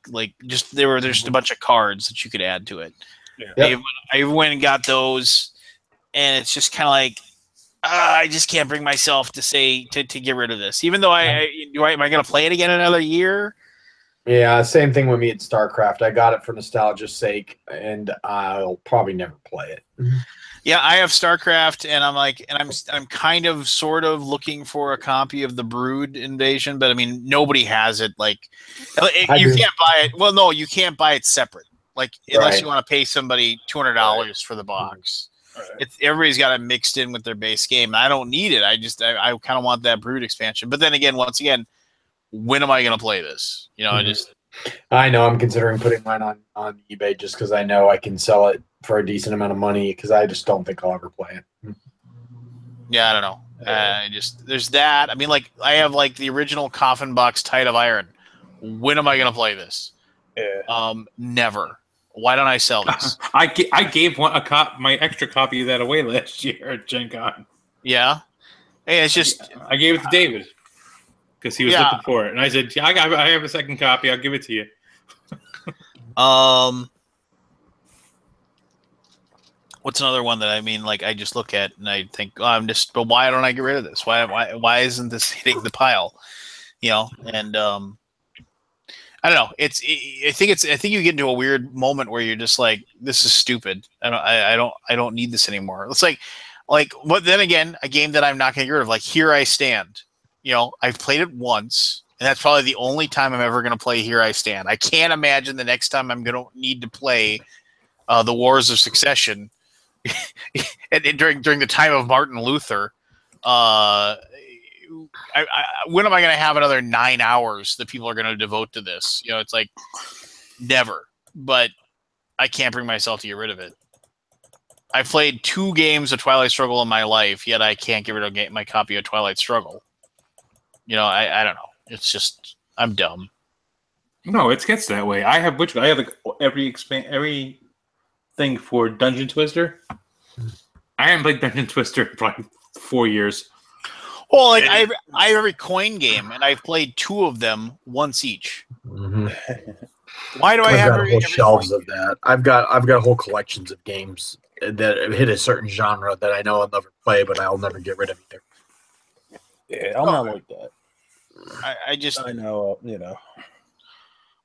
there's just a bunch of cards that you could add to it. Yep. I went and got those, and it's just kind of like I just can't bring myself to say to get rid of this, even though am I going to play it again in another year? Yeah, same thing with me at StarCraft. I got it for nostalgia's sake, and I'll probably never play it. Yeah, I have StarCraft, and I'm kind of sort of looking for a copy of the Brood Invasion, but I mean nobody has it. Like you can't buy it. Well, no, you can't buy it separate. Like unless you want to pay somebody $200 for the box. Right. Everybody's got it mixed in with their base game. I don't need it. I kind of want that Brood expansion. But then again, once again, when am I going to play this? I know I'm considering putting mine on eBay just because I know I can sell it for a decent amount of money because I just don't think I'll ever play it. Yeah, I don't know. There's that. I mean, like I have like the original Coffin Box Tide of Iron. When am I going to play this? Yeah. Never. Why don't I sell this? I gave my extra copy of that away last year at Gen Con. Yeah. Hey, it's just I gave it to David because he was looking for it, and I said, I have a second copy. I'll give it to you. What's another one that I just look at and I think, but why don't I get rid of this? Why isn't this hitting the pile? And I don't know. I think you get into a weird moment where you're just like, this is stupid. I don't need this anymore. It's like, but then again, a game that I'm not going to get rid of, like Here I Stand. I've played it once, and that's probably the only time I'm ever going to play Here I Stand. I can't imagine the next time I'm going to need to play the Wars of Succession during the time of Martin Luther. When am I going to have another 9 hours that people are going to devote to this? It's like never. But I can't bring myself to get rid of it. I've played 2 games of Twilight Struggle in my life, yet I can't get rid of my copy of Twilight Struggle. I don't know. It's just I'm dumb. No, it gets that way. I have like every thing for Dungeon Twister. I haven't played Dungeon Twister for like 4 years. Well, like I have every coin game, and I've played 2 of them once each. Mm-hmm. Why do I have whole shelves of that? I've got whole collections of games that hit a certain genre that I know I'll never play, but I'll never get rid of either. Yeah, I'm not like that. I know,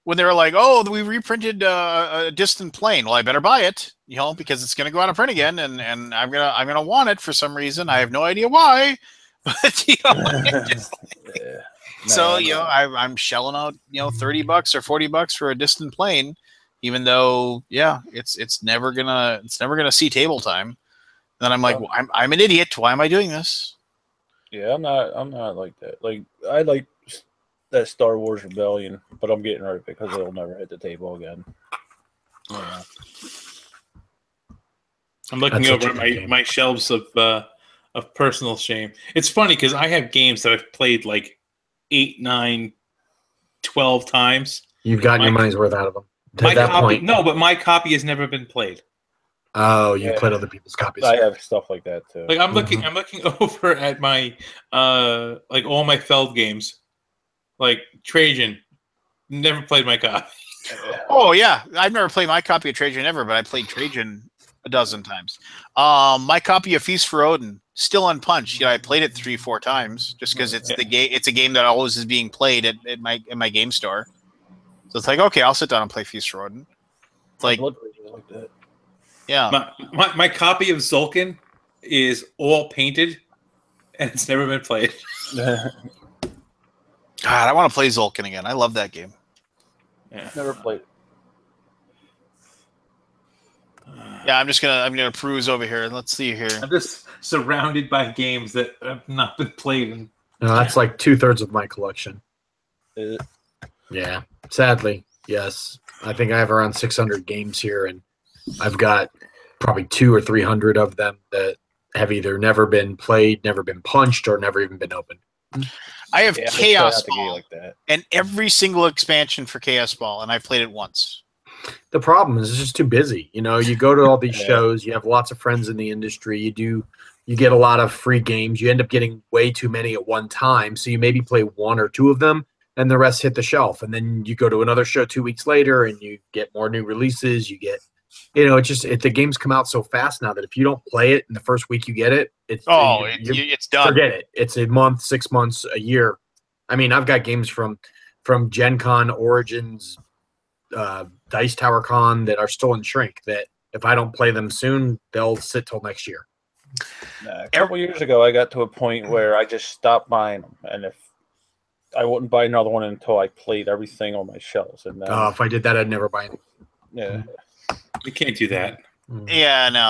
when they were like, "Oh, we reprinted a Distant Plane," well, I better buy it, because it's going to go out of print again, and I'm gonna want it for some reason. I have no idea why. But I'm shelling out $30 or $40 for a Distant Plane, even though it's never gonna see table time. And then I'm like, I'm an idiot. Why am I doing this? Yeah, I'm not like that. Like I like that Star Wars Rebellion, but I'm getting rid of it because it'll never hit the table again. Yeah. I'm looking over at my shelves of personal shame. It's funny because I have games that I've played like 8, 9, 12 times. You've gotten your money's worth out of them. But my copy has never been played. Oh, you played other people's copies. I have stuff like that too. Like I'm looking over at my like all my Feld games. Like Trajan, never played my copy. Oh yeah, I've never played my copy of Trajan ever, but I played Trajan a dozen times. My copy of Feast for Odin still unpunched. I played it 3-4 times just because it's the game. It's a game that always is being played at my game store. So it's like, okay, I'll sit down and play Feast for Odin. It's like, like that. Yeah. My copy of Zulkin is all painted, and it's never been played. God, I want to play Zulkin again. I love that game. Yeah. Never played. Yeah, I'm gonna peruse over here. Let's see here. I'm just surrounded by games that have not been played. No, that's like 2/3 of my collection. Is it? Yeah, sadly, yes. I think I have around 600 games here, and I've got probably 200 or 300 of them that have either never been played, never been punched, or never even been opened. I have Chaos Ball Ball like that. and every single expansion for Chaos Ball, and I played it once. The problem is it's just too busy. You go to all these Yeah. shows, you have lots of friends in the industry, you get a lot of free games, you end up getting way too many at one time, so you maybe play 1 or 2 of them, and the rest hit the shelf, and then you go to another show 2 weeks later, and you get more new releases, you get, the games come out so fast now that if you don't play it in the first week you get it, it's done. forget it. It's a month, 6 months, a year. I mean, I've got games from Gen Con, Origins, Dice Tower Con that are still in shrink that if I don't play them soon, they'll sit till next year. A couple years ago, I got to a point where I just stopped buying them, and if I wouldn't buy another one until I played everything on my shelves. And then, If I did that, I'd never buy it. yeah, You can't do that. Yeah, no.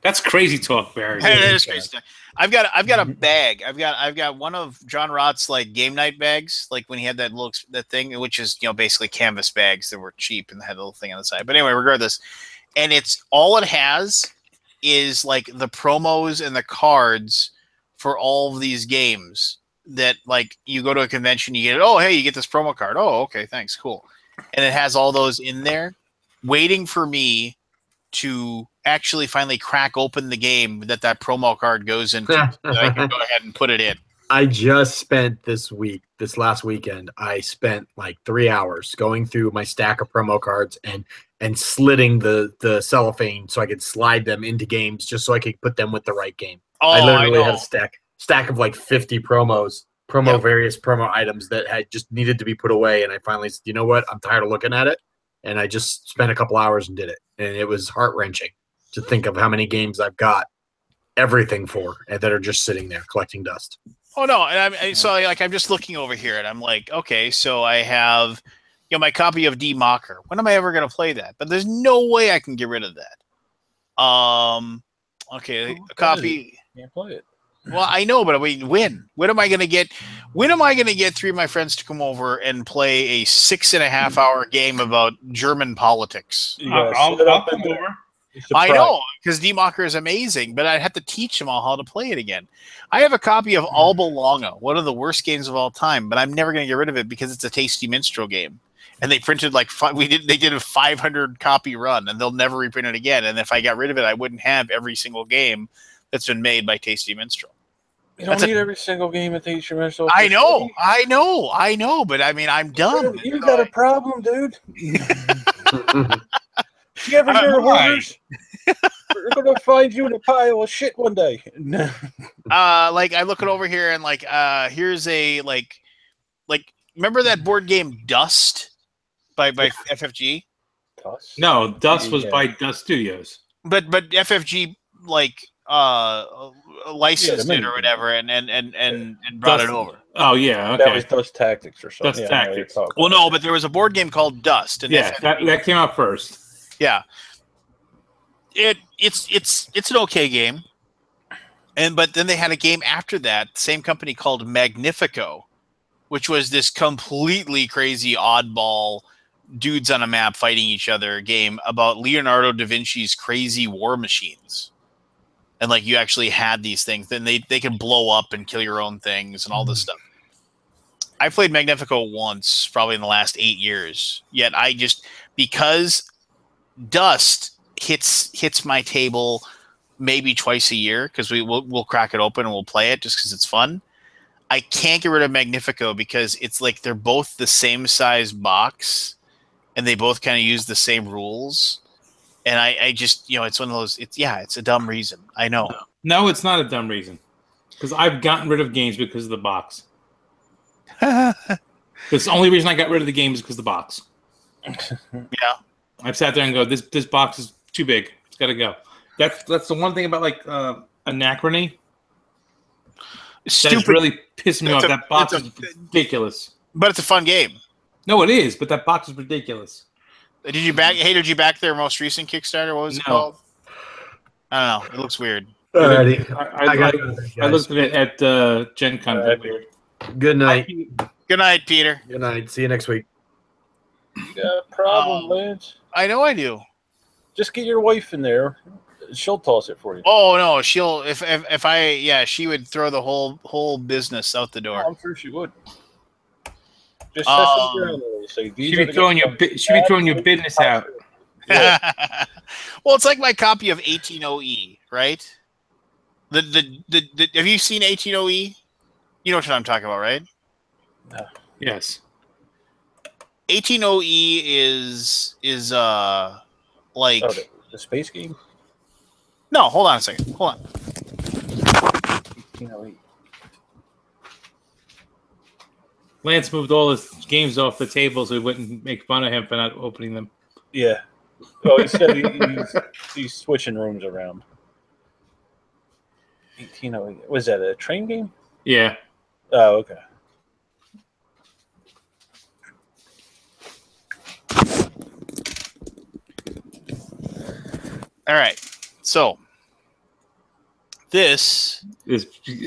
That's crazy talk, Barry. That is crazy stuff. I've got a bag. I've got one of John Roth's like game night bags, like when he had that thing, which is basically canvas bags that were cheap and had a little thing on the side. But anyway, regardless, and it's all it has is like the promos and the cards for all of these games that like you go to a convention, you get it. Oh, hey, you get this promo card. Oh, okay, thanks, cool. And it has all those in there, waiting for me to actually finally crack open the game that promo card goes into, so that I can go ahead and put it in. I just spent this last weekend, I spent like 3 hours going through my stack of promo cards and slitting the cellophane so I could slide them into games just so I could put them with the right game. Oh, I literally know. had a stack of like 50 various promo items that had just needed to be put away. And I finally said, you know what? I'm tired of looking at it. And I just spent a couple hours and did it. And it was heart-wrenching to think of how many games I've got everything for and that are just sitting there collecting dust. Oh no! And so like I'm just looking over here, and I'm like, okay, so I have my copy of D Mocker. When am I ever going to play that? But there's no way I can get rid of that. Okay, a copy. can't play it. Well, I know, but when? When am I going to get 3 of my friends to come over and play a 6.5 hour game about German politics? I'll come over. I know, because D-Mocker is amazing, but I'd have to teach them all how to play it again. I have a copy of Alba Longa, one of the worst games of all time, but I'm never going to get rid of it because it's a Tasty Minstrel game. And they printed they did a 500 copy run, and they'll never reprint it again. And if I got rid of it, I wouldn't have every single game that's been made by Tasty Minstrel. You don't need every single game at Tasty Minstrel. I know, but I mean, I'm dumb. You got a problem, dude. You ever hear of hoarders? We're gonna find you in a pile of shit one day. Like I look it over here and like here's a like remember that board game Dust by FFG? Dust? No, Dust was by Dust Studios. But FFG like licensed it or whatever and brought it over. Oh yeah, okay. That was Dust Tactics or something. Dust Tactics. Well, no, but there was a board game called Dust, and that came out first. Yeah, it's an okay game, but then they had a game after that, same company called Magnifico, which was this completely crazy oddball dudes on a map fighting each other game about Leonardo da Vinci's crazy war machines, and like you actually had these things, then they could blow up and kill your own things and all this stuff. I played Magnifico once, probably in the last 8 years. Yet because Dust hits my table maybe twice a year because we'll crack it open and we'll play it just because it's fun. I can't get rid of Magnifico because it's like they're both the same size box and they both kind of use the same rules. And I just, it's one of those. It's a dumb reason. I know. No, it's not a dumb reason. Because I've gotten rid of games because of the box. That's the only reason I got rid of the game is because of the box. Yeah. I've sat there and go, this box is too big. It's got to go. That's the one thing about like Anachrony. Stupid. That's really pissing me off. That box is ridiculous. But it's a fun game. No, it is. But that box is ridiculous. Did you back their most recent Kickstarter? What was it called? I don't know. It looks weird. Alrighty. I looked at it at Gen Con. Good night. Good night, Peter. Good night. See you next week. You got a problem, Lance? I know I do. Just get your wife in there. She'll toss it for you. Oh no, she'll she would throw the whole business out the door. Oh, I'm sure she would. Just say, she'd be throwing your business out. Yeah. Well, it's like my copy of 180E, right? The have you seen 180E? You know what I'm talking about, right? No. Yes. 180E is like the space game. No, hold on a second. Hold on. 1808. Lance moved all his games off the table so he wouldn't make fun of him for not opening them. Yeah. Oh, he said he's switching rooms around. 1808. Was that a train game? Yeah. Oh, okay. All right. So this is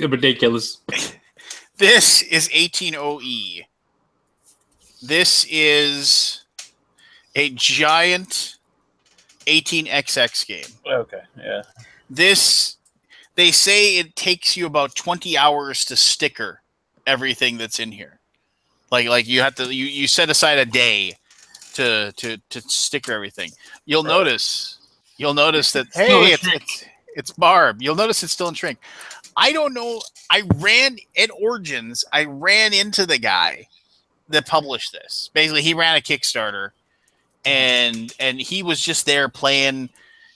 ridiculous. This is 180E. This is a giant 18XX game. Okay, yeah. This, they say it takes you about 20 hours to sticker everything that's in here. Like you have to you set aside a day to sticker everything. You'll notice that hey, it's Barb. You'll notice it's still in shrink. I don't know. I ran into the guy that published this. Basically, he ran a Kickstarter, and he was just there playing.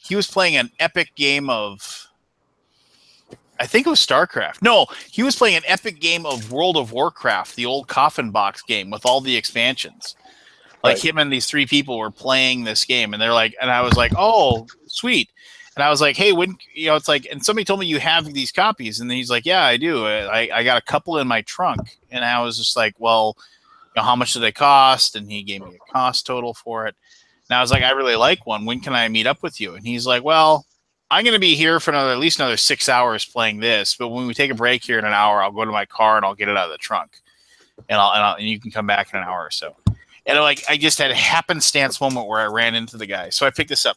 He was playing an epic game of, I think it was StarCraft. No, he was playing an epic game of World of Warcraft, the old coffin box game with all the expansions. Like him and these three people were playing this game, and they're like, and I was like, oh, sweet. And I was like, hey, when, it's like, and somebody told me you have these copies. And then he's like, yeah, I do. I got a couple in my trunk. And I was just like, well, how much do they cost? And he gave me a cost total for it. And I was like, I really like one. When can I meet up with you? And he's like, well, I'm going to be here for at least another 6 hours playing this. But when we take a break here in an hour, I'll go to my car and I'll get it out of the trunk. And you can come back in an hour or so. And I just had a happenstance moment where I ran into the guy. So I picked this up.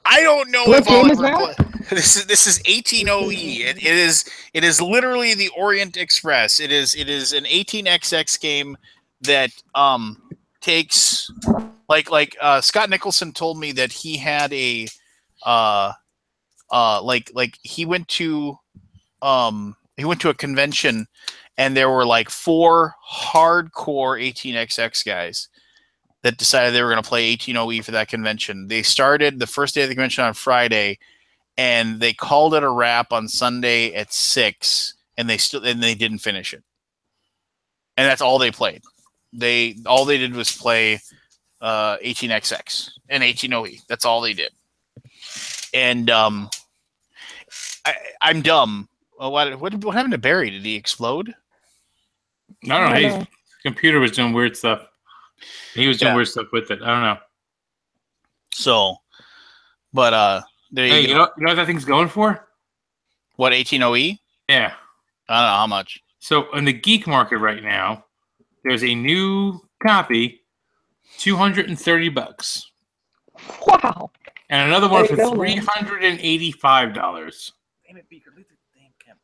I don't know if I'll ever play. This is 180E. It is literally the Orient Express. It is an 18XX game that takes like Scott Nicholson told me that he had a he went to a convention and there were like 4 hardcore 18XX guys that decided they were going to play 180E for that convention. They started the first day of the convention on Friday, and they called it a wrap on Sunday at 6, and they didn't finish it. And that's all they played. All they did was play 18XX and 180E. That's all they did. And I'm dumb. What happened to Barry? Did he explode? I don't know. His computer was doing weird stuff. He was doing weird stuff with it. I don't know. So, but there you go. You know what that thing's going for? What, 180E? Yeah. I don't know how much. So in the geek market right now, there's a new copy, $230. Wow. And another one for $385. Damn it, Beaker, leave the damn camera.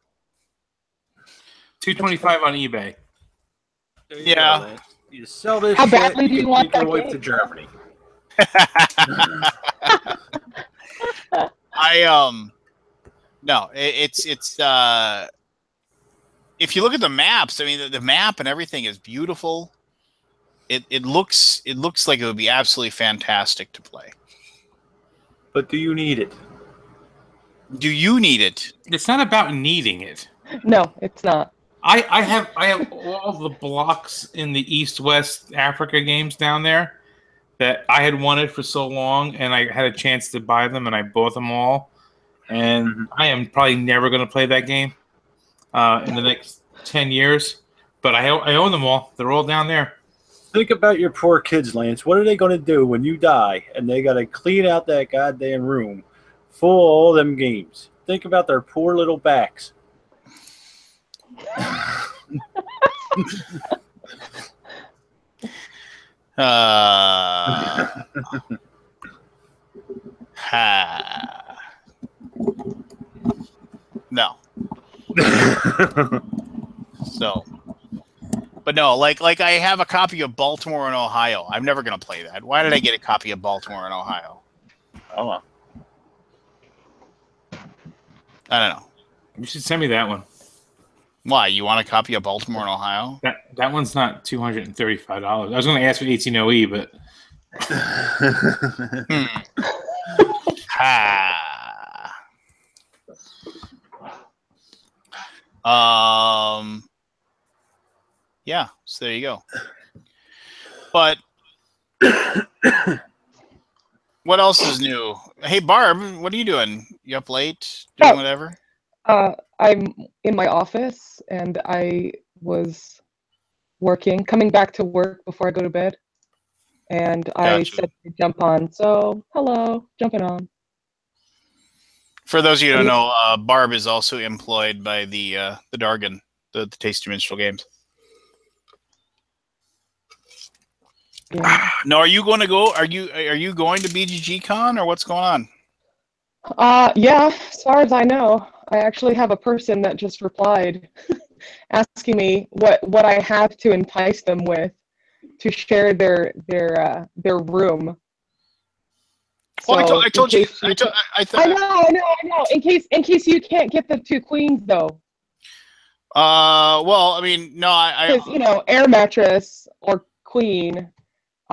$225 on eBay. Yeah. You sell this. How shit, badly do you can want take your that wife game? to Germany? No, it's if you look at the maps, I mean the map and everything is beautiful. it looks like it would be absolutely fantastic to play. But do you need it? Do you need it? It's not about needing it. No, it's not. I have all the blocks in the East-West Africa games down there that I had wanted for so long, and I had a chance to buy them, and I bought them all. And I am probably never going to play that game in the next 10 years. But I own them all. They're all down there. Think about your poor kids, Lance. What are they going to do when you die and they got to clean out that goddamn room full of all them games? Think about their poor little backs. No. So, but no, like I have a copy of Baltimore and Ohio. I'm never gonna play that. Why did I get a copy of Baltimore and Ohio? Oh, I don't know. You should send me that one. Why? You want a copy of Baltimore and Ohio? That one's not $235. I was going to ask for 18OE, but yeah, so there you go. But what else is new? Hey, Barb, what are you doing? You up late? Doing whatever? I'm in my office, and I was coming back to work before I go to bed. And I said to jump on. So, hello, jumping on. For those of you who don't know, Barb is also employed by the Dargan, the Tasty Minstrel Games. Yeah. Now, are you going to go? Are you going to BGG Con, or what's going on? Yeah, as far as I know, I actually have a person that just replied asking me what I have to entice them with to share their room. Well, So I told you. I know. In case you can't get the two queens though. Well, I mean, no, because air mattress or queen.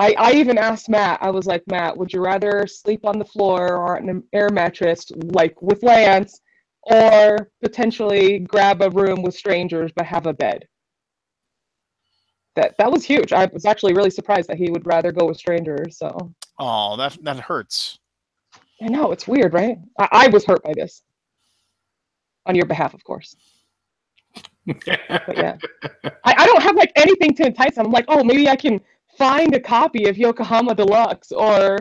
I even asked Matt. I was like, Matt, would you rather sleep on the floor or on an air mattress, like with Lance, or potentially grab a room with strangers but have a bed? That was huge. I was actually really surprised that he would rather go with strangers. So. Oh, that hurts. I know, it's weird, right? I was hurt by this. On your behalf, of course. But yeah. I don't have like anything to entice them. I'm like, oh, maybe I can find a copy of Yokohama Deluxe, or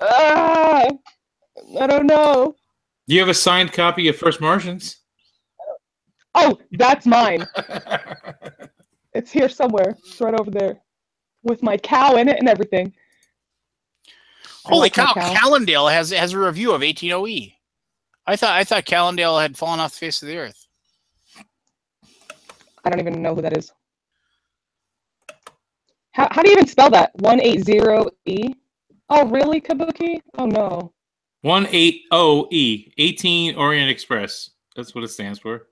I don't know. Do you have a signed copy of First Martians? Oh, that's mine. It's here somewhere. It's right over there. With my cow in it and everything. Holy cow! Callendale has a review of 18OE. I thought Callendale had fallen off the face of the earth. I don't even know who that is. How do you even spell that? 180E? Oh, really, Kabuki? Oh no. 180E, 18 Orient Express. That's what it stands for.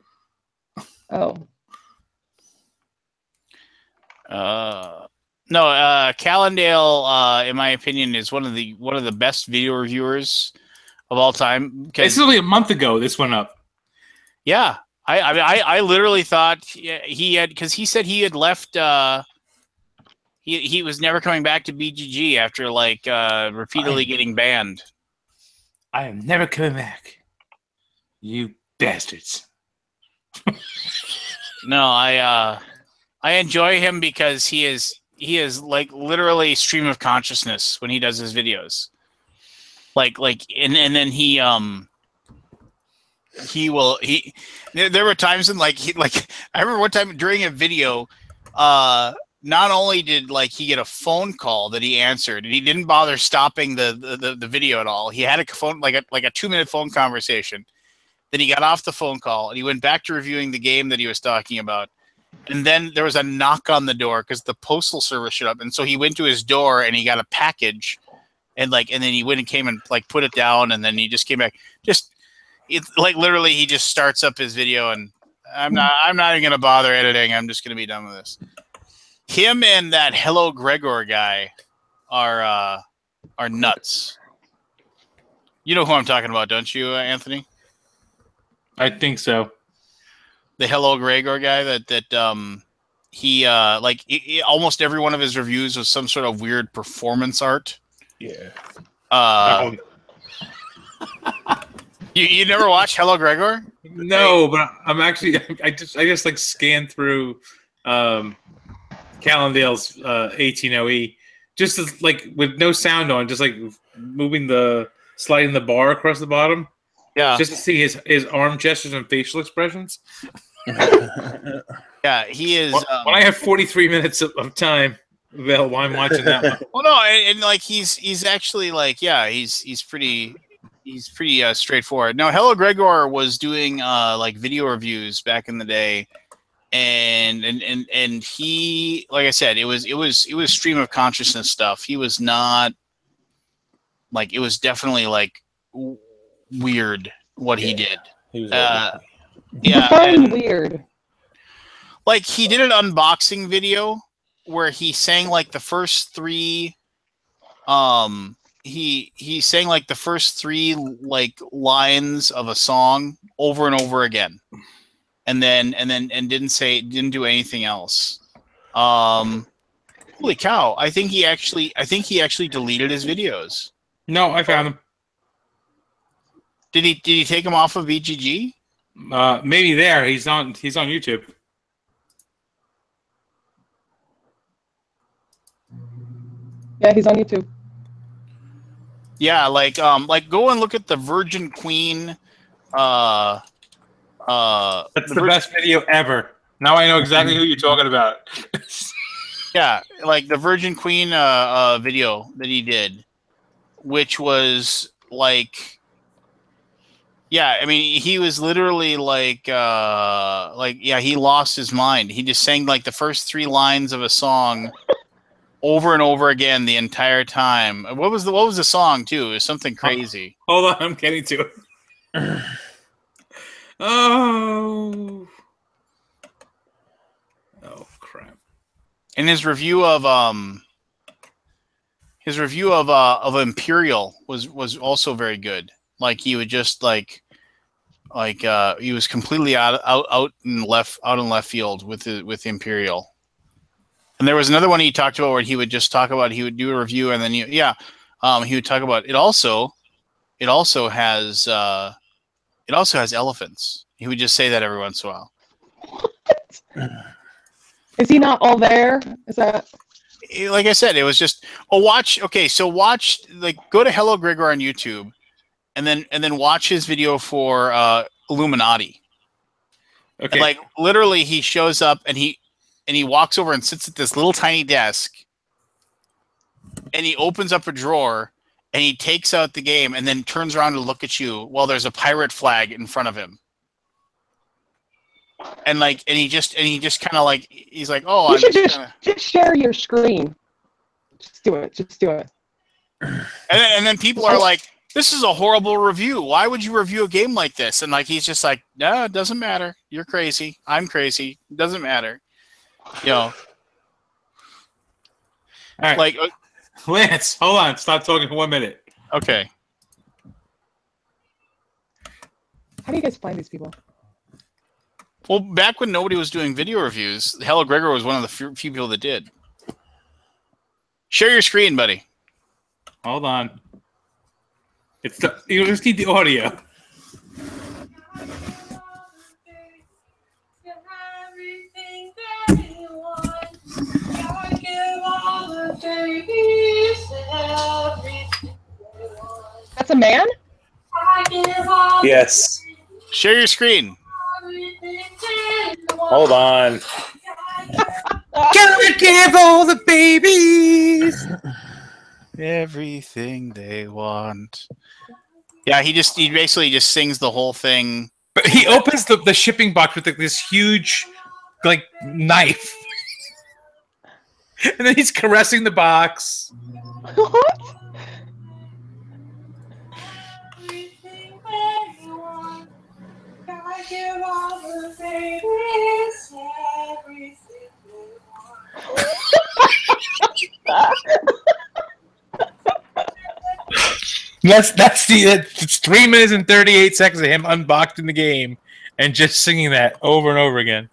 Oh. No, Callendale, in my opinion, is one of the best video reviewers of all time. It's only a month ago this went up. Yeah, I literally thought he had, because he said he had left. He was never coming back to BGG after repeatedly getting banned. I am never coming back. You bastards. No, I enjoy him because he is like literally stream of consciousness when he does his videos. And then there were times in I remember one time during a video, not only did he get a phone call that he answered, and he didn't bother stopping the video at all. He had a phone like a 2-minute phone conversation. Then he got off the phone call and he went back to reviewing the game that he was talking about. And then there was a knock on the door because the postal service showed up. And so he went to his door and he got a package, and then he went and came and put it down, and then he just came back. Literally he just starts up his video, and I'm not even gonna bother editing. I'm just gonna be done with this. Him and that Hello Gregor guy are nuts. You know who I'm talking about, don't you, Anthony? I think so. The Hello Gregor guy he almost every one of his reviews was some sort of weird performance art. Yeah. You never watched Hello Gregor? No, but I'm actually I just like scanned through Callendale's 18OE just as, like with no sound on, just like sliding the bar across the bottom. Yeah. Just to see his arm gestures and facial expressions. Yeah, he is. When I have 43 minutes of time available, I'm watching that one. Well, no, and like he's actually like he's pretty straightforward. Now, Hello Gregor was doing like video reviews back in the day, and he, like I said, it was stream of consciousness stuff. He was not like, it was definitely like weird what he did. He was Define weird. Like, he did an unboxing video where he sang like the first three he sang like the first three like lines of a song over and over again, and didn't do anything else. Holy cow, I think he actually deleted his videos. No, I found him. Did he take him off of VGG? Maybe there. He's on YouTube. Yeah, he's on YouTube. Yeah, like go and look at the Virgin Queen. That's the best video ever. Now I know exactly who you're talking about. Yeah, like the Virgin Queen video that he did, which was like, yeah, I mean, he was literally like he lost his mind. He just sang like the first three lines of a song over and over again the entire time. What was the song too? It was something crazy. Hold on, I'm getting to it. Oh crap! And his review of Imperial was also very good. Like, he would just like he was completely out in left field with Imperial. And there was another one he talked about where he would just talk about, he would do a review and then he would talk about it. It also has elephants. He would just say that every once in a while. What? Is he not all there? Is that, like I said, it was just watch. Okay, so watch, like, go to Hello Gregor on YouTube, and then watch his video for Illuminati. Okay. And, like, literally, he shows up and he walks over and sits at this little tiny desk, and he opens up a drawer and he takes out the game and then turns around to look at you while there's a pirate flag in front of him. And he just kind of like, he's like, oh, you should just share your screen. Just do it. And then people are like, this is a horrible review. Why would you review a game like this? And like, he's just like, no, it doesn't matter. You're crazy. I'm crazy. It doesn't matter. You know. All right. Like, Lance, hold on. Stop talking for 1 minute. Okay. How do you guys find these people? Well, back when nobody was doing video reviews, Hello Gregor was one of the few people that did. Share your screen, buddy. Hold on. You just need the audio. That's a man? Yes. Share your screen. Hold on. Gotta give all the babies everything they want. Yeah, he basically just sings the whole thing. But he opens the shipping box with like this huge like knife. And then he's caressing the box. What? It's 3 minutes and 38 seconds of him unboxing the game and just singing that over and over again.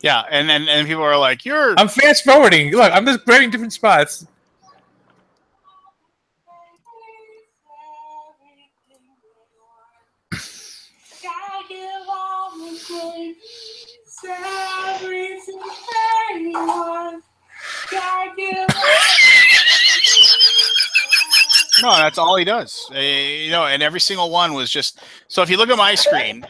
Yeah, and people are like, I'm fast forwarding. Look, I'm just grabbing different spots. No, that's all he does. And every single one was just. So if you look at my screen,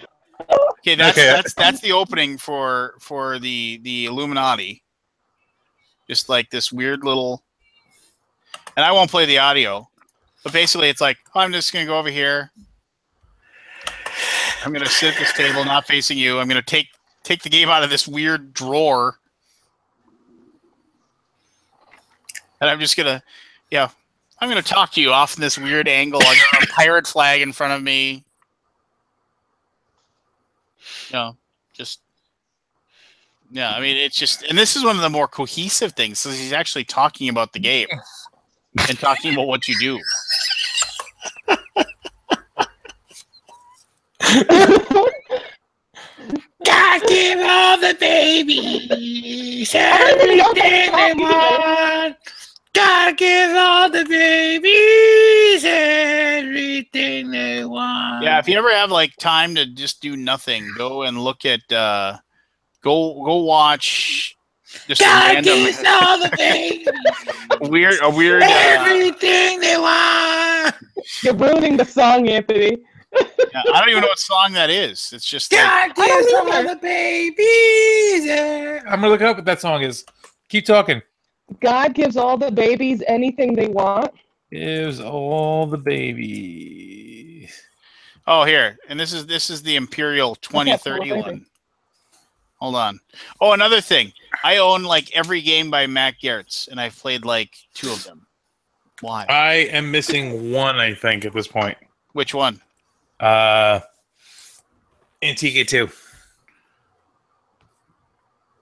okay, that's the opening for the Illuminati. Just like this weird little. And I won't play the audio, but basically it's like, I'm just gonna go over here. I'm gonna sit at this table, not facing you. I'm gonna take the game out of this weird drawer, and I'm just gonna, I'm gonna talk to you off in this weird angle. I got a pirate flag in front of me. I mean, it's just, and this is one of the more cohesive things. So he's actually talking about the game and talking about what you do. God give all the babies everything they want. God give all the babies everything they want. Yeah, if you ever have like time to just do nothing, go and look at go watch just God gives all the babies weird everything they want. You're ruining the song, Anthony. Yeah, I don't even know what song that is. It's just God gives all the babies. I'm gonna look up what that song is. Keep talking. God gives all the babies anything they want. Gives all the babies. Oh, here, and this is the Imperial 2031. Hold on. Oh, another thing. I own like every game by Matt Gertz, and I've played like 2 of them. Why? I am missing one, I think, at this point. Which one? Antique 2.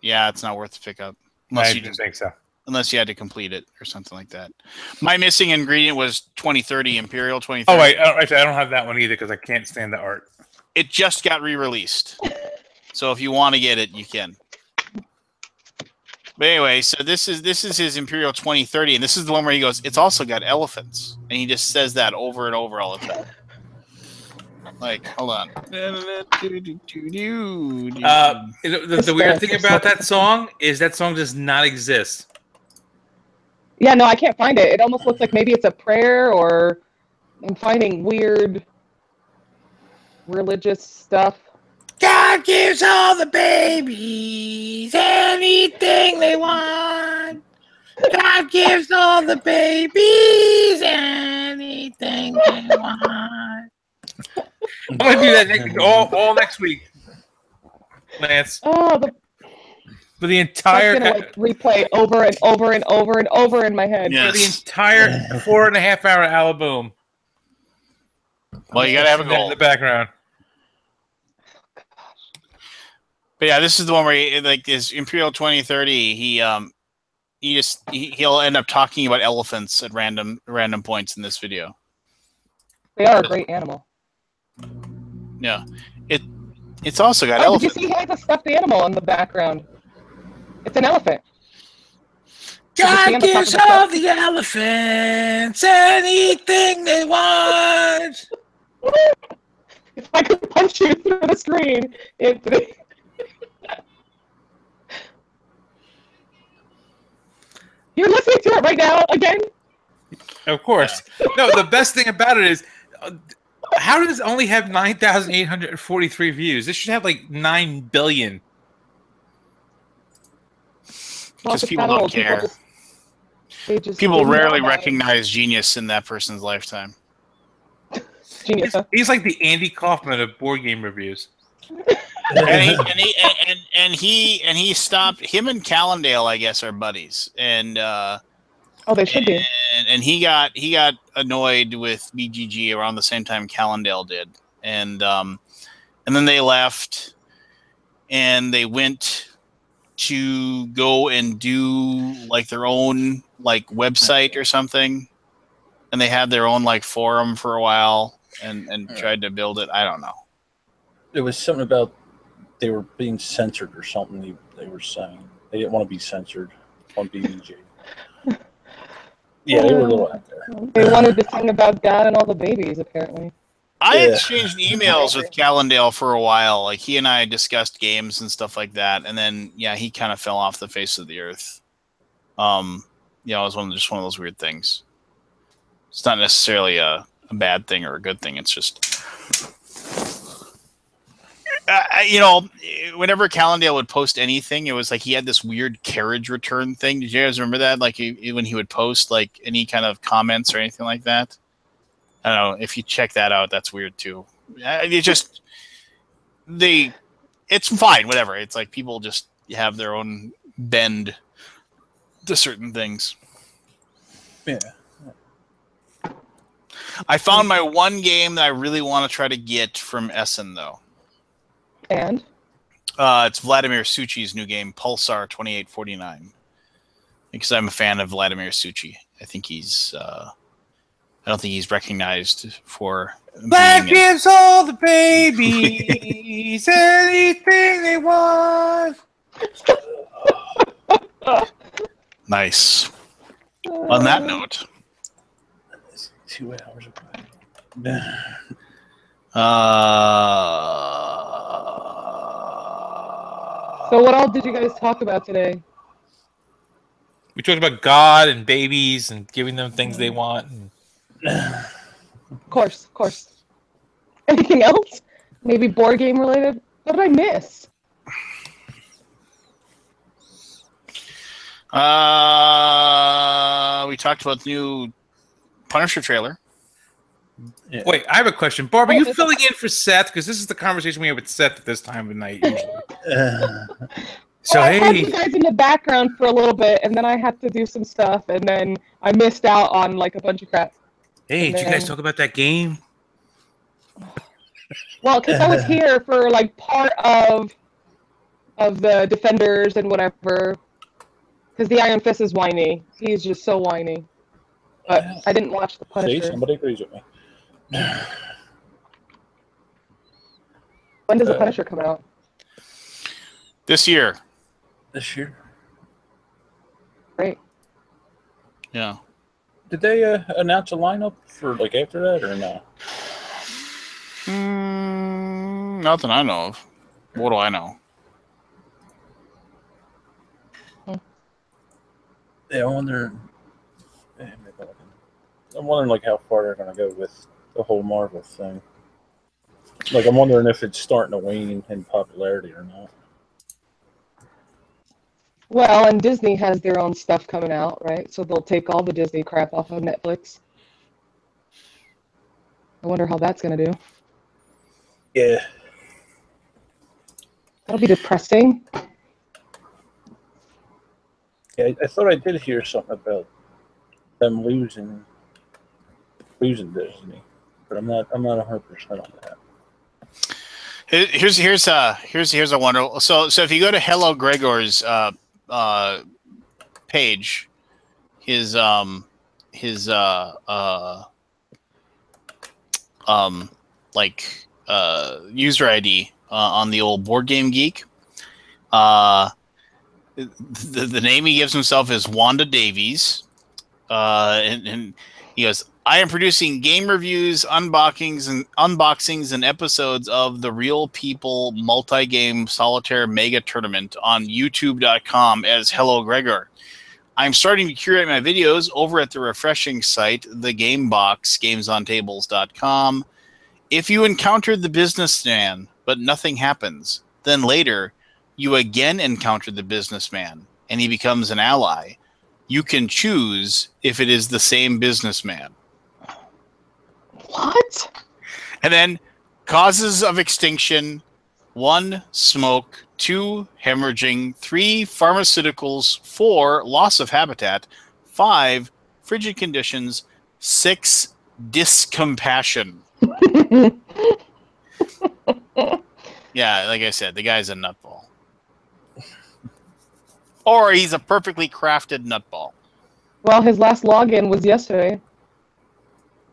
Yeah, it's not worth the pickup. I didn't think so. Unless you had to complete it or something like that. My missing ingredient was 2030 Imperial 2030. Oh wait, actually, I don't have that one either because I can't stand the art. It just got re-released, so if you want to get it, you can. But anyway, so this is his Imperial 2030, and this is the one where he goes, "It's also got elephants," and he just says that over and over all the time. Like, hold on. The weird thing about that song is that song does not exist. Yeah, no, I can't find it. It almost looks like maybe it's a prayer, or I'm finding weird religious stuff. God gives all the babies anything they want. God gives all the babies anything they want. I'm gonna do that all next week, Lance. Oh, for the entire gonna, like, replay over and over and over and over in my head. For the entire 4.5 hour Alaboom. Well, you gotta have a goal in the background. But yeah, this is the one where he, like his Imperial 2030. He'll end up talking about elephants at random points in this video. They are a great animal. Yeah, it's also got elephants. Did you see he has a stuffed animal in the background? It's an elephant. God gives all the elephants anything they want. If I could punch you through the screen, Anthony. You're listening to it right now again? Of course. No, the best thing about it is, how does it only have 9,843 views? This should have like 9 billion. Because people don't care. People rarely recognize genius in that person's lifetime. Genius. He's like the Andy Kaufman of board game reviews. and he stopped. Him and Callendale, I guess, are buddies. And they should be. And he got annoyed with BGG around the same time Callendale did, and then they left, and they went to go and do like their own like website or something. and they had their own like forum for a while and tried to build it. I don't know. It was something about they were being censored or something. They were saying they didn't want to be censored on BBG. Yeah, they were a little out there. They wanted to sing about God and all the babies, apparently. I exchanged emails with Callendale for a while. Like he and I discussed games and stuff like that, and then he kind of fell off the face of the earth. It was just one of those weird things. It's not necessarily a bad thing or a good thing. It's just, whenever Callendale would post anything, it was like he had this weird carriage return thing. Did you guys remember that? Like when he would post like any kind of comments or anything like that. I don't know if you check that out. That's weird too. It's fine. Whatever. It's like people just have their own bend to certain things. Yeah. I found my one game that I really want to try to get from Essen, though. And? It's Vladimir Suchi's new game, Pulsar 2849. Because I'm a fan of Vladimir Suchi. I think he's... I don't think he's recognized for... That gives all the babies anything they want. Nice. On that note... 2 hours of So what all did you guys talk about today? We talked about God and babies and giving them things they want. Of course. Anything else? Maybe board game related? What did I miss? We talked about the new Punisher trailer. Yeah. Wait, I have a question. Barb, are you filling in for Seth? Because this is the conversation we have with Seth at this time of night usually. I had you guys in the background for a little bit, and then I had to do some stuff, and then I missed out on like a bunch of crap. Hey, did you guys talk about that game? Well, because I was here for like part of the Defenders and whatever. Because the Iron Fist is whiny. He's just so whiny. But I didn't watch the Punisher. See, somebody agrees with me. When does the Punisher come out? This year. This year? Great. Yeah. Did they announce a lineup for like after that or no? Nothing I know of. What do I know? Yeah, I'm wondering like how far they're gonna go with the whole Marvel thing. Like I'm wondering if it's starting to wane in popularity or not. Well, and Disney has their own stuff coming out, right? So they'll take all the Disney crap off of Netflix. I wonder how that's gonna do. Yeah. That'll be depressing. Yeah, I thought I did hear something about them losing Disney, but I'm not 100% on that. Here's a wonder. So if you go to Hello Gregor's page, his user ID on the old Board Game Geek. The name he gives himself is Wanda Davies, and he goes, "I am producing game reviews, unboxings, and episodes of the Real People multi-game solitaire mega tournament on YouTube.com as Hello Gregor. I'm starting to curate my videos over at the refreshing site, The Game Box, GamesOnTables.com. If you encountered the businessman, but nothing happens, then later you again encounter the businessman, and he becomes an ally. You can choose if it is the same businessman." What? And then causes of extinction: 1, smoke; 2, hemorrhaging; 3, pharmaceuticals; 4, loss of habitat; 5, frigid conditions; 6, discompassion. Yeah, like I said, the guy's a nutball. Or he's a perfectly crafted nutball. Well, his last login was yesterday.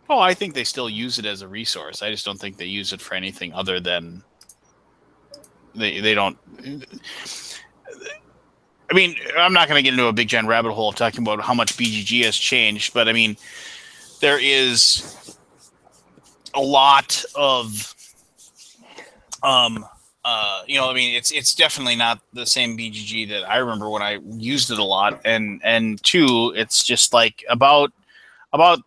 Oh, I think they still use it as a resource. I just don't think they use it for anything other than they don't. I mean, I'm not going to get into a big giant rabbit hole of talking about how much BGG has changed, but I mean, there is a lot of, I mean, it's definitely not the same BGG that I remember when I used it a lot, and two, it's just like about 4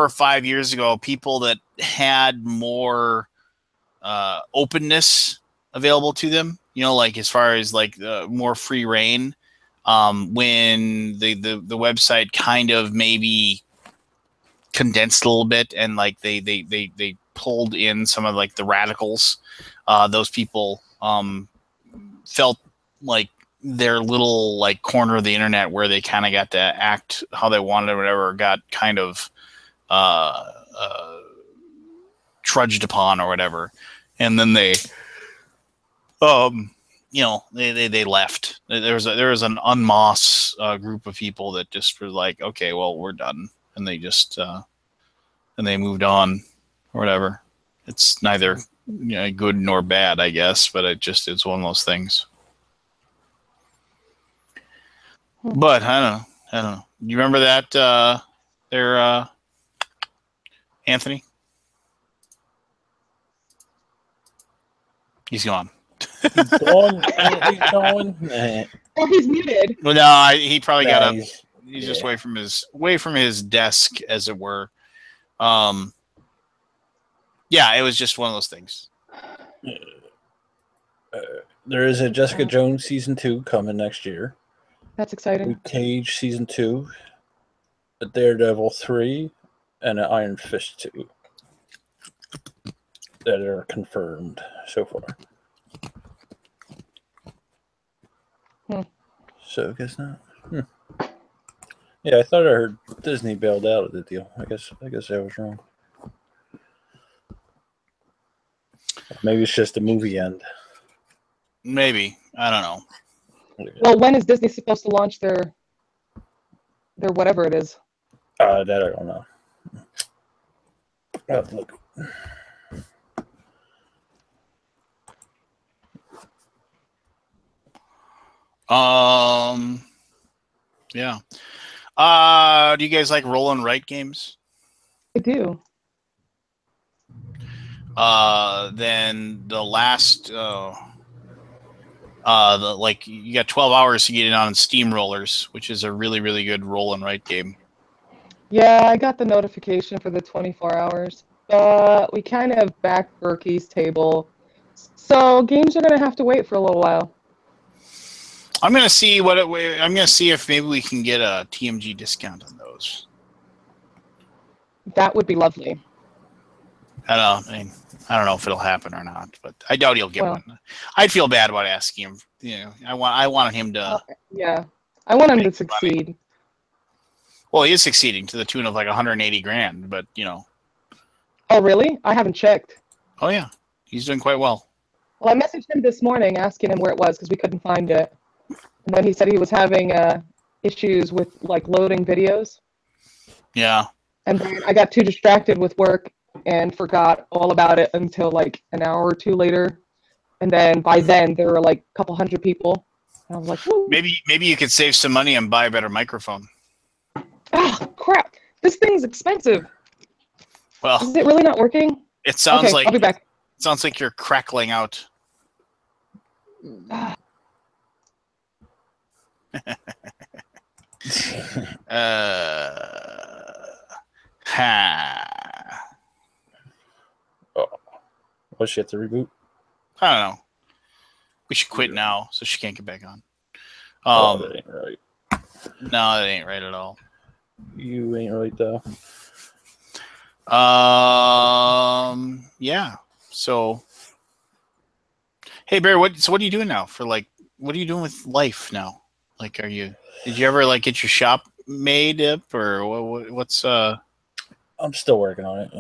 or 5 years ago, people that had more openness available to them, like as far as like more free reign, when the website kind of maybe condensed a little bit, and like they pulled in some of like the radicals, those people felt like their little like corner of the internet where they kind of got to act how they wanted or whatever got kind of trudged upon or whatever, and then they they left. There was an unmoss group of people that just were like, okay, well, we're done, and they just and they moved on or whatever. It's neither good nor bad, I guess, but it's one of those things. But I don't know. You remember that there, Anthony? He's gone. He's gone. He's going. Oh, he's muted. Well, no, he probably got up. He's just yeah. away from his desk, as it were. Yeah, it was just one of those things. There is a Jessica Jones season 2 coming next year. That's exciting. Luke Cage season 2, a Daredevil 3, and an Iron Fist 2 that are confirmed so far. So I guess not. Yeah, I thought I heard Disney bailed out of the deal. I guess I was wrong. Maybe it's just a movie end. Maybe. I don't know. Well, when is Disney supposed to launch their whatever it is? That I don't know. I'll have to look. Yeah. Do you guys like roll and write games? I do. Then the last you got 12 hours to get in on Steamrollers, which is a really, really good roll and write game. Yeah, I got the notification for the 24 hours. We kind of backed Berkey's table. So games are going to have to wait for a little while. I'm going to see if maybe we can get a TMG discount on those. That would be lovely. I don't know if it'll happen or not, but I doubt he'll get one. I'd feel bad about asking him. I wanted him to. Yeah, I want him to succeed. Money. Well, he is succeeding to the tune of like 180 grand, but Oh, really? I haven't checked. Oh yeah, he's doing quite well. Well, I messaged him this morning asking him where it was because we couldn't find it, and then he said he was having issues with like loading videos. Yeah. And then I got too distracted with work and forgot all about it until like an hour or two later. And then by then there were like a couple hundred people. And I was like, whoa. Maybe you could save some money and buy a better microphone. Oh, crap. This thing's expensive. Well, is it really not working? It sounds okay, like I'll be back. It sounds like you're crackling out. Was she have to reboot? I don't know. We should quit now so she can't get back on. That ain't right. No, that ain't right at all. You ain't right though. Yeah. So, hey Barry, what are you doing now for like? What are you doing with life now? Like, did you ever like get your shop made up or what's I'm still working on it.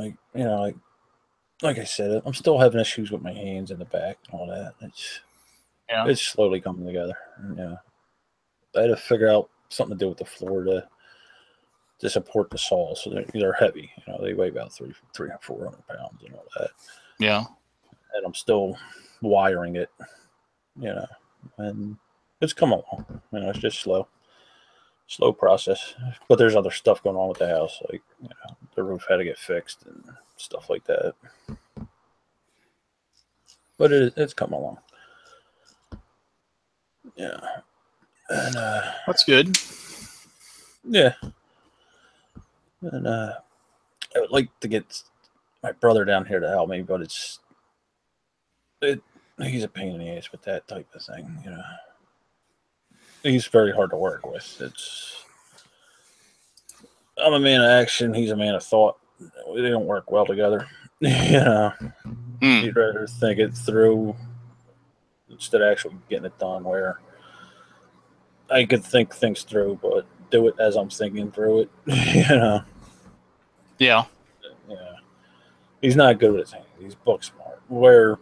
Like I said, I'm still having issues with my hands and the back and all that. It's slowly coming together. Yeah, I had to figure out something to do with the floor to to support the saw. So they're heavy. You know, they weigh about 300 or 400 pounds and all that. Yeah. And I'm still wiring it, you know, and it's come along. You know, it's just slow process. But there's other stuff going on with the house, like, you know, the roof had to get fixed and stuff like that. But it's come along. Yeah. And That's good. yeah. And I would like to get my brother down here to help me, but he's a pain in the ass with that type of thing, you know. He's very hard to work with. I'm a man of action, he's a man of thought. They don't work well together. You know. He'd rather think it through instead of actually getting it done, where I could think things through, but do it as I'm thinking through it. You know. Yeah. Yeah. He's not good with his hands. He's book smart. Where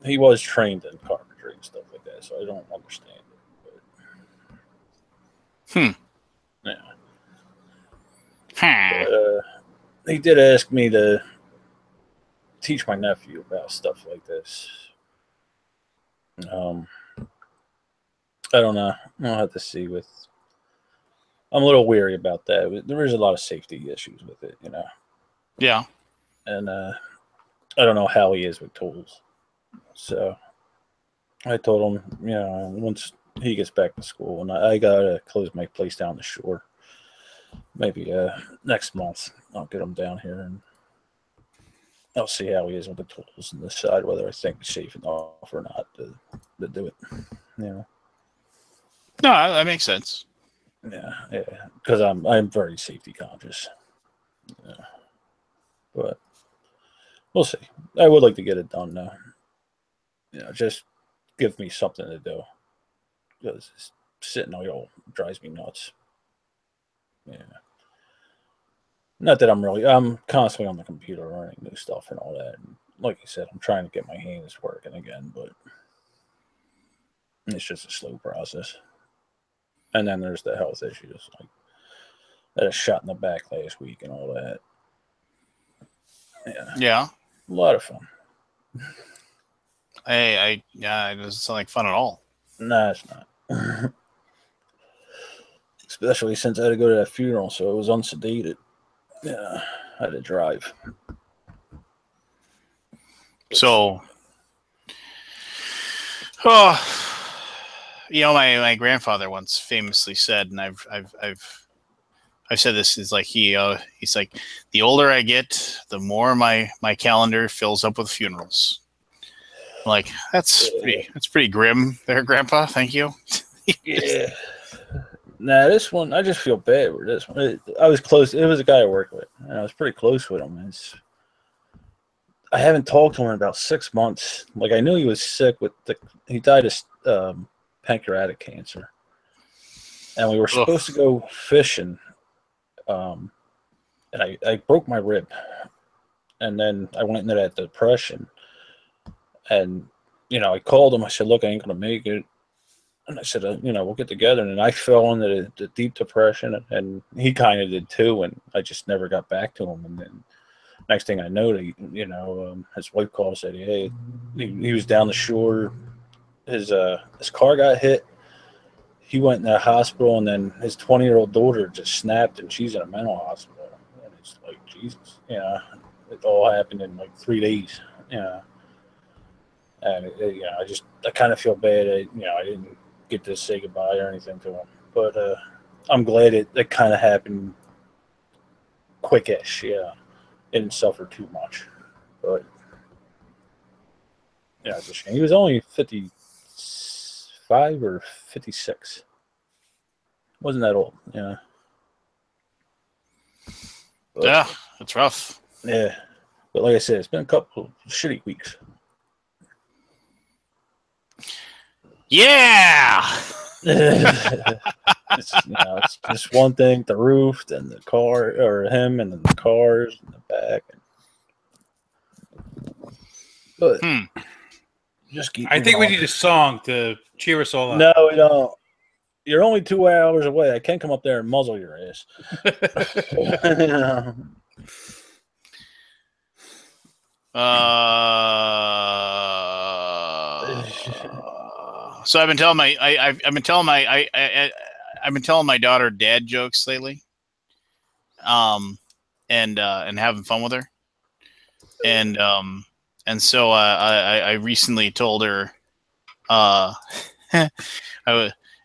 he was trained in carpentry and stuff like that, so I don't understand it. But, yeah. But, he did ask me to teach my nephew about stuff like this. I don't know. I'll have to see. I'm a little weary about that. There is a lot of safety issues with it, you know. Yeah. And I don't know how he is with tools. So I told him, you know, once he gets back to school, and I gotta close my place down the shore. Maybe next month I'll get him down here and I'll see how he is with the tools and decide whether I think it's safe enough or not to do it. You know. No, that makes sense. Yeah, because I'm very safety conscious. Yeah. But we'll see. I would like to get it done though. You know, just give me something to do. Because sitting idle drives me nuts. Yeah. Not that I'm constantly on the computer learning new stuff and all that. And like I said, I'm trying to get my hands working again, but it's just a slow process. And then there's the health issues, like that shot in the back last week and all that. Yeah. A lot of fun. It doesn't sound like fun at all. Nah, it's not. Especially since I had to go to that funeral, so it was unsedated. Yeah, I had to drive. So, you know, my grandfather once famously said, and I've said this, is like he's like, the older I get, the more my calendar fills up with funerals. I'm like, that's pretty grim there, Grandpa. Thank you. Yeah. Nah, this one, I just feel bad with this one. I was close. It was a guy I worked with, and I was pretty close with him. I haven't talked to him in about 6 months. Like, I knew he was sick he died of pancreatic cancer. And we were supposed to go fishing, and I broke my rib. And then I went into that depression. And, you know, I called him. I said, look, I ain't going to make it. And I said, you know, we'll get together. And I fell into the deep depression, and he kind of did too. And I just never got back to him. And then next thing I know, his wife called and said, hey, he was down the shore. His car got hit. He went in the hospital, and then his 20-year-old daughter just snapped, and she's in a mental hospital. And it's like, Jesus, you know, it all happened in like 3 days. You know. And you know, I kind of feel bad. I didn't get to say goodbye or anything to him, but I'm glad it kind of happened quickish. Yeah, it didn't suffer too much, but yeah, it's a shame. He was only 55 or 56. Wasn't that old? Yeah. But, yeah, it's rough. Yeah, but like I said, it's been a couple of shitty weeks. Yeah. It's just one thing, the roof, then the car, or him, and then the cars in the back. But just keep. I think we need a song to cheer us all up. No, we don't. You're only 2 hours away. I can't come up there and muzzle your ass. So I've been telling my daughter dad jokes lately, and having fun with her, and so I recently told her,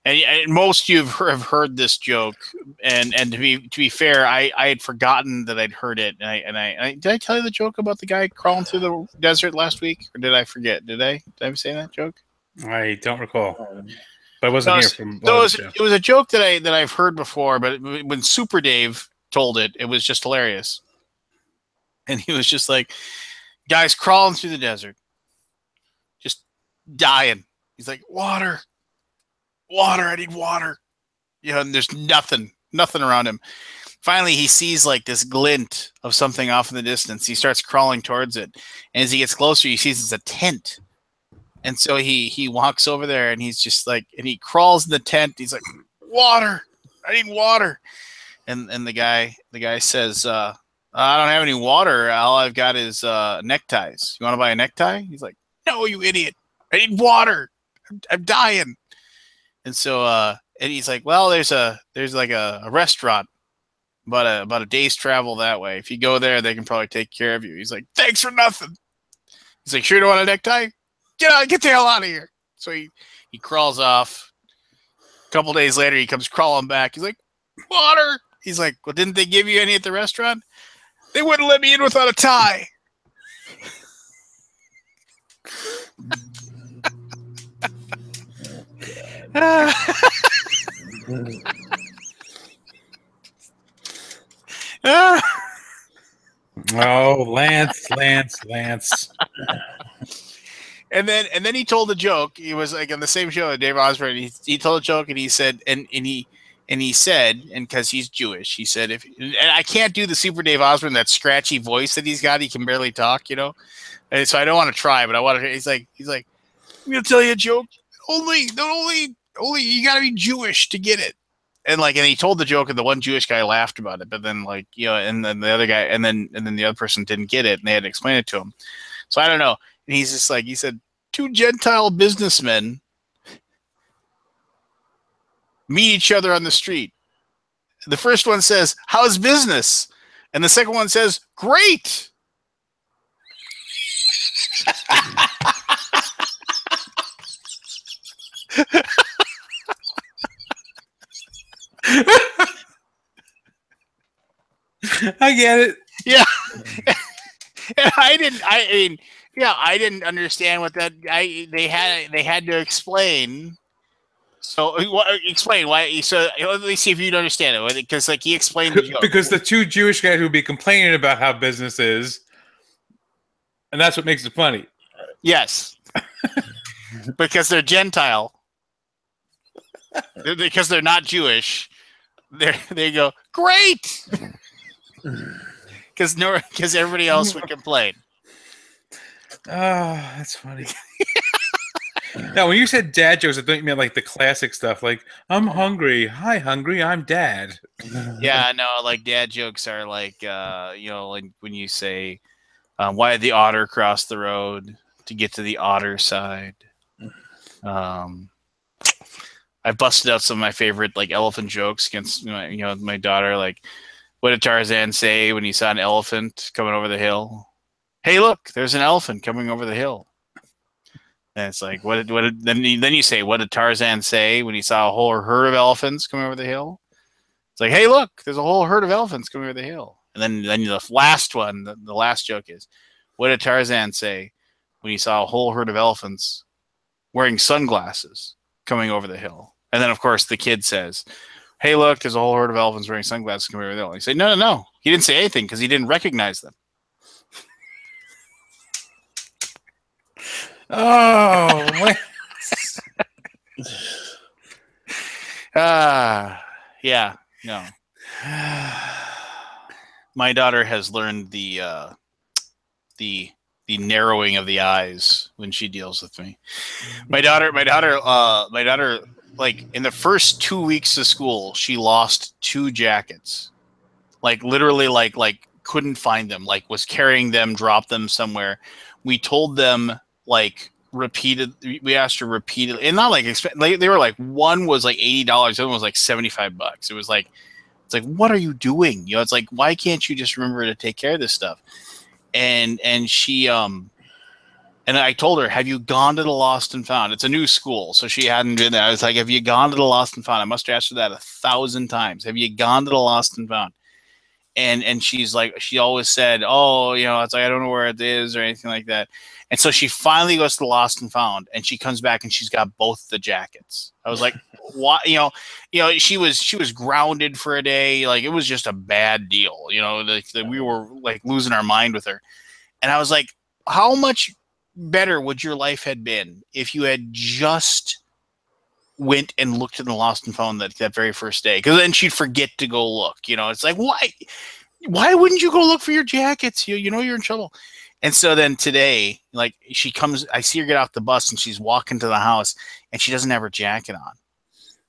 and most of you have heard this joke, and to be fair, I had forgotten that I'd heard it, and I did I tell you the joke about the guy crawling through the desert last week, or did I forget? Did I say that joke? I don't recall, but I wasn't here from. So it was a joke that I've heard before, but when Super Dave told it, it was just hilarious, and he was just like, guys crawling through the desert, just dying. He's like, water, I need water. And there's nothing around him. Finally, he sees like this glint of something off in the distance. He starts crawling towards it, and as he gets closer, he sees it's a tent. And so he walks over there, and he's just like, and he crawls in the tent. He's like, water, I need water. And the guy says, I don't have any water. All I've got is neckties. You want to buy a necktie? He's like, no, you idiot. I need water. I'm dying. And so and he's like, well, there's like a restaurant about a day's travel that way. If you go there, they can probably take care of you. He's like, thanks for nothing. He's like, sure you don't want a necktie? Get the hell out of here. So he crawls off. A couple days later, he comes crawling back. He's like, water. He's like, well, didn't they give you any at the restaurant? They wouldn't let me in without a tie. Oh, Lance. And then he told a joke. He was like on the same show, Dave Osborne. He told a joke, and he said, and he said, and because he's Jewish, he said, and I can't do the Super Dave Osborne, that scratchy voice that he's got. He can barely talk, and so I don't want to try, but I want to. He's like, I'm gonna tell you a joke. Only you gotta be Jewish to get it. And he told the joke, and the one Jewish guy laughed about it, but then and then the other guy, and then the other person didn't get it, and they had to explain it to him. So I don't know. And he's just like, he said, 2 Gentile businessmen meet each other on the street. The first one says, how's business? And the second one says, great. I get it. Yeah. And I didn't understand what that they had to explain. So explain why. So let me see if you'd understand it, because he explained the joke. Because the 2 Jewish guys would be complaining about how business is, and that's what makes it funny. Yes, because they're Gentile. Because they're not Jewish. They go great. Because everybody else would complain. Oh, that's funny. Now, when you said dad jokes, I thought you meant like the classic stuff, like I'm hungry. Hi, hungry. I'm dad. Yeah, no, like dad jokes are like, like when you say, why did the otter cross the road to get to the otter side? I busted out some of my favorite like elephant jokes against my daughter. Like, what did Tarzan say when he saw an elephant coming over the hill? Hey, look, there's an elephant coming over the hill. And it's like, then you say, what did Tarzan say when he saw a whole herd of elephants coming over the hill? It's like, hey, look, there's a whole herd of elephants coming over the hill. And then the last one, the last joke is, what did Tarzan say when he saw a whole herd of elephants wearing sunglasses coming over the hill? And then, of course, the kid says, hey, look, there's a whole herd of elephants wearing sunglasses coming over the hill. And you say, no. He didn't say anything because he didn't recognize them. Oh, man. Yeah, no. My daughter has learned the narrowing of the eyes when she deals with me. My daughter like in the first 2 weeks of school, she lost 2 jackets. Like literally, like couldn't find them. Like was carrying them, dropped them somewhere. We told them like repeated. We asked her repeatedly, and not like they were like one was like $80, the other one was like $75. It was like it's like what are you doing? You know, it's like why can't you just remember to take care of this stuff? And she and I told her, have you gone to the Lost and Found? It's a new school, so she hadn't been there. I was like, have you gone to the Lost and Found? I must have asked her that 1,000 times. Have you gone to the Lost and Found? And she's like, she always said, oh, you know, it's like I don't know where it is or anything like that. And so she finally goes to the Lost and Found, and she comes back and she's got both the jackets. I was like, what? You know, she was grounded for a day. Like it was just a bad deal. You know, we were like losing our mind with her. And I was like, how much better would your life had been if you had just went and looked in the Lost and Found that very first day? Because then she'd forget to go look. You know, it's like why wouldn't you go look for your jackets? You know you're in trouble. And so then today, like she comes, I see her get off the bus and she's walking to the house and she doesn't have her jacket on.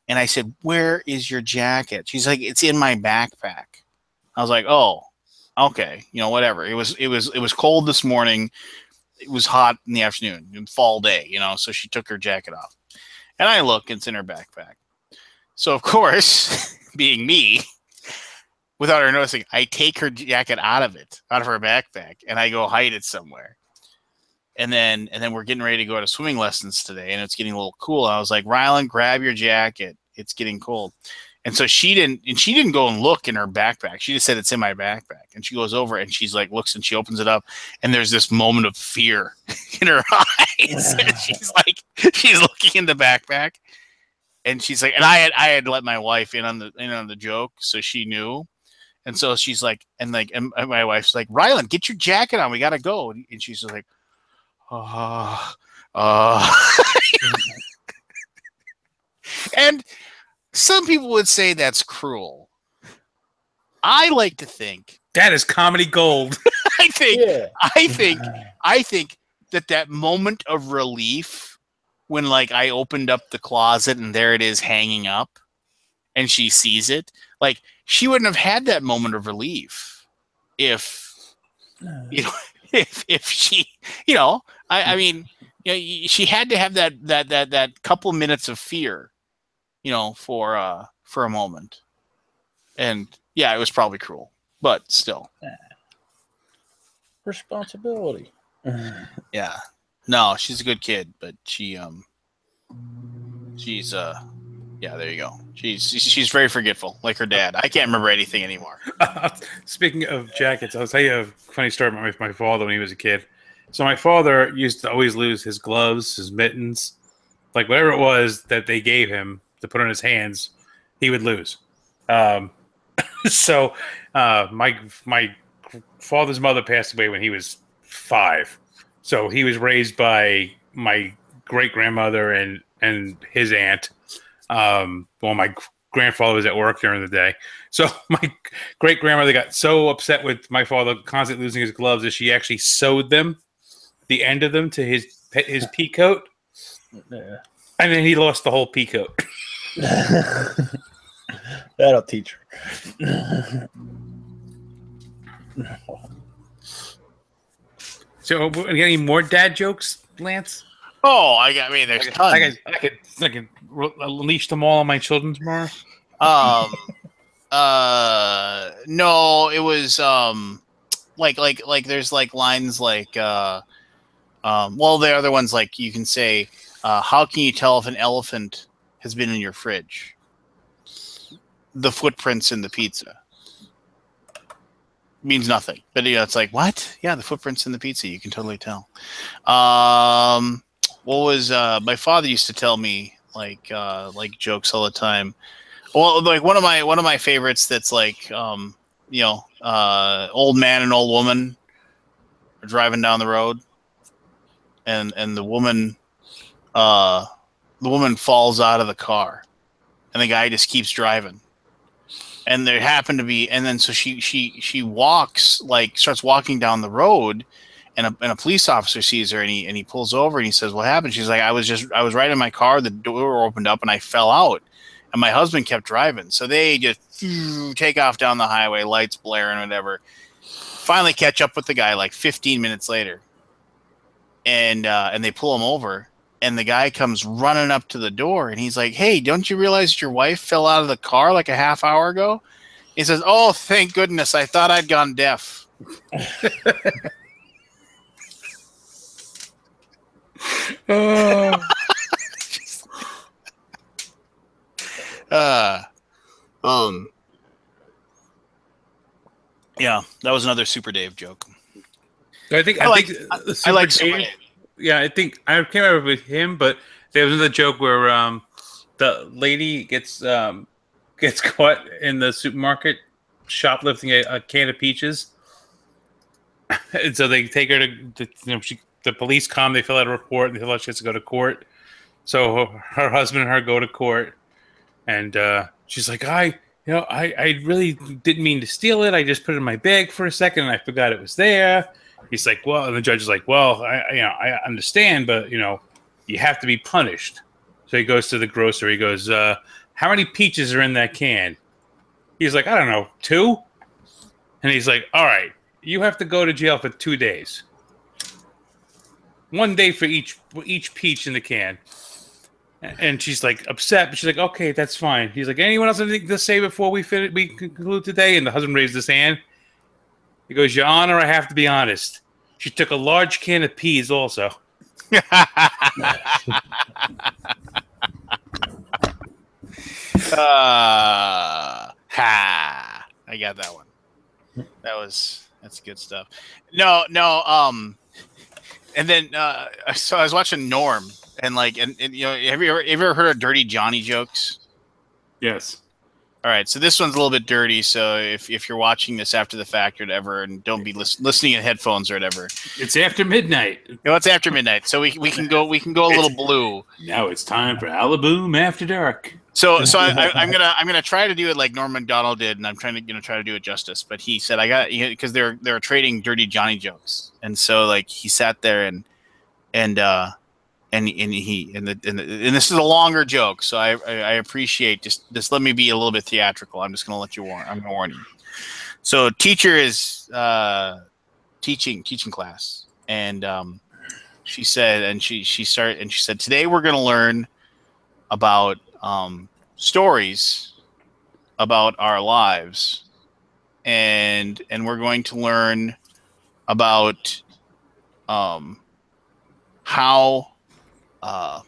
And I said, where is your jacket? She's like, it's in my backpack. I was like, oh, okay, you know, whatever. It was cold this morning. It was hot in the afternoon, fall day, you know, so she took her jacket off. And I look, and it's in her backpack. So, of course, being me, without her noticing, I take her jacket out of her backpack, and I go hide it somewhere. And then we're getting ready to go to swimming lessons today, and it's getting a little cool. I was like, Rylan, grab your jacket. It's getting cold. And so she didn't go and look in her backpack. She just said it's in my backpack. And she goes over and she's like, looks and she opens it up. And there's this moment of fear in her eyes. And she's looking in the backpack. And she's like, and I had let my wife in on the joke. So she knew. And so she's like, and my wife's like, Rylan, get your jacket on. We got to go. And she's just like, and some people would say that's cruel. I like to think that is comedy gold. I think that moment of relief when like I opened up the closet and there it is hanging up and she sees it, like she wouldn't have had that moment of relief if you know if she, you know, I mean, you know, she had to have that couple minutes of fear, you know, for a moment. And yeah, it was probably cruel, but still. Responsibility. Yeah. No, she's a good kid, but she's yeah, there you go. She's very forgetful, like her dad. I can't remember anything anymore. Speaking of jackets, I'll tell you a funny story about my father when he was a kid. So my father used to always lose his gloves, his mittens, like whatever it was that they gave him to put on his hands, he would lose. So my father's mother passed away when he was 5. So he was raised by my great grandmother and his aunt. Well, my grandfather was at work during the day. So my great grandmother got so upset with my father constantly losing his gloves that she actually sewed them, the end of them, to his pea coat. Yeah. And then he lost the whole pea coat. That'll teach her. So, any more dad jokes, Lance? Oh, I mean, there's tons. I could unleash them all on my children tomorrow. No, it was like there's like lines like well, the other ones like you can say, how can you tell if an elephant has been in your fridge? The footprints in the pizza. Means nothing, but you know, it's like, what? Yeah, the footprints in the pizza, you can totally tell. What was my father used to tell me like jokes all the time. Well, like one of my favorites that's like you know, old man and old woman are driving down the road, and the woman falls out of the car, and the guy just keeps driving. And there happened to be, and then so she walks, like starts walking down the road, and a police officer sees her, and he pulls over, and he says, "What happened?" She's like, I was right in my car, the door opened up, and I fell out, and my husband kept driving. So they just take off down the highway, lights blaring, whatever. Finally catch up with the guy like 15 minutes later, and they pull him over, and the guy comes running up to the door, and he's like, "Hey, don't you realize your wife fell out of the car like a half hour ago?" He says, "Oh, thank goodness, I thought I'd gone deaf." Yeah, that was another Super Dave joke. I think I like Super Dave. Yeah, I think I can't remember with him, but there was another joke where the lady gets caught in the supermarket shoplifting a can of peaches, and so they take her to the police come. They fill out a report, and they tell her she has to go to court. So her husband and her go to court, and she's like, I really didn't mean to steal it. I just put it in my bag for a second, and I forgot it was there. He's like, well, and the judge is like, well, I understand, but you have to be punished. So he goes to the grocer. He goes, how many peaches are in that can? He's like, I don't know, 2. And he's like, all right, you have to go to jail for 2 days. 1 day for each peach in the can. And she's like upset, but she's like, okay, that's fine. He's like, anyone else have anything to say before we conclude today? And the husband raised his hand. He goes, Your Honor, I have to be honest. She took a large can of peas also. I got that one. That's good stuff. No. And then so I was watching Norm, and have you ever heard of Dirty Johnny jokes? Yes. All right, so this one's a little bit dirty. So if you're watching this after the fact or whatever, and don't be listening in headphones or whatever, it's after midnight. It's after midnight, so we can go a little blue. Now it's time for Alaboom After Dark. So I'm gonna try to do it like Norm Macdonald did, and I'm trying to try to do it justice. But he said because they're trading Dirty Johnny jokes, and so he sat there and this is a longer joke, so I appreciate just let me be a little bit theatrical. I'm just gonna let you I'm gonna warn you. So teacher is teaching class, and she said today we're gonna learn about stories about our lives, and we're going to learn about how how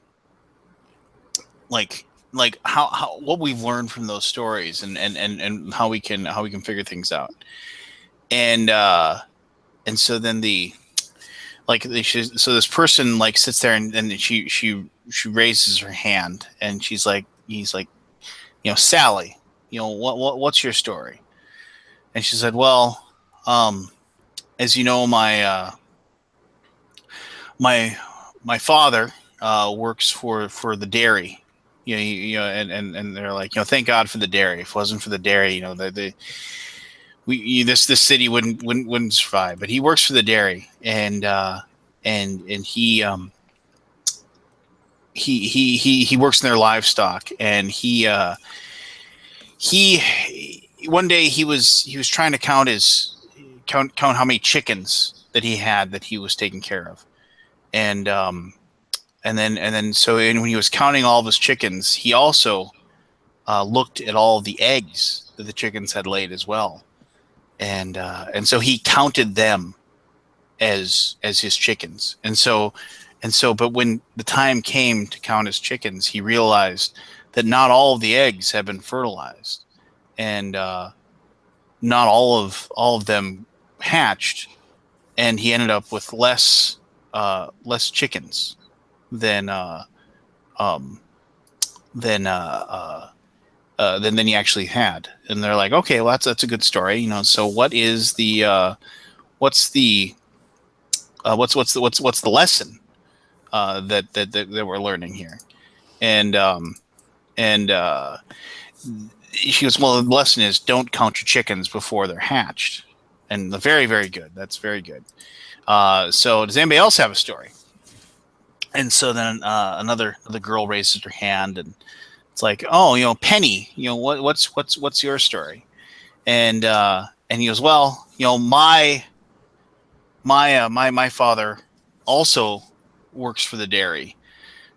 what we've learned from those stories, and how we can figure things out, and so then so this person sits there, and she raises her hand, and he's like, Sally, what's your story? And she said, well, as you know, my father works for the dairy, and they're like, thank God for the dairy. If it wasn't for the dairy, this city wouldn't survive. But he works for the dairy, and he works in their livestock, and he one day he was trying to count how many chickens that he had that he was taking care of. And then when he was counting all of his chickens, he also looked at all of the eggs that the chickens had laid as well, and so he counted them as his chickens. But when the time came to count his chickens, he realized that not all of the eggs had been fertilized, and not all of them hatched, and he ended up with less chickens than he actually had. And they're like, okay, well that's a good story, So what's the lesson that we're learning here? And she goes, well, the lesson is don't count your chickens before they're hatched. and very, very good. That's very good. So does anybody else have a story? And so then another girl raises her hand, and it's like, oh, Penny, what's your story? And he goes, well, my father also works for the dairy.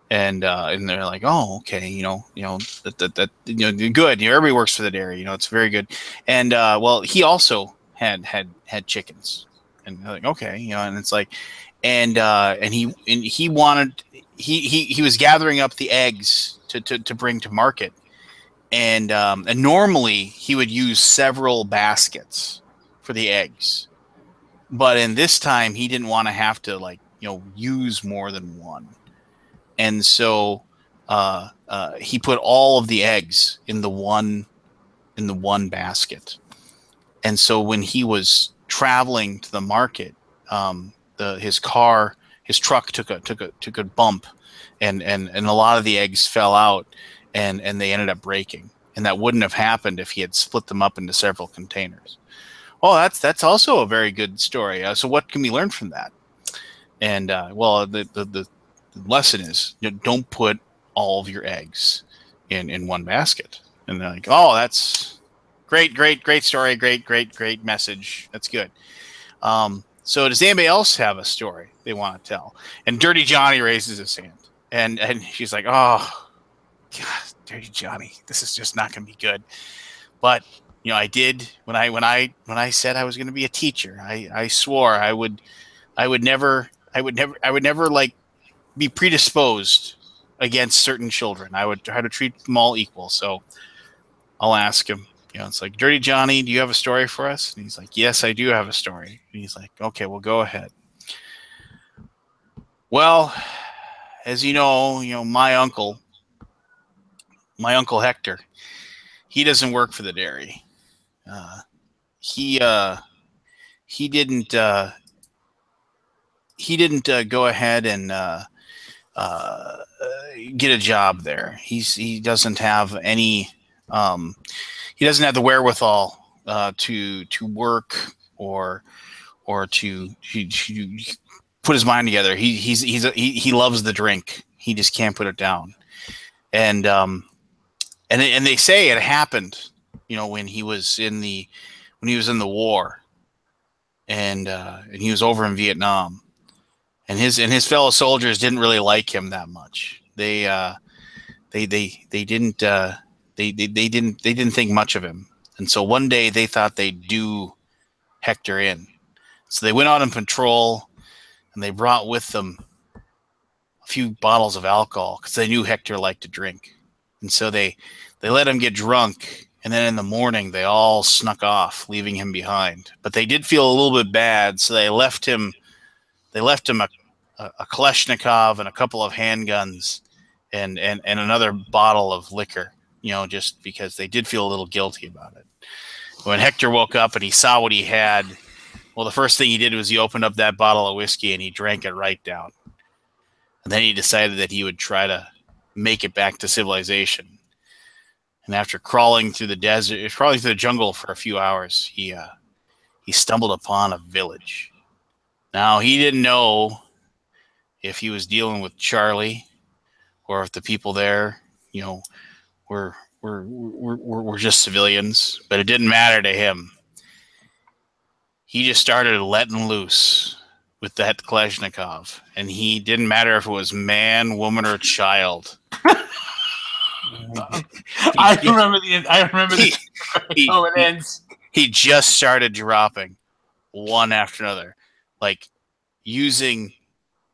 And they're like, oh, okay, that good. Everybody works for the dairy. It's very good. And well, he also had chickens, and they're like, okay, and it's like, and he wanted he was gathering up the eggs to bring to market, and normally he would use several baskets for the eggs, but in this time he didn't want to have to use more than one. And so he put all of the eggs in the one basket. And so when he was traveling to the market, his truck took a bump, and a lot of the eggs fell out, and they ended up breaking. And that wouldn't have happened if he had split them up into several containers. Oh, that's also a very good story. So what can we learn from that? And well, the lesson is, don't put all of your eggs in one basket. And they're like, oh, that's great story, great message. That's good. So does anybody else have a story they want to tell? And Dirty Johnny raises his hand, and she's like, oh, God, Dirty Johnny, this is just not going to be good. But I did when I said I was going to be a teacher. I swore I would never be predisposed against certain children. I would try to treat them all equal. So I'll ask him, it's like, Dirty Johnny, do you have a story for us? And he's like, yes, I do have a story. And he's like, okay, well, go ahead. Well, as you know, my uncle Hector, he doesn't work for the dairy. He didn't go ahead and get a job there. He doesn't have any. He doesn't have the wherewithal to work or to put his mind together. He loves the drink. He just can't put it down. And they say it happened, when he was in the war, and he was over in Vietnam. And his fellow soldiers didn't really like him that much. They didn't think much of him. And so one day they thought they'd do Hector in. So they went out on patrol, and they brought with them a few bottles of alcohol because they knew Hector liked to drink. And so they let him get drunk, and then in the morning they all snuck off, leaving him behind. But they did feel a little bit bad, so they left him a Kalashnikov and a couple of handguns and another bottle of liquor, just because they did feel a little guilty about it. When Hector woke up and he saw what he had, well, the first thing he did was he opened up that bottle of whiskey and he drank it right down. And then he decided that he would try to make it back to civilization. And after crawling through the jungle for a few hours, he stumbled upon a village. Now, he didn't know if he was dealing with Charlie or if the people there, were just civilians, but it didn't matter to him. He just started letting loose with that Kalashnikov, and he didn't matter if it was man, woman, or child. I remember the how it ends. He just started dropping one after another, like using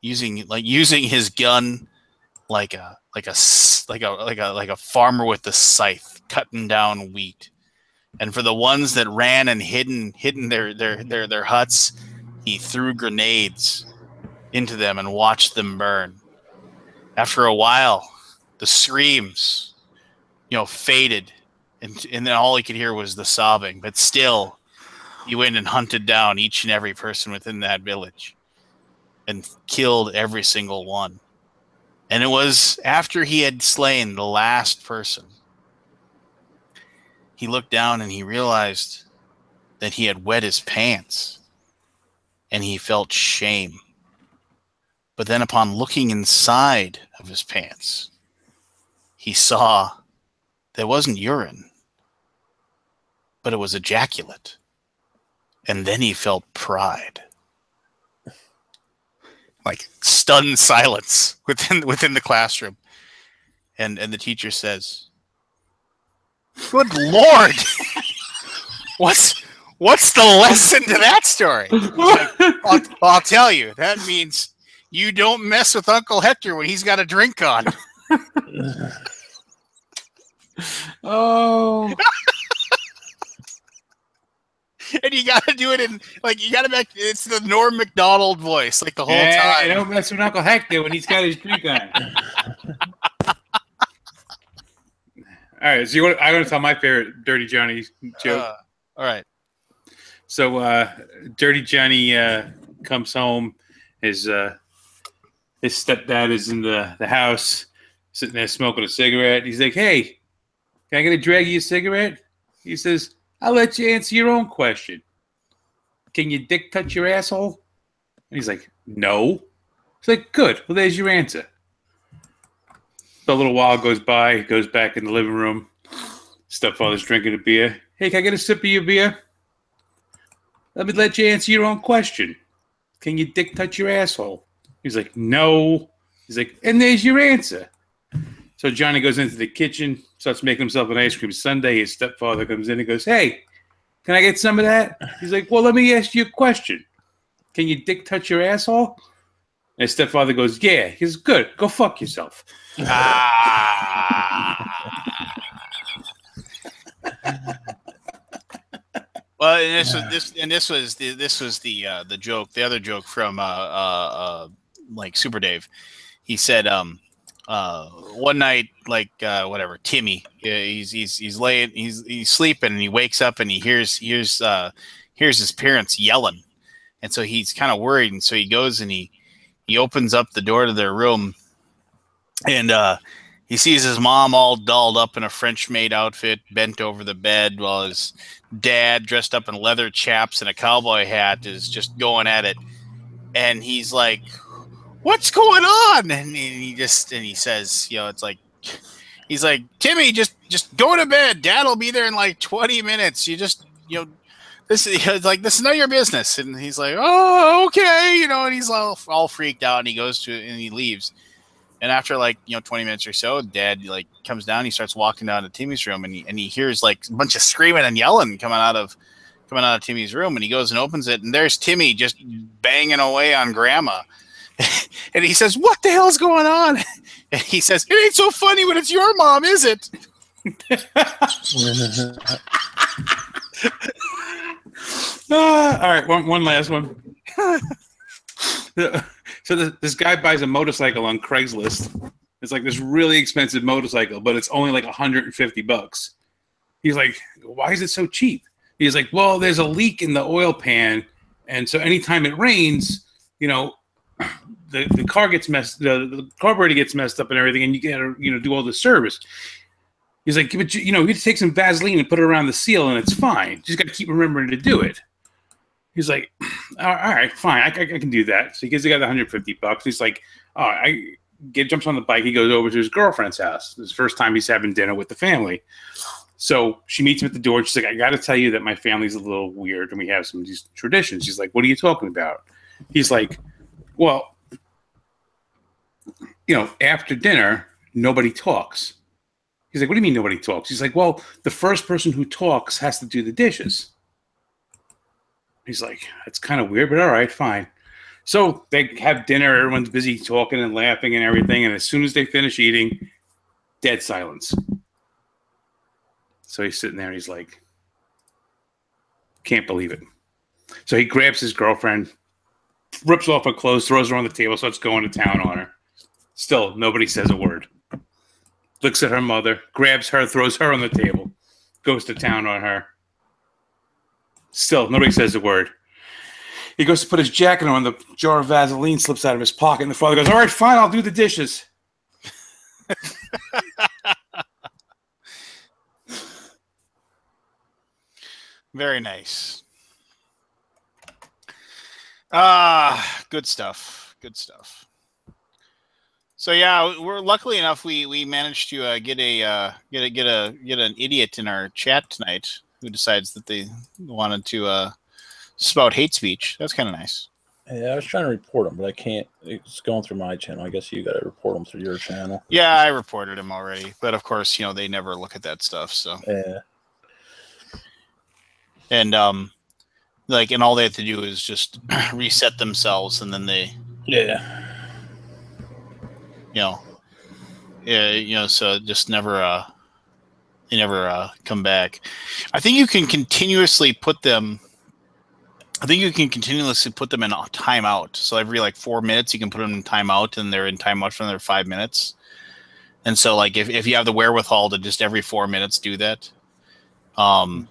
his gun like a farmer with the scythe cutting down wheat. And for the ones that ran and hidden their huts, he threw grenades into them and watched them burn. After a while, the screams, faded, and then all he could hear was the sobbing. But still, he went and hunted down each and every person within that village and killed every single one. And it was after he had slain the last person, he looked down and he realized that he had wet his pants, and he felt shame. But then upon looking inside of his pants, he saw there wasn't urine, but it was ejaculate. And then he felt pride. Like stunned silence within the classroom. And the teacher says, "Good Lord, what's the lesson to that story?" Like, I'll tell you. That means you don't mess with Uncle Hector when he's got a drink on. Oh. And you got to do it in, like, you got to make it's the Norm Macdonald voice, like the whole time. You don't mess with Uncle Hector when he's got his drink on. All right, so I want to tell my favorite Dirty Johnny joke. All right. So Dirty Johnny comes home. His stepdad is in the house, sitting there smoking a cigarette. He's like, "Hey, can I get a drag of your cigarette?" He says, "I'll let you answer your own question. Can your dick touch your asshole?" And he's like, "No." He's like, "Good. Well, there's your answer." So a little while goes by. He goes back in the living room. Stepfather's drinking a beer. "Hey, can I get a sip of your beer?" "Let me let you answer your own question. Can your dick touch your asshole?" He's like, "No." He's like, "And there's your answer." So Johnny goes into the kitchen, starts making himself an ice cream sundae. His stepfather comes in and goes, "Hey, can I get some of that?" He's like, "Well, let me ask you a question. Can your dick touch your asshole?" And his stepfather goes, "Yeah." He goes, "Good. Go fuck yourself." Well, and this was the joke. The other joke from like Super Dave. He said one night, like whatever, Timmy, he's laying, he's sleeping, and he wakes up and he hears his parents yelling, and so he's kind of worried, and so he goes and he opens up the door to their room, and he sees his mom all dolled up in a French maid outfit, bent over the bed, while his dad, dressed up in leather chaps and a cowboy hat, is just going at it. And he's like, "What's going on?" And he says, it's like, he's like, "Timmy, just go to bed. Dad'll be there in like 20 minutes. You just, this is like, this is none of your business." And he's like, "Oh, okay," and he's all freaked out, and he goes to and he leaves. And after 20 minutes or so, Dad comes down. He starts walking down to Timmy's room, and he hears like a bunch of screaming and yelling coming out of Timmy's room. And he goes and opens it, and there's Timmy just banging away on Grandma. And he says, "What the hell's going on?" And he says, "It ain't so funny when it's your mom, is it?" All right, one last one. So this guy buys a motorcycle on Craigslist. It's like this really expensive motorcycle, but it's only like $150. He's like, "Why is it so cheap?" He's like, "Well, there's a leak in the oil pan, and so anytime it rains, the car gets the carburetor gets messed up and everything, and you gotta do all the service." He's like, "But you take some Vaseline and put it around the seal, and it's fine. Just got to keep remembering to do it." He's like, "All right, fine, I can do that." So he gives the guy the $150. He's like, jumps on the bike. He goes over to his girlfriend's house. It's the first time he's having dinner with the family. So she meets him at the door. She's like, "I got to tell you that my family's a little weird, and we have some of these traditions." She's like, "What are you talking about?" He's like, "Well, after dinner, nobody talks." He's like, "What do you mean nobody talks?" He's like, "Well, the first person who talks has to do the dishes." He's like, "That's kind of weird, but all right, fine." So they have dinner. Everyone's busy talking and laughing and everything. And as soon as they finish eating, dead silence. So he's sitting there. And he's like, can't believe it. So he grabs his girlfriend, rips off her clothes, throws her on the table, starts going to town on her. Still, nobody says a word. Looks at her mother, grabs her, throws her on the table, goes to town on her. Still, nobody says a word. He goes to put his jacket on. The jar of Vaseline slips out of his pocket, and the father goes, "All right, fine, I'll do the dishes." Very nice. Good stuff. Good stuff. So yeah, we're luckily enough we managed to get an idiot in our chat tonight who decides that they wanted to spout hate speech. That's kind of nice. Yeah, I was trying to report them, but I can't. It's going through my channel. I guess you got to report them through your channel. Yeah, I reported him already, but of course, they never look at that stuff. So yeah, and and all they have to do is just reset themselves, and then they so just never they never come back. I think you can continuously put them. I think you can continuously put them in a timeout. So every 4 minutes, you can put them in timeout, and they're in timeout for another 5 minutes. And so if you have the wherewithal to just every 4 minutes do that, then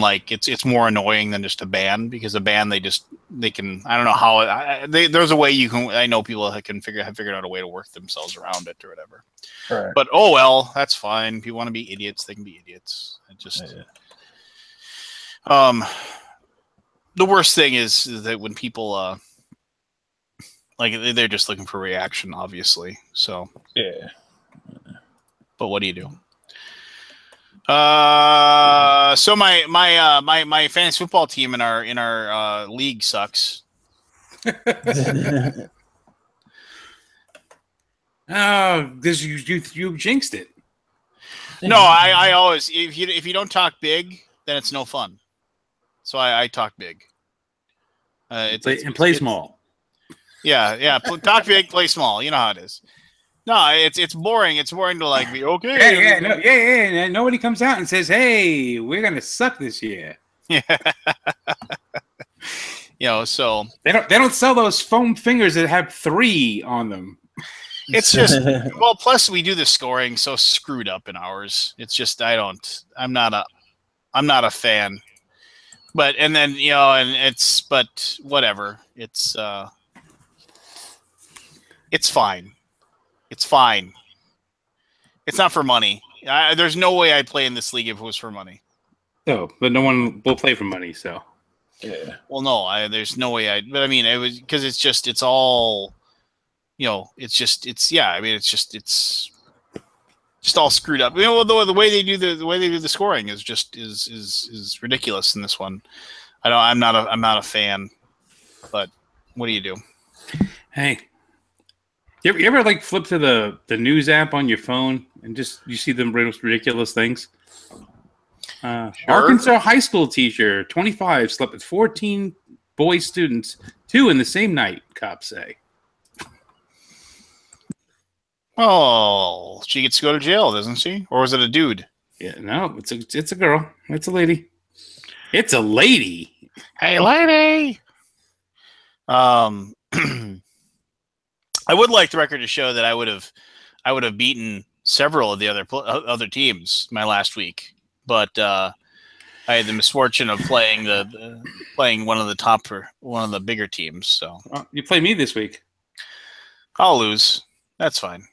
it's more annoying than just a ban, because a ban they can, I don't know how there's a way you can, I know people that have figured out a way to work themselves around it or whatever. right. But oh well, that's fine. If you want to be idiots, they can be idiots. The worst thing is that when people they're just looking for reaction, obviously. So yeah. But what do you do? So my fantasy football team in our league sucks. Oh, because you jinxed it. No, I always, if you don't talk big, then it's no fun. So I talk big. Play small. Yeah. Talk big, play small. You know how it is. No, it's boring. It's boring to be okay. Yeah. Nobody comes out and says, "Hey, we're gonna suck this year." Yeah. So they don't sell those foam fingers that have 3 on them. It's just plus we do the scoring so screwed up in ours. It's just I'm not a fan. But but whatever. It's fine. It's fine. It's not for money. There's no way I'd play in this league if it was for money. No, but no one will play for money, so. Yeah. Well, no, there's no way but I mean, it was because it's all, it's just all screwed up. The way they do the scoring is just is ridiculous in this one. I'm not a fan, but what do you do? Hey, you ever flip to the news app on your phone and just you see the most ridiculous things? Sure. Arkansas high school teacher, 25, slept with 14 boy students, 2 in the same night. Cops say. Oh, she gets to go to jail, doesn't she? Or was it a dude? Yeah, no, it's a girl. It's a lady. It's a lady. Hey, lady. I would like the record to show that I would have beaten several of the other teams my last week, but I had the misfortune of playing one of the bigger teams. So you play me this week. I'll lose. That's fine.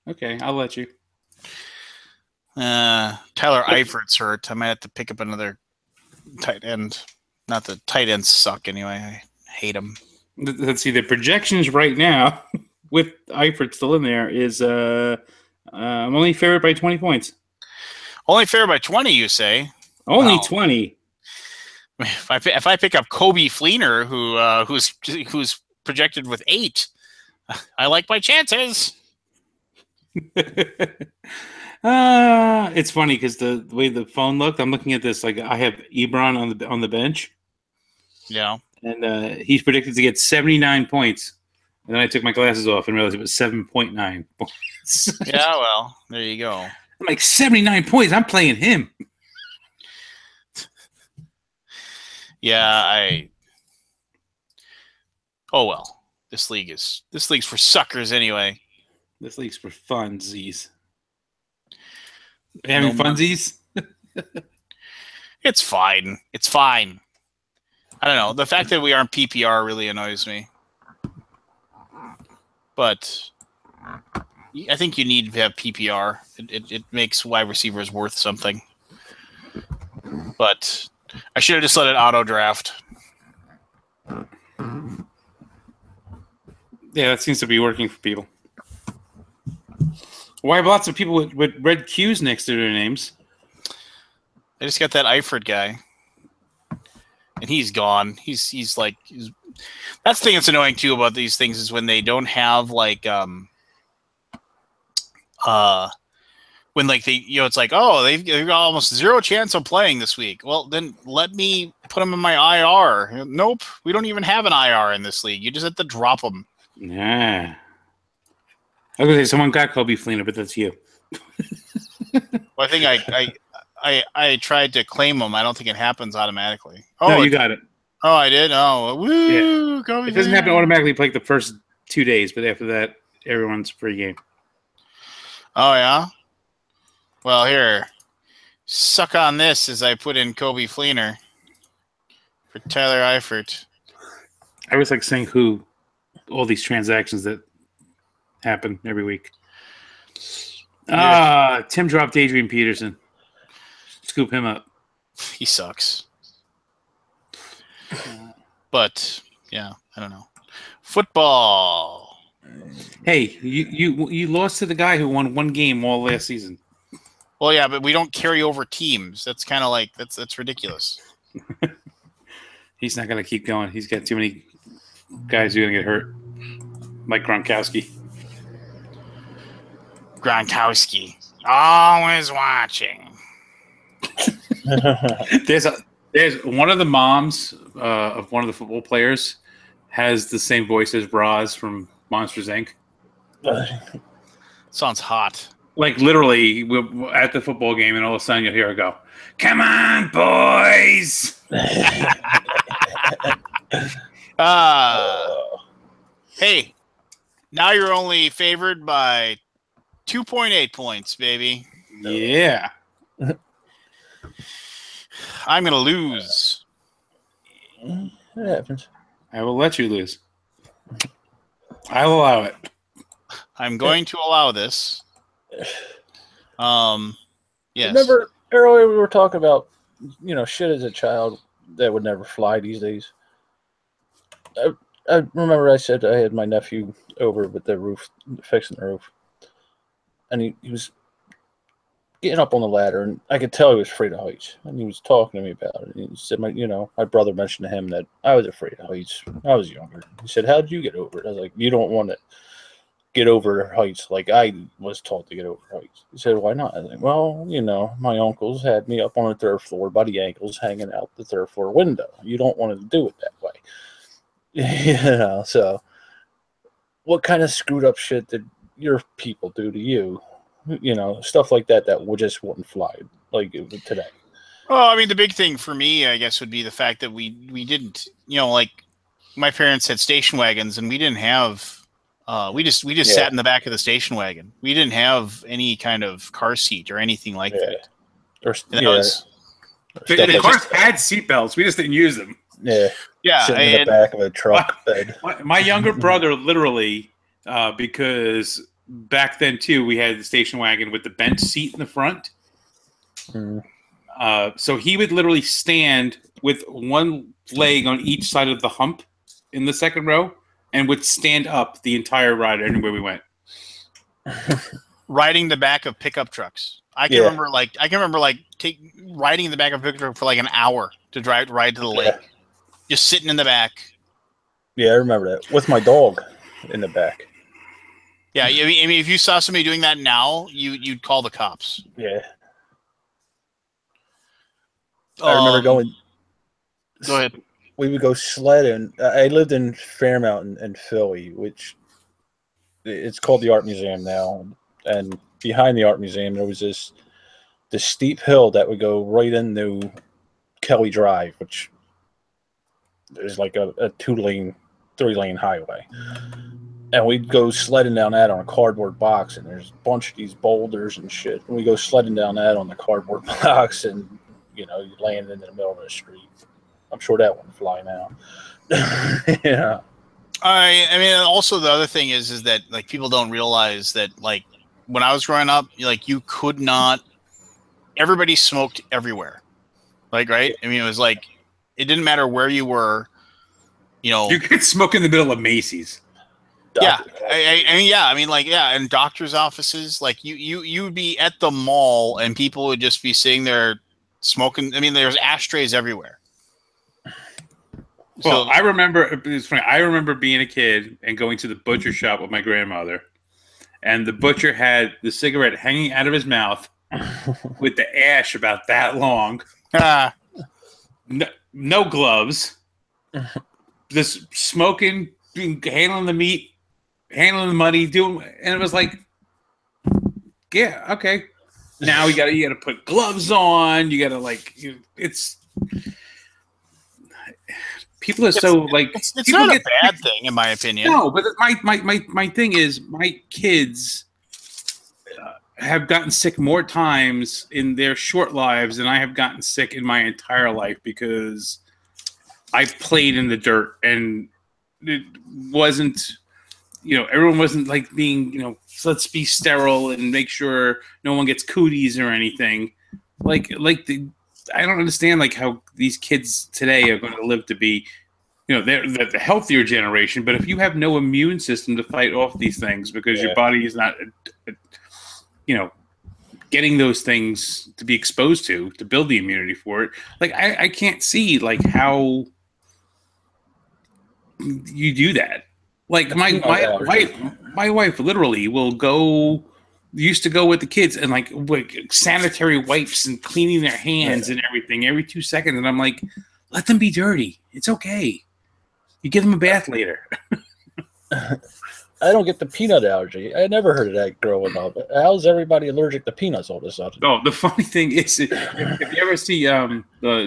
Okay, I'll let you. Tyler Eifert's hurt. I might have to pick up another tight end. Not the tight ends suck anyway. I hate them. Let's see. The projections right now, with Eifert still in there, is I'm only favored by 20 points. Only favored by 20, you say? Only 20. If I pick up Kobe Fleener, who's projected with 8, I like my chances. It's funny because the way the phone looked, I'm looking at this I have Ebron on the bench. Yeah. And he's predicted to get 79 points. And then I took my glasses off and realized it was 7.9 points. Yeah, well, there you go. I'm like, 79 points. I'm playing him. Yeah, oh well. This league's for suckers anyway. This league's for funsies. Having funsies? It's fine. It's fine. I don't know. The fact that we aren't PPR really annoys me. But I think you need to have PPR. It makes wide receivers worth something. But I should have just let it auto draft. Yeah, that seems to be working for people. Why have lots of people with red Q's next to their names? I just got that Eifert guy, and he's gone. He's that's the thing that's annoying too about these things is when they don't have like when like they it's like, oh, they've got almost zero chance of playing this week. Well, then let me put them in my IR. Nope, we don't even have an IR in this league. You just have to drop them. Yeah. I was gonna say someone got Kobe Fleener, but that's you. Well, I think I tried to claim them. I don't think it happens automatically. Oh, No, you got it. Oh, I did. Oh, woo! Yeah. Kobe It doesn't Fleener. happen automatically for like the first 2 days, but after that, everyone's free game. Oh yeah. Well, here, suck on this as I put in Kobe Fleener for Tyler Eifert. I was like saying who all these transactions that happen every week. Tim dropped Adrian Peterson. Scoop him up. He sucks. But yeah, I don't know. Football. Hey, you lost to the guy who won one game all last season. Well, yeah, but we don't carry over teams. That's kind of like that's ridiculous. He's not going to keep going. He's got too many guys who are going to get hurt. Like Gronkowski. Gronkowski. Always watching. There's one of the moms of one of the football players has the same voice as Roz from Monsters Inc. Sounds hot. Like literally, we're at the football game, and all of a sudden you'll hear her go, "Come on, boys!" Hey, now you're only favored by 2.8 points, baby. Yeah. I'm gonna lose. It happens. I will let you lose. I'll allow it. I'm going to allow this. Yes. Remember earlier we were talking about, shit as a child that would never fly these days. I remember I said I had my nephew over with the roof, fixing the roof, and he was getting up on the ladder, and I could tell he was afraid of heights. And he was talking to me about it. And he said, my brother mentioned to him that I was afraid of heights when I was younger. He said, "How did you get over it?" I was like, "You don't want to get over heights like I was taught to get over heights." He said, "Why not?" I was like, "Well, my uncles had me up on the third floor by the ankles hanging out the third floor window. You don't want to do it that way." So what kind of screwed up shit did your people do to you? Stuff like that would just wouldn't fly like today. Well, I mean, the big thing for me, I guess, would be the fact that we didn't, like my parents had station wagons, and we didn't have. We just sat in the back of the station wagon. We didn't have any kind of car seat or anything like that. The cars had seatbelts. We just didn't use them. Yeah. Sitting in the back of a truck bed. My younger brother literally, because back then too, we had the station wagon with the bench seat in the front. So he would literally stand with one leg on each side of the hump in the second row, and would stand up the entire ride anywhere we went. Riding the back of pickup trucks. I can remember riding in the back of a pickup truck for like an hour to ride to the lake. Just sitting in the back. Yeah, I remember that. With my dog in the back. Yeah, I mean, if you saw somebody doing that now, you'd call the cops. Yeah. I remember going. Go ahead. We would go sledding. I lived in Fairmount in Philly, which it's called the Art Museum now. And behind the Art Museum, there was this steep hill that would go right into Kelly Drive, which is like a 2-lane, 3-lane highway. And we'd go sledding down that on a cardboard box, and there's a bunch of these boulders and shit. And we go sledding down that on the cardboard box, and you land in the middle of the street. I'm sure that wouldn't fly now. Yeah. I mean, also the other thing is that like people don't realize that like when I was growing up, like you could not. Everybody smoked everywhere, like right. I mean, it was like it didn't matter where you were. You could smoke in the middle of Macy's. Yeah, I mean, like, yeah, in doctors' offices, like you would be at the mall and people would just be sitting there smoking. I mean, there's ashtrays everywhere. Well, I remember it's funny. I remember being a kid and going to the butcher shop with my grandmother, and the butcher had the cigarette hanging out of his mouth with the ash about that long. No gloves, just smoking, handling the meat, handling the money, and it was like, yeah, okay. Now you gotta put gloves on. You gotta it's people are it's not a bad thing in my opinion. No, but my thing is my kids have gotten sick more times in their short lives than I have gotten sick in my entire life because I played in the dirt and it wasn't, everyone wasn't like being, let's be sterile and make sure no one gets cooties or anything. I don't understand how these kids today are going to live to be, they're the healthier generation. But if you have no immune system to fight off these things because your body is not, getting those things to be exposed to build the immunity for it, I can't see how you do that. My wife literally used to go with the kids and sanitary wipes and cleaning their hands and everything every 2 seconds. And I'm like, let them be dirty. It's okay. You give them a bath later. I don't get the peanut allergy. I never heard of that growing up. How's everybody allergic to peanuts all of a sudden? Oh, the funny thing is, if you ever see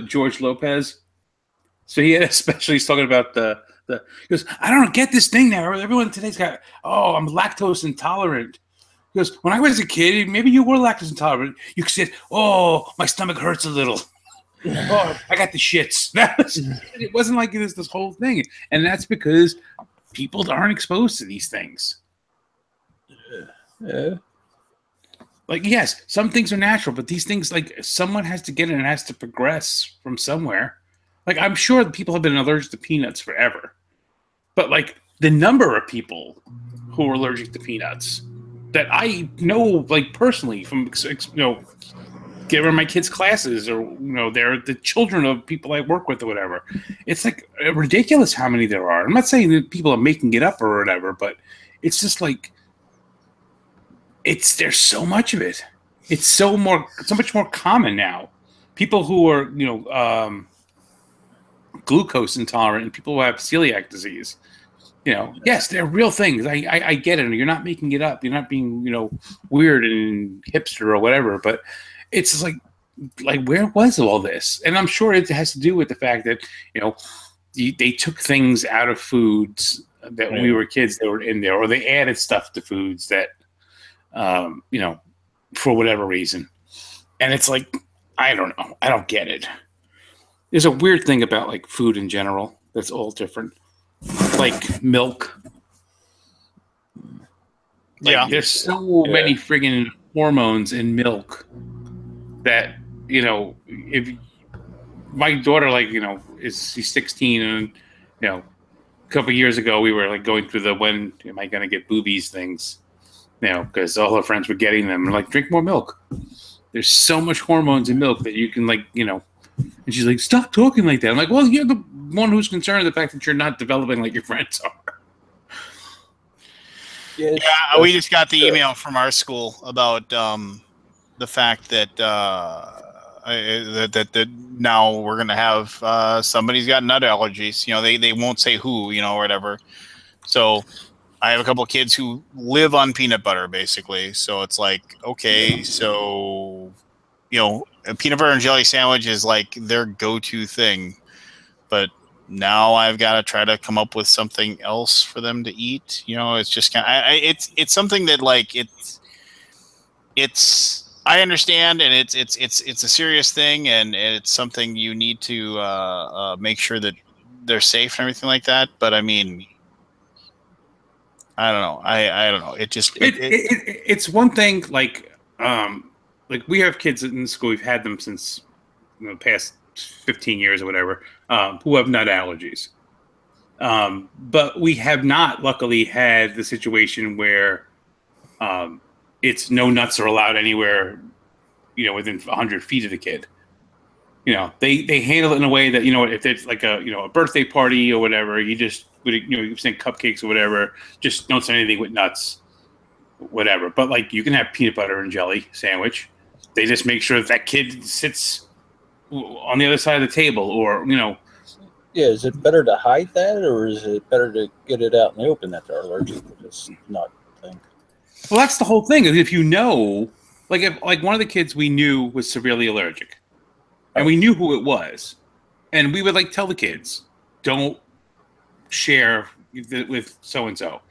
George Lopez, so he had he's talking about he goes, I don't get this thing now. Everyone today's got, I'm lactose intolerant. He goes, when I was a kid, maybe you were lactose intolerant. You said, my stomach hurts a little. I got the shits. It wasn't like this whole thing. And that's because people aren't exposed to these things. Yeah. Yes, some things are natural, but these things, someone has to get it and it has to progress from somewhere. I'm sure that people have been allergic to peanuts forever. But, the number of people who are allergic to peanuts that I know, personally from, giving my kids classes or, they're the children of people I work with or whatever. It's, ridiculous how many there are. I'm not saying that people are making it up or whatever, but it's just, there's so much of it. It's so much more common now. People who are, glucose intolerant and people who have celiac disease. Yes, they're real things. I get it. You're not making it up. You're not being, weird and hipster or whatever. But it's just where was all this? And I'm sure it has to do with the fact that, they took things out of foods that when we were kids that were in there, or they added stuff to foods that, for whatever reason. And it's I don't know. I don't get it. There's a weird thing about food in general that's all different. Milk. There's so many friggin' hormones in milk that, if my daughter, she's 16 and, a couple of years ago we were going through the when am I going to get boobies things, because all her friends were getting them and drink more milk. There's so much hormones in milk that you can and she's like, stop talking like that. I'm like, well, you're the one who's concerned with the fact that you're not developing like your friends are. Yeah, we just got the email from our school about the fact that that now we're going to have somebody's got nut allergies. They won't say who, or whatever. So I have a couple of kids who live on peanut butter, basically. So it's okay, so a peanut butter and jelly sandwich is their go-to thing, but now I've got to try to come up with something else for them to eat. It's just it's something that it's I understand, and it's a serious thing, and it's something you need to make sure that they're safe and everything like that. But I mean, I don't know. I don't know. It's one thing we have kids in school. We've had them since the past 15 years or whatever, who have nut allergies. But we have not, luckily, had the situation where it's no nuts are allowed anywhere, within 100 feet of the kid. They handle it in a way that, if it's like a birthday party or whatever, you just you send cupcakes or whatever, just don't send anything with nuts, whatever. But like you can have peanut butter and jelly sandwich. They just make sure that kid sits on the other side of the table, or Yeah, is it better to hide that, or is it better to get it out in the open that they're allergic to this nut thing? Well, that's the whole thing. Is if if one of the kids we knew was severely allergic, and we knew who it was, and we would tell the kids, don't share with so and so,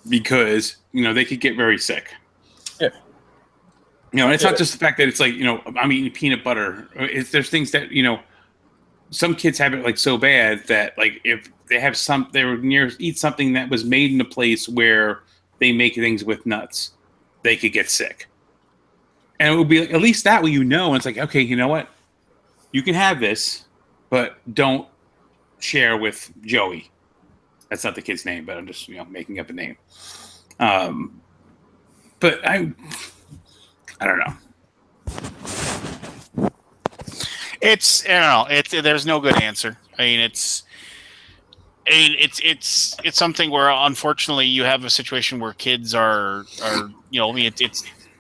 because they could get very sick. Yeah. And it's not just the fact that it's I'm eating peanut butter. There's things that some kids have it so bad that if they have eat something that was made in a place where they make things with nuts, they could get sick. And it would be at least that way, and it's okay, you know what? You can have this, but don't share with Joey. That's not the kid's name, but I'm just making up a name. But I don't know. There's no good answer. It's something where unfortunately you have a situation where kids are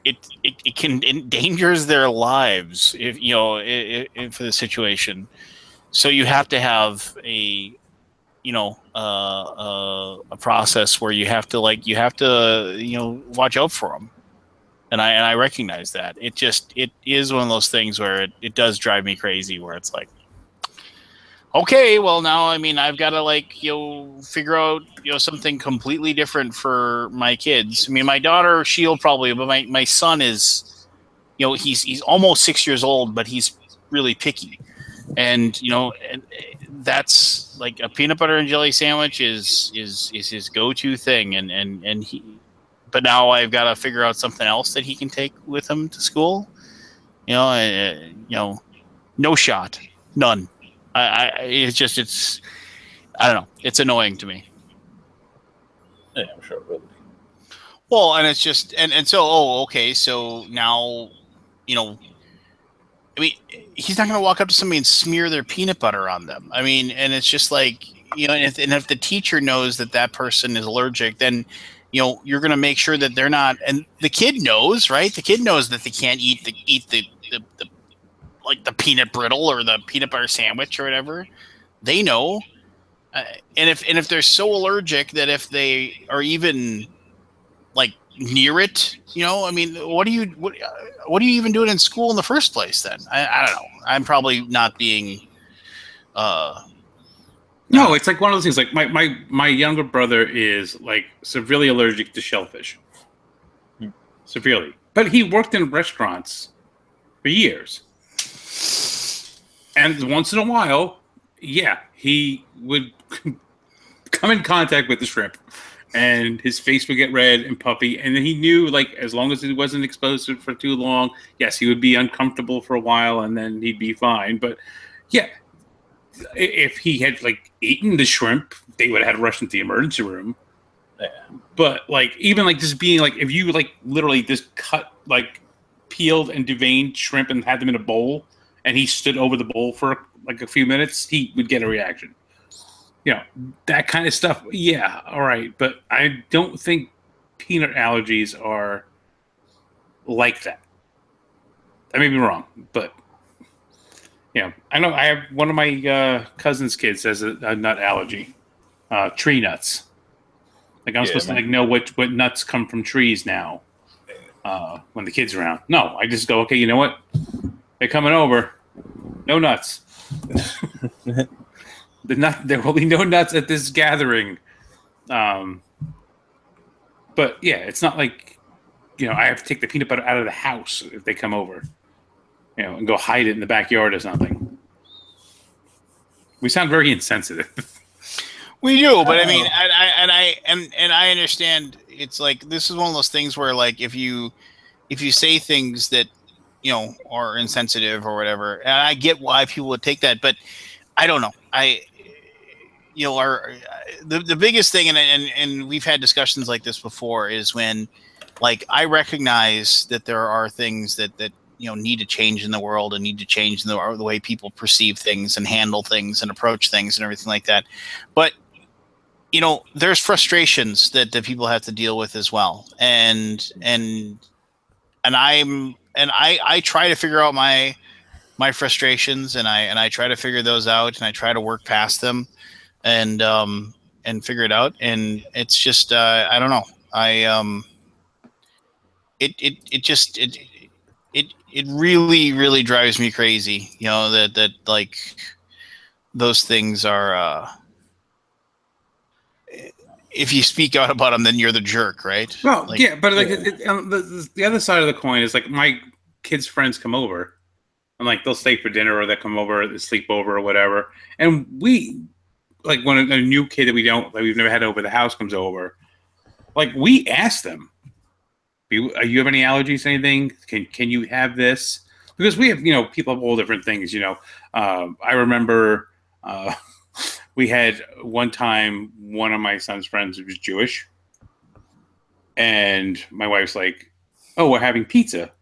it can endangers their lives if for the situation. So you have to have a process where you have to watch out for them. And I recognize that. It is one of those things where it does drive me crazy, where it's okay, well now I've got to figure out something completely different for my kids. My daughter, she'll probably, but my son is he's almost 6 years old, but he's really picky. And and that's a peanut butter and jelly sandwich is his go-to thing, and he. But now I've got to figure out something else that he can take with him to school. No shot, none. I don't know. It's annoying to me. Yeah, I'm sure it will be. Well, and it's just so okay. So now, he's not going to walk up to somebody and smear their peanut butter on them. And it's just and if the teacher knows that person is allergic, then you're going to make sure that they're not. And the kid knows, right? The kid knows that they can't eat the peanut brittle or the peanut butter sandwich or whatever. They know. And if they're so allergic that if they are even near it, what are you even doing in school in the first place then? I don't know. I'm probably not being No, it's one of those things. My younger brother is severely allergic to shellfish. Severely. But he worked in restaurants for years. And once in a while, he would come in contact with the shrimp, and his face would get red and puffy. And then he knew, as long as he wasn't exposed to it for too long, yes, he would be uncomfortable for a while, and then he'd be fine. But yeah, if he had eaten the shrimp, they would have had to rush into the emergency room. Yeah. But even just being if you literally just cut peeled and deveined shrimp and had them in a bowl, and he stood over the bowl for a few minutes, he would get a reaction. That kind of stuff. Yeah, all right, but I don't think peanut allergies are like that. I may be wrong, but I know I have one of my cousin's kids has a nut allergy, tree nuts. I'm supposed to know what nuts come from trees now when the kid's around. No, I just go, okay, you know what? They're coming over. No nuts. There will be no nuts at this gathering. But yeah, it's not I have to take the peanut butter out of the house if they come over. And go hide it in the backyard or something. We sound very insensitive. We do, but I understand. It's this is one of those things where if you say things that are insensitive or whatever, and I get why people would take that, but I don't know. you know, the biggest thing, and we've had discussions like this before, is when, like, I recognize that there are things that you know need to change in the world and need to change in the way people perceive things and handle things and approach things and everything like that. But you know, there's frustrations that people have to deal with as well, and I try to figure out my frustrations, and I try to figure those out, and I try to work past them, and figure it out. And it's just I don't know. It really drives me crazy. You know, that like those things are. If you speak out about them, then you're the jerk, right? Well, like, yeah, but like the other side of the coin is like my kids' friends come over, and like they'll stay for dinner or they come over, they sleep over or whatever. And we, like, when a new kid that we've never had over the house comes over, like we ask them, "You have any allergies? Anything? Can you have this?" Because we have, you know, people have all different things. You know, I remember. We had one time one of my son's friends was Jewish, and my wife's like, "Oh, we're having pizza."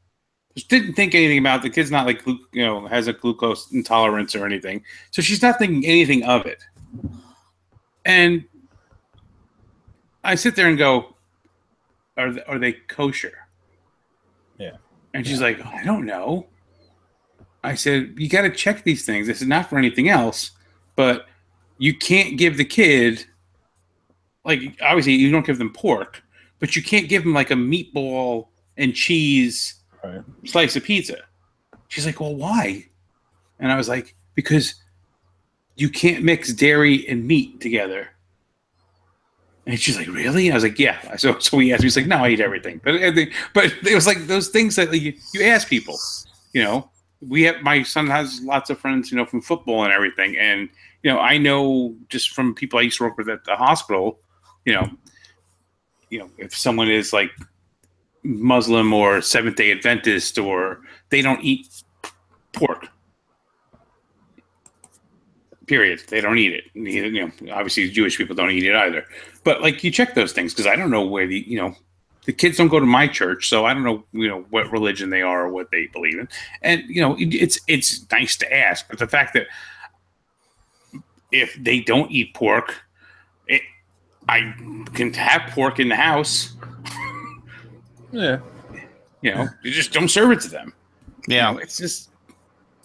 Just didn't think anything about it. The kid's not like, you know, has a glucose intolerance or anything, so she's not thinking anything of it. And I sit there and go, "Are they kosher?" Yeah. And she's like, "I don't know." I said, "You got to check these things. This is not for anything else, but." You can't give the kid, like, obviously you don't give them pork, but you can't give them like a meatball and cheese slice of pizza. She's like, well, why? And I was like, because you can't mix dairy and meat together. And she's like, really? And I was like, yeah. So we asked, he's like, no, I eat everything. But it was like those things that like, you ask people, you know. My son has lots of friends, you know, from football and everything. And, you know, I know just from people I used to work with at the hospital, you know, if someone is like Muslim or Seventh-day Adventist or they don't eat pork, period. They don't eat it. You know, obviously Jewish people don't eat it either. But like you check those things because I don't know where the kids don't go to my church, so I don't know, you know, what religion they are or what they believe in. And, you know, it's nice to ask, but the fact that if they don't eat pork, I can have pork in the house. Yeah. You know, you just don't serve it to them. Yeah. You know, it's just,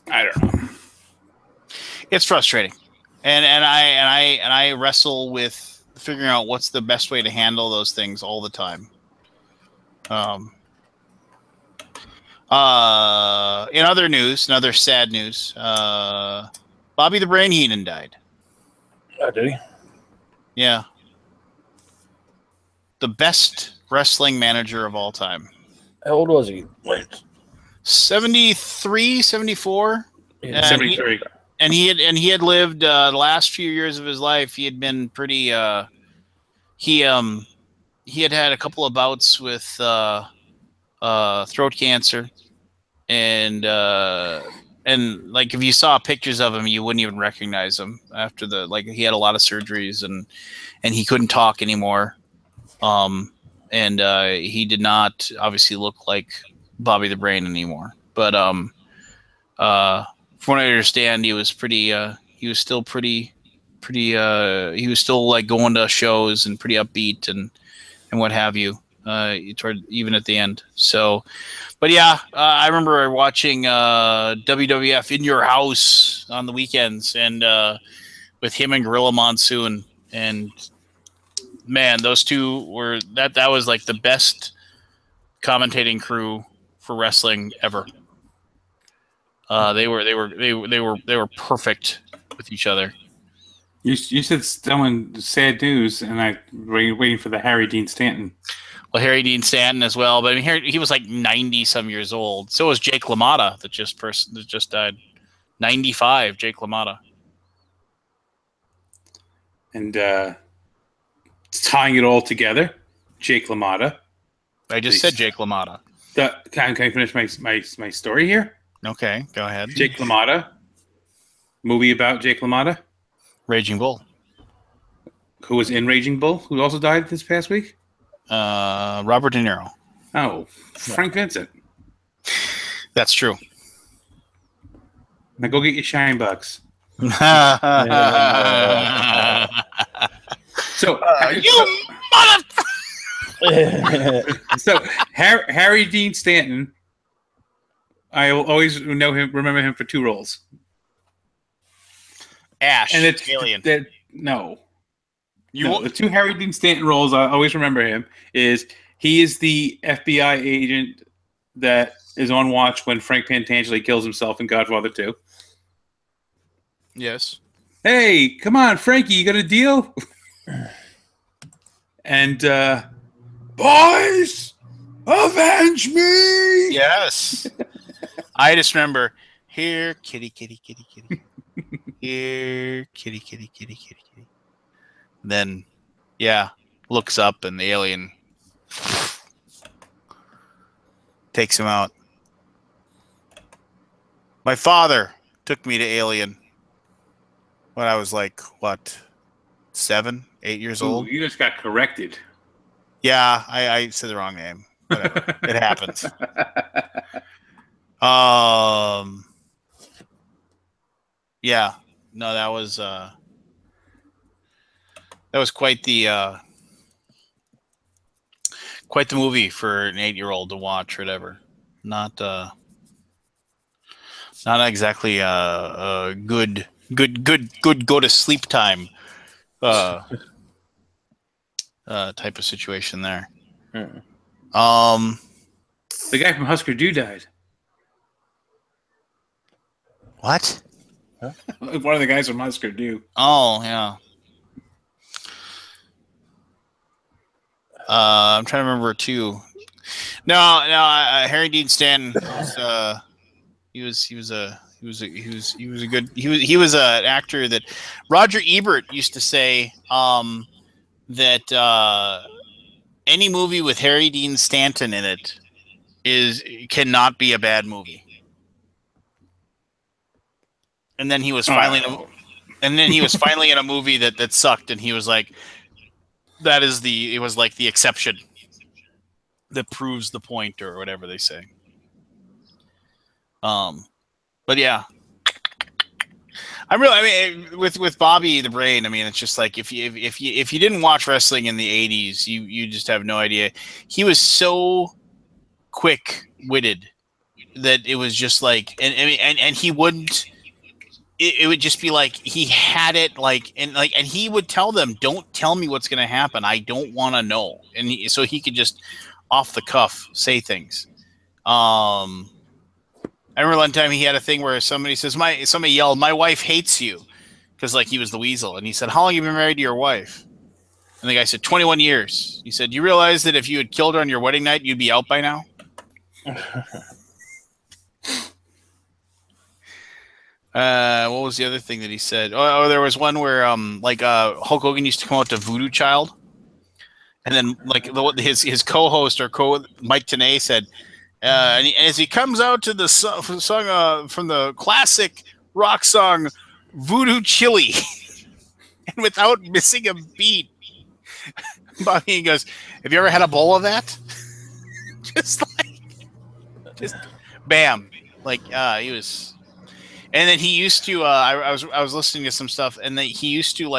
I don't know. It's frustrating. And I wrestle with figuring out what's the best way to handle those things all the time. In other news, another sad news, Bobby the Brain Heenan died. Oh, did he? Yeah. The best wrestling manager of all time. How old was he? 73, 74? Yeah, 73. And he had lived the last few years of his life. He had been pretty. He had a couple of bouts with throat cancer, and like if you saw pictures of him, you wouldn't even recognize him after he had a lot of surgeries and he couldn't talk anymore. And he did not obviously look like Bobby the Brain anymore. But from what I understand, he was pretty. He was still pretty. He was still like going to shows and pretty upbeat and what have you. Toward even at the end. So, but yeah, I remember watching WWF in your house on the weekends and with him and Gorilla Monsoon, and man, those two were that was like the best commentating crew for wrestling ever. They were perfect with each other. You said someone sad news, and I waiting for the Harry Dean Stanton. Well, Harry Dean Stanton as well, but I mean, he was like 90 some years old. So was Jake LaMotta that just died. 95, Jake LaMotta. And tying it all together, Jake LaMotta. I just said Jake LaMotta. Can I finish my story here? Okay, go ahead. Jake LaMotta. Movie about Jake LaMotta. Raging Bull. who was in Raging Bull, who also died this past week? Robert De Niro. Oh, Frank Vincent. That's true. Now go get your shine bucks. So you mother. So Harry Dean Stanton, I will always remember him for 2 roles. Ash and it's Alien. No, the 2 Harry Dean Stanton roles I always remember him is he is the FBI agent that is on watch when Frank Pentangeli kills himself in Godfather 2. Yes. Hey, come on, Frankie, you got a deal? And boys, avenge me! Yes. I just remember, here, kitty, kitty, kitty, kitty. Here, kitty, kitty, kitty, kitty, kitty. Then, yeah, looks up and the alien takes him out. My father took me to Alien when I was like, what, 7, 8 years old? You just got corrected. Yeah, I said the wrong name. Whatever. It happens. Yeah. No, that was quite the movie for an 8-year-old to watch or whatever. Not exactly good go to sleep time type of situation there. The guy from Husker Du died. What? Huh? One of the guys from Husker Du. Oh, yeah. I'm trying to remember too. No. Harry Dean Stanton was, he was an actor that Roger Ebert used to say that any movie with Harry Dean Stanton in it cannot be a bad movie. And then he was finally in a movie that sucked, and he was like, it was like the exception that proves the point, or whatever they say. But yeah, with Bobby the Brain, I mean, it's just like if you didn't watch wrestling in the 80s, you just have no idea. He was so quick-witted that it was just like, and he wouldn't. It would just be like he had it and he would tell them, "Don't tell me what's going to happen. I don't want to know." And so he could just off the cuff say things. I remember one time he had a thing where somebody yelled, "My wife hates you," because like he was the weasel, and he said, "How long have you been married to your wife?" And the guy said, 21 years. He said, "You realize that if you had killed her on your wedding night, you'd be out by now?" What was the other thing that he said? Oh, there was one where Hulk Hogan used to come out to Voodoo Child, and then like his co-host or Mike Tenay said, and as he comes out to the song from the classic rock song Voodoo Chili, and without missing a beat, Bobby goes, "Have you ever had a bowl of that?" just bam, he was. And then he used to. I was listening to some stuff, and he used to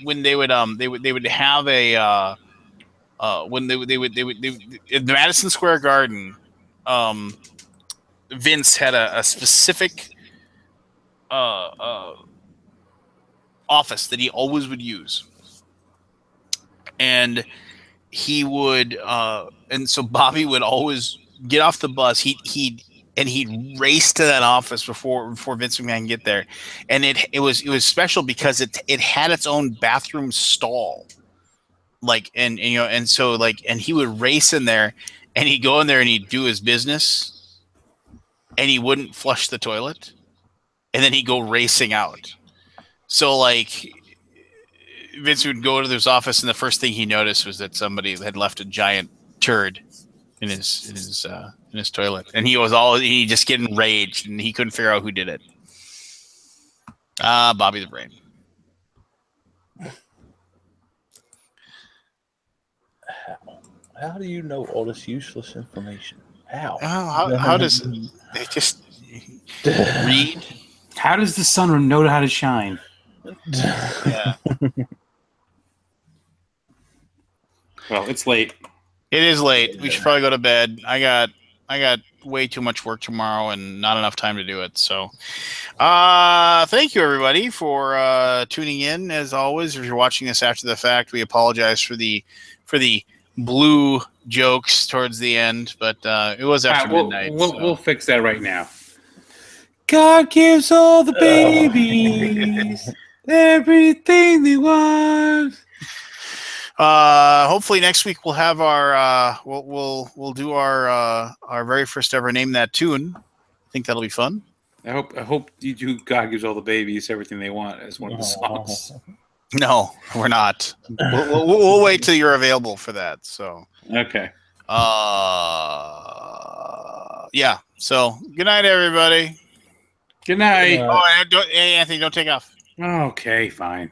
when they would have a when they would in the Madison Square Garden. Vince had a specific office that he always would use, and he would and so Bobby would always get off the bus. He'd race to that office before Vince McMahon can get there, and it was special because it had its own bathroom stall, and he would race in there, and he'd go in there and he'd do his business, and he wouldn't flush the toilet, and then he'd go racing out. So Vince would go to his office, and the first thing he noticed was that somebody had left a giant turd in his toilet, and he just get enraged, and he couldn't figure out who did it. Bobby the Brain. How do you know all this useless information? How? How does they just read? How does the sun know how to shine? Yeah. Well, it's late. It is late. We should probably go to bed. I got way too much work tomorrow and not enough time to do it. So, thank you everybody for tuning in. As always, if you're watching this after the fact, we apologize for the blue jokes towards the end, but it was after midnight. We'll fix that right now. God gives all the babies everything they want. Hopefully next week we'll have our we'll do our very first ever Name That Tune. I think that'll be fun. I hope you do. God gives all the babies everything they want as one of the songs. No, we're not. We'll wait till you're available for that. So okay. Yeah. So good night, everybody. Good night. Oh, hey, Anthony, don't take off. Okay, fine.